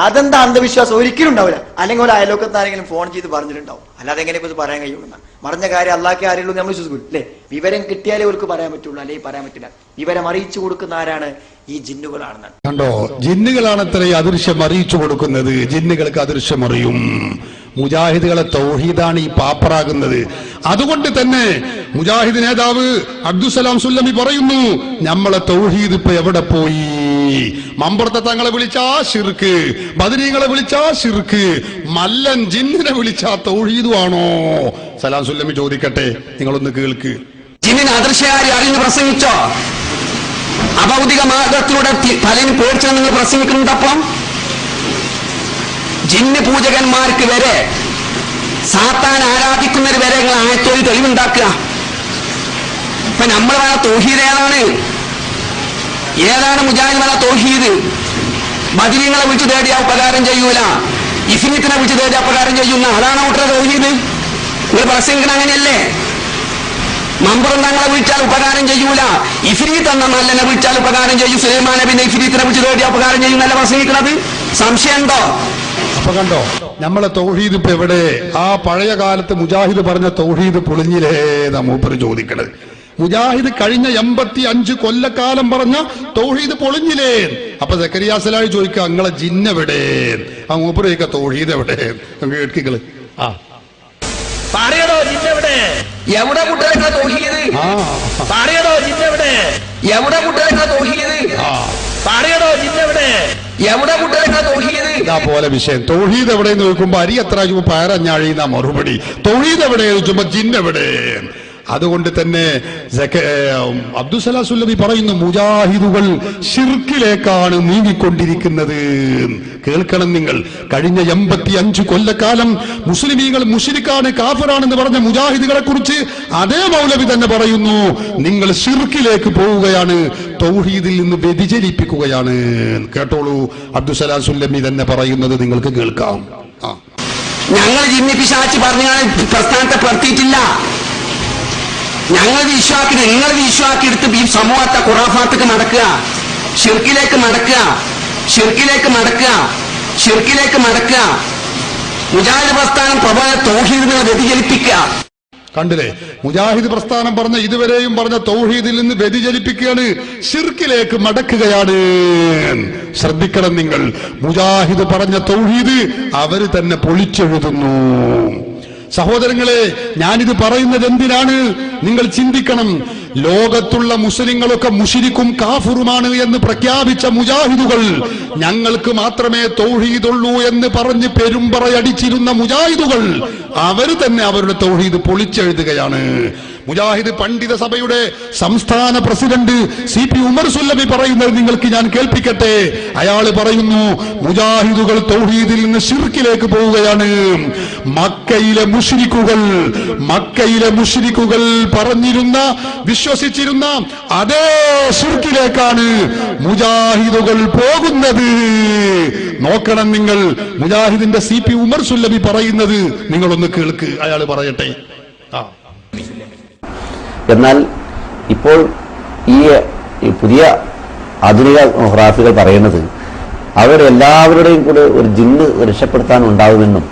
അതെന്താ അന്ധവിശ്വാസം? ഒരിക്കലും ഉണ്ടാവില്ല. അല്ലെങ്കിൽ ഒരു അയലോക്കത്ത് ആരെങ്കിലും ഫോൺ ചെയ്ത് പറഞ്ഞിട്ടുണ്ടാവും, അല്ലാതെ എങ്ങനെ പോയി പറയാൻ കഴിയുമെന്ന പറഞ്ഞ കാര്യം അള്ളാഹ്ക്കേ അറിയുള്ളൂ നമ്മൾ വിശ്വസിക്കും അല്ലേ? വിവരം കിട്ടിയാലേ അവർക്ക് പറയാൻ പറ്റുള്ളൂ, അല്ലെങ്കിൽ പറയാൻ പറ്റില്ല. വിവരം അറിയിച്ചു കൊടുക്കുന്ന ആരാണ്? ഈ ജിന്നുകളാണെന്നാണ്. കണ്ടോ, ജിന്നുകളാണ് അത്ര അദൃശ്യം അറിയിച്ചു കൊടുക്കുന്നത്. ജിന്നുകൾക്ക് അദൃശ്യം അറിയും. മുജാഹിദുകളെ തൗഹീദാണ് ഈ പാപ്പറാകുന്നത്. അതുകൊണ്ട് തന്നെ മുജാഹിദ് നേതാവ് അബ്ദുസലാം സുല്ലമി പറയുന്നു, നമ്മളെ തൗഹീദ് ഇപ്പൊ എവിടെ പോയി? മമ്പുറത്തെ തങ്ങളെ വിളിച്ചാ ശിർക്ക്, ബദരീങ്ങളെ വിളിച്ചാ ശിർക്ക്, മല്ലൻ ജിന്നിനെ വിളിച്ചാ തൗഹീദുമാണോ? സലാം സുല്ലമി ചോദിക്കട്ടെ, നിങ്ങളൊന്ന് കേൾക്ക്. ജിന്നിന് അദൃശ്യകാരി അറിഞ്ഞ് പ്രസംഗിച്ചോ? അഭൗതിക മാർഗത്തിലൂടെ തലയിൽ പേടിച്ചാൽ നിങ്ങൾ പ്രസംഗിക്കുന്നുണ്ടപ്പം ജിന്ന് പൂജകന്മാർക്ക് വരെ, സാത്താൻ ആരാധിക്കുന്നവർ വരെ നിങ്ങൾ ആയത്തോൽ തെളിവുണ്ടാക്കുക. ഇപ്പൊ നമ്മൾ വേണ തൗഹീദ് ഏതാണ് മുജാഹിദ് വേണ തൗഹീദ്? ബദരീങ്ങളെ വിളിച്ചു തേടിയ ഉപകാരം ചെയ്യൂല, ഇഫ്രീത്തിനെ വിളിച്ചു തേടിയ ഉപകാരം ചെയ്യുന്ന അതാണ് കൂട്ടരെ തൗഹീദ്. നിങ്ങൾ പ്രസംഗിക്കണം അങ്ങനെയല്ലേ? മമ്പറും തങ്ങളെ വിളിച്ചാൽ ഉപകാരം ചെയ്യൂല. ഇഫ്രീത്ത് എന്ന നല്ലനെ വിളിച്ചാൽ ഉപകാരം ചെയ്യും. സുലൈമാൻ നബിനെ ഇഫ്രീത്തിനെ വിളിച്ച് തേടി ഉപകാരം ചെയ്യും എന്നല്ല പ്രസംഗിക്കുന്നത്. സംശയം ഉണ്ടോ? അപ്പൊ കണ്ടോ നമ്മളെ തൗഹീദ് ഇപ്പൊ എവിടെ? ആ പഴയ കാലത്ത് മുജാഹിദ് പറഞ്ഞ തൗഹീദ് പൊളിഞ്ഞില്ലേ എന്നാ മൂപ്പര് ചോദിക്കണത്. മുജാഹിദ് കഴിഞ്ഞ 85 കൊല്ലക്കാലം പറഞ്ഞ തൗഹീദ് പൊളിഞ്ഞില്ലേ? അപ്പൊ സക്കരിയ സലാഹി ചോദിക്കുക നിങ്ങളെ ജിന്നെവിടെ? ആ മൂപ്പര് ചോദിക്ക തൗഹീദ് എവിടെ? കേൾക്കികള് പറയടോ ജിന്നെവിടെ? എവിടെ കുട്ടികളെ തൗഹീദ്? പറയടോ ജിന്നെവിടെ? എവിടെ കുട്ടികളെ തൗഹീദ്? പറയടോ ജിന്നെവിടെ? എവിടെ കുട്ടികളെ തൗഹീദ്? ഇതാ പോലെ വിഷയം. തൗഹീദ് എവിടെ നോക്കുമ്പോ അരി എത്ര പയറഞ്ഞാഴിയുന്ന മറുപടി. തൗഹീദ് എവിടെ ചോദിച്ചുമ്പോ ജിന്നെവിടെ? അതുകൊണ്ട് തന്നെ അബ്ദുസലാം സുല്ലമി പറയുന്നു മുജാഹിദുകൾ ശിർക്കിലേക്കാണ് നീങ്ങിക്കൊണ്ടിരിക്കുന്നത്. കേൾക്കണം നിങ്ങൾ. കഴിഞ്ഞ 85 കൊല്ലക്കാലം മുസ്ലിമീങ്ങൾ മുശ്രിക്കാണ് കാഫിറാണെന്ന് പറഞ്ഞ മുജാഹിദുകളെ കുറിച്ച് അതേ മൗലവി തന്നെ പറയുന്നു നിങ്ങൾ ശിർക്കിലേക്ക് പോവുകയാണ്, തൗഹീദിൽ നിന്ന് വ്യതിചലിപ്പിക്കുകയാണ്. കേട്ടോളൂ, അബ്ദുസലാം സുല്ലമി തന്നെ പറയുന്നത് നിങ്ങൾക്ക് കേൾക്കാം. ഞങ്ങൾ ജിന്നി പിശാച് പറഞ്ഞാൽ പ്രസ്ഥാനത്തെ പെടുത്തിയിട്ടില്ല. ഞങ്ങൾ വിശ്വാക്കിന് നിങ്ങൾ വിശ്വാക്കിയെടുത്ത് ഈ സമൂഹത്തെ ഖുറാഫാത്തേക്ക് നടക്കുക, ഷിർക്കിലേക്ക് നടക്കുക, ഷിർക്കിലേക്ക് നടക്കുക, ഷിർക്കിലേക്ക് നടക്കുക. മുജാഹിദ് പ്രസ്ഥാനം തൗഹീദിനെ വ്യതിചലിപ്പിക്കുക. കണ്ടില്ലേ? മുജാഹിദ് പ്രസ്ഥാനം പറഞ്ഞ ഇതുവരെയും പറഞ്ഞ തൗഹീദിൽ നിന്ന് വ്യതിചലിപ്പിക്കുകയാണ്, ഷിർക്കിലേക്ക് മടക്കുകയാണ്. ശ്രദ്ധിക്കണം നിങ്ങൾ. മുജാഹിദ് പറഞ്ഞ തൗഹീദ് അവര് തന്നെ പൊളിച്ചെഴുതുന്നു. സഹോദരങ്ങളെ, ഞാനിത് പറയുന്നത് എന്തിനാണ്? നിങ്ങൾ ചിന്തിക്കണം. ലോകത്തുള്ള മുസ്ലിങ്ങളൊക്കെ മുശ്രിക്കും കാഫിറുമാണ് എന്ന് പ്രഖ്യാപിച്ച മുജാഹിദുകൾ, ഞങ്ങൾക്ക് മാത്രമേ തൗഹീദുള്ളൂ എന്ന് പറഞ്ഞ് പെരുമ്പറയടിച്ചിരുന്ന മുജാഹിദുകൾ അവര് തന്നെ അവരുടെ തൗഹീദ് പൊളിച്ചെഴുതുകയാണ്. മുജാഹിദ് പണ്ഡിത സഭയുടെ സംസ്ഥാന പ്രസിഡന്റ് CP ഉമർ സുല്ലമി പറയുന്നത് നിങ്ങൾക്ക് ഞാൻ കേൾപ്പിക്കട്ടെ. അയാള് പറയുന്നു മുജാഹിദുകൾ തൗഹീദിൽ നിന്ന് ശിർക്കിലേക്ക് പോവുകയാണ്. മക്കയിലെ മുശ്രിക്കുകൾ പറഞ്ഞിരുന്ന വിശ്വസിച്ചിരുന്ന അതേ ശിർക്കിലേക്കാണ് മുജാഹിദുകൾ പോകുന്നത്. നോക്കണം നിങ്ങൾ. മുജാഹിദിന്റെ CP ഉമർ സുല്ലമി പറയുന്നത് നിങ്ങളൊന്ന് കേൾക്ക്. അയാൾ പറയട്ടെ. എന്നാൽ ഇപ്പോൾ ഈ പുതിയ ആധുനിക ഖുറാഫികൾ പറയുന്നത് അവരെല്ലാവരുടെയും കൂടെ ഒരു ജിന്ന് രക്ഷപ്പെടുത്താൻ ഉണ്ടാവുമെന്നും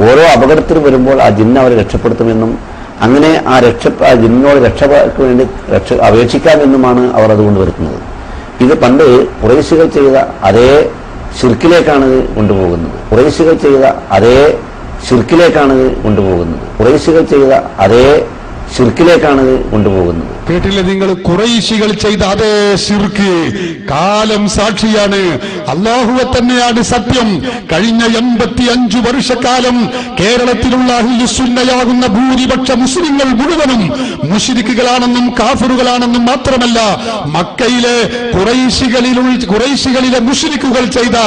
ഓരോ അപകടത്തിനും വരുമ്പോൾ ആ ജിന്ന് അവരെ രക്ഷപ്പെടുത്തുമെന്നും അങ്ങനെ ആ ജിന്നിനോട് രക്ഷയ്ക്ക് വേണ്ടി അപേക്ഷിക്കാമെന്നുമാണ് അവർ അതുകൊണ്ട് വരുത്തുന്നത്. ഇത് പണ്ട് ഖുറൈശികൾ ചെയ്ത അതേ ശിർക്കിലേക്കാണ് കൊണ്ടുപോകുന്നത്. ഖുറൈശികൾ ചെയ്ത അതേ ശിർക്കിലേക്കാണ് കൊണ്ടുപോകുന്നത്. കേട്ടില്ലേ നിങ്ങൾ? ഖുറൈശികൾ ചെയ്ത അതേ ശിർക്ക് കാലം സാക്ഷിയാണ്. അല്ലാഹുവെ തന്നെയാണ് സത്യം. കഴിഞ്ഞ 85 വർഷക്കാലം കേരളത്തിലുള്ള അഹ്ലുസുന്നയാകുന്ന ഭൂരിപക്ഷ മുസ്ലിങ്ങൾ മുഴുവനും മുശ്രിക്കുകളാണെന്നും കാഫിറുകളാണെന്നും മാത്രമല്ല, മക്കയിലെ ഖുറൈശികളിലെ മുശ്രിക്കുകൾ ചെയ്ത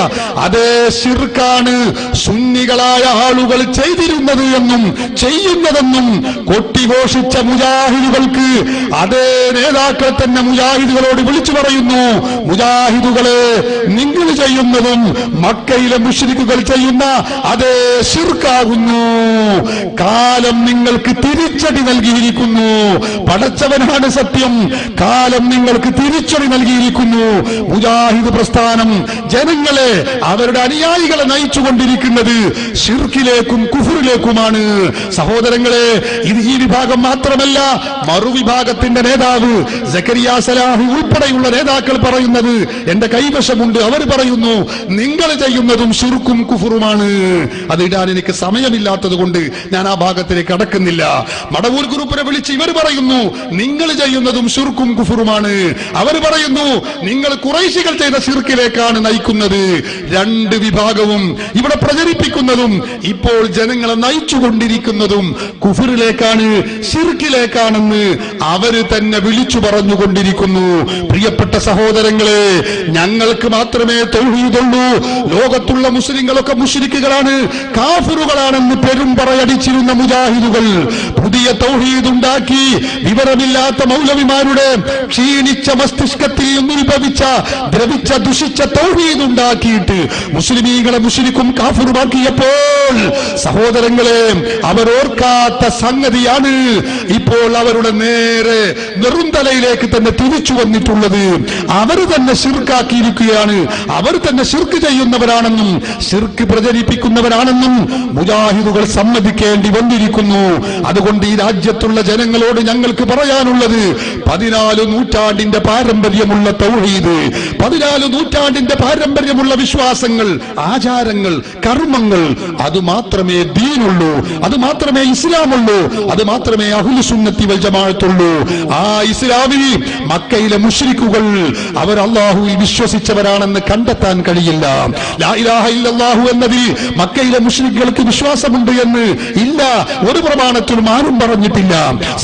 അതേ ശിർക്കാണ് സുന്നികളായ ആളുകൾ ചെയ്തിരുന്നത് എന്നും ചെയ്യുന്നതെന്നും കൊട്ടിഘോഷിച്ച മുജാഹിദുകൾക്ക് അതേ നേതാക്കൾ തന്നെ മുജാഹിദുകളോട് വിളിച്ചു പറയുന്നു, മുജാഹിദുകളെ നിങ്ങൾ ചെയ്യുന്നതും മക്കയിലെ മുശ്രിക്കുകൾ ചെയ്യുന്ന അതേ ശിർക്കാകുന്നു. കാലം നിങ്ങൾക്ക് തിരിച്ചടി നൽകിയിരിക്കുന്നു. പടച്ചവനാണ് സത്യം. കാലം നിങ്ങൾക്ക് തിരിച്ചടി നൽകിയിരിക്കുന്നു. മുജാഹിദ് പ്രസ്ഥാനം ജനങ്ങളെ, അവരുടെ അനുയായികളെ നയിച്ചുകൊണ്ടിരിക്കുന്നത് ശിർക്കിലേക്കും കുഫറിലേക്കുമാണ്. സഹോദരങ്ങളെ, ഇത് ഈ വിഭാഗം മാത്രമല്ല, മറുവിഭാഗത്തിന്റെ നേതാവ് സക്കരിയ സലാഹി ഉൾപ്പെടെയുള്ള നേതാക്കൾ പറയുന്നത് എന്റെ കൈവശമുണ്ട്. അവർ പറയുന്നു നിങ്ങൾ ചെയ്യുന്നതും ശിർക്കും കുഫറുമാണ്. അതിടാൻ എനിക്ക് സമയമില്ലാത്തത് കൊണ്ട് ഞാൻ ആ ഭാഗത്തിലേക്ക് കടക്കുന്നില്ല. മടവൂർ ഗ്രൂപ്പിനെ വിളിച്ച് ഇവർ പറയുന്നു നിങ്ങൾ ചെയ്യുന്നതും ശിർക്കും കുഫറുമാണ്. അവർ പറയുന്നു നിങ്ങൾ ഖുറൈശികൾ ചെയ്ത ശിർക്കിലേക്കാണ് നയിക്കുന്നത്. രണ്ട് വിഭാഗവും ഇവിടെ പ്രചരിപ്പിക്കുന്നതും ഇപ്പോൾ ജനങ്ങളെ നയിച്ചുകൊണ്ടിരിക്കുന്നതും കുഫറിലേക്കാണ്, ശിർക്കിലേക്കാണെന്ന് അവര് തന്നെ വിളിച്ചു പറഞ്ഞുകൊണ്ടിരിക്കുന്നു. പ്രിയപ്പെട്ട സഹോദരങ്ങളെ, ഞങ്ങൾക്ക് മാത്രമേ തൗഹീദുള്ളൂ, ലോകത്തുള്ള മുസ്ലിങ്ങളൊക്കെ മുശ്രിക്കുകളാണ്, കാഫിറുകളാണെന്ന് പെരും പറയടിച്ചിരുന്ന മുജാഹിദുകൾ പുതിയ തൗഹീദ് ഉണ്ടാക്കി വിവരമില്ലാത്ത മൗലവിമാരുടെ ക്ഷീണിച്ച മസ്തിഷ്കത്തിൽ നിന്നുത്ഭവിച്ച ദ്രവിച്ച ദുഷിച്ച തൗഹീദ് ഉണ്ടാക്കിയിട്ട് മുസ്ലിമീങ്ങളെ മുശ്രിക്കും കാഫിറുമാക്കിയപ്പോൾ സഹോദരങ്ങളെ, അവരോർക്കാത്ത സംഗതിയാണ് ഇപ്പോൾ അവരുടെ നേരെ നെറുന്തലയിലേക്ക് തന്നെ തിരിച്ചു വന്നിട്ടുള്ളത്. അവർ തന്നെ ശിർക്കാക്കിയിരിക്കുകയാണ്. അവർ തന്നെ ശിർക്ക് ചെയ്യുന്നവരാണെന്നും ശിർക്ക് പ്രചരിപ്പിക്കുന്നവരാണെന്നും മുജാഹിദുകൾ സമ്മതിക്കേണ്ടി വന്നിരിക്കുന്നു. അതുകൊണ്ട് ഈ രാജ്യത്തുള്ള ജനങ്ങളോട് ഞങ്ങൾക്ക് പറയാനുള്ളത്, 14 നൂറ്റാണ്ടിന്റെ പാരമ്പര്യമുള്ള തൗഹീദ്, 14 നൂറ്റാണ്ടിന്റെ പാരമ്പര്യമുള്ള വിശ്വാസങ്ങൾ, ആചാരങ്ങൾ, കർമ്മങ്ങൾ, അത് മാത്രമേ ദീനുള്ളൂ, അത് മാത്രമേ ഇസ്ലാമുള്ളൂ, അത് മാത്രമേ അഹ്ലു സുന്നത്തി വൽ ജമാഅത്തുള്ളൂ. ആ ഇസ്ലാമിൽ മക്കയിലെ മുശ്രിക്കുകൾ അവർ അല്ലാഹുവിൽ വിശ്വസിച്ചവരാണെന്ന് കണ്ടെത്താൻ കഴിയില്ല. ലാ ഇലാഹ ഇല്ലല്ലാഹു എന്നതിൽ മക്കയിലെ മുശ്രിക്കുകൾക്ക് വിശ്വാസമുണ്ട് എന്ന് ഇല്ല, ഒരു പ്രമാണത്തിലും ആരും പറഞ്ഞിട്ടില്ല.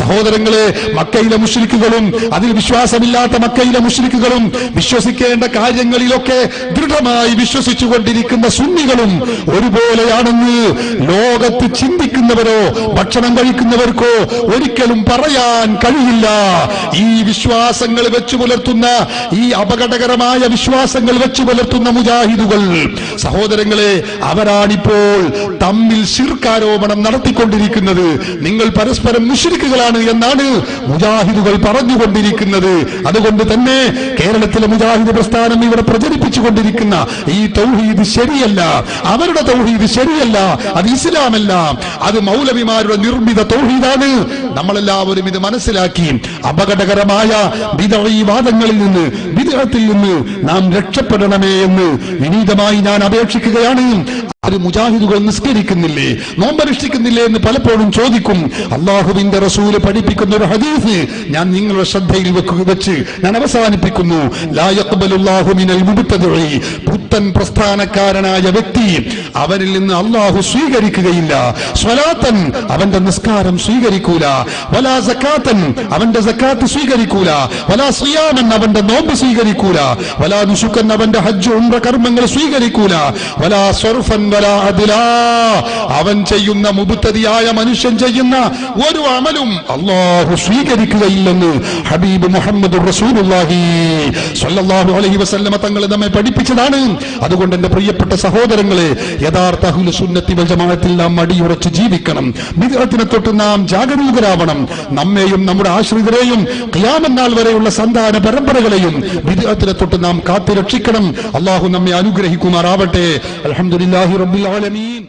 സഹോദരങ്ങളെ, മക്കയിലെ മുശ്രിക്കുകളും അതിൽ വിശ്വാസമില്ലാത്ത മക്കയിലെ മുശ്രിക്കുകളും വിശ്വസിക്കേണ്ട കാര്യങ്ങളിലൊക്കെ ദൃഢമായി വിശ്വസിച്ചുകൊണ്ടിരിക്കുന്ന സുന്നികളും ഒരുപോലെയാണെന്ന് ലോകത്ത് ചിന്തിക്കുന്നവരോ ഭക്ഷണം കഴിക്കുന്നവർക്കോ ഒരിക്കലും പറയാൻ കഴിയില്ല. ഈ വിശ്വാസങ്ങൾ വെച്ചു പുലർത്തുന്ന, ഈ അപകടകരമായ വിശ്വാസങ്ങൾ വെച്ചു പുലർത്തുന്ന മുജാഹിദുകൾ സഹോദരങ്ങളെ, അവരാണിപ്പോൾ തമ്മിൽ ശിർക്കാരോപണം നടത്തിക്കൊണ്ടിരിക്കുന്നത്. നിങ്ങൾ പരസ്പരം മുശ്രിക്കുകളാണ് എന്നാണ് മുജാഹിദുകൾ പറഞ്ഞുകൊണ്ടിരിക്കുന്നത്. അതുകൊണ്ട് തന്നെ കേരളത്തിലെ മുജാഹിദ് പ്രസ്ഥാനം ഇവിടെ പ്രചരിപ്പിച്ചുകൊണ്ടിരിക്കുന്ന ഈ തൗഹീദ് ശരിയല്ല, അവരുടെ തൗഹീദ് ശരിയല്ല, അത് ഇസ്ലാമല്ല, അത് മൗലവിമാരുടെ നിർമ്മിത തൗഹീദാണ്. നമ്മളെല്ലാവരും ഇത് മനസ്സിലാക്കി അപകടകരമായ ബിദ്അഈ വാദങ്ങളിൽ നിന്ന്, ബിദ്അത്തിൽ നിന്ന് നാം രക്ഷപ്പെടണമേ എന്ന് വിനീതമായി ഞാൻ അപേക്ഷിക്കുകയാണ്. അത് മുജാഹിദുകൾ നിസ്കരിക്കുന്നില്ലേ, നോമ്പനുഷ്ഠിക്കുന്നില്ലേ എന്ന് പലപ്പോഴും ചോദിക്കും. അള്ളാഹുവിന്റെ റസൂല് പഠിപ്പിക്കുന്ന ഒരു ഹദീസ് ഞാൻ നിങ്ങളുടെ ശ്രദ്ധയിൽ വെച്ച് ഞാൻ അവസാനിപ്പിക്കുന്നു. ലാ യഖ്ബലുല്ലാഹു മിനൽ മുബ്തദിഇ, പുത്തൻ പ്രസ്ഥാനക്കാരനായ വ്യക്തി, അവനിൽ നിന്ന് അള്ളാഹു സ്വീകരിക്കുകയില്ല. സ്വലാത്തൻ, അവന്റെ നിസ്കാരം സ്വീകരിക്കൂല. വലാ സകാത്തൻ, അവന്റെ സകാത്ത് സ്വീകരിക്കൂല. വലാ സിയാമൻ, അവന്റെ നോമ്പ് സ്വീകരിക്കൂല. വലാ നുസുക്കൻ, അവന്റെ ഹജ്ജ് ഉംറ കർമ്മങ്ങൾ സ്വീകരിക്കൂല. വലാ സർഫൻ വലാ അദ്ലാ, അവൻ ചെയ്യുന്ന മുബ്തദിയായ മനുഷ്യൻ ചെയ്യുന്ന ഒരു അമലും അല്ലാഹു സ്വീകരിക്കുകയില്ലെന്ന് ഹബീബ് മുഹമ്മദ് റസൂലുള്ളാഹി സ്വല്ലല്ലാഹു അലൈഹി വസല്ലമ തങ്ങൾ നമ്മെ പഠിപ്പിച്ചതാണ്. അതുകൊണ്ട് എന്റെ പ്രിയപ്പെട്ട സഹോദരങ്ങളെ, യഥാർത്ഥ അഹ്ലു സുന്നത്തി വൽ ജമാഅത്തിൽ നാം അടിയുറച്ച് ജീവിക്കണം. ബിദ്അത്തിനെ തൊട്ട് നാം ജാഗരൂകരാവണം. നമ്മെയും നമ്മുടെ ആശ്രിതരെയും ഖിയാമത്ത് നാൾ വരെയുള്ള സന്താന പരമ്പരകളെയും ബിദ്അത്തിനെ തൊട്ട് നാം കാത്തു രക്ഷിക്കണം. അല്ലാഹു നമ്മെ അനുഗ്രഹിക്കുമാറാവട്ടെ. അൽഹംദുലില്ലാഹി റബ്ബിൽ ആലമീൻ.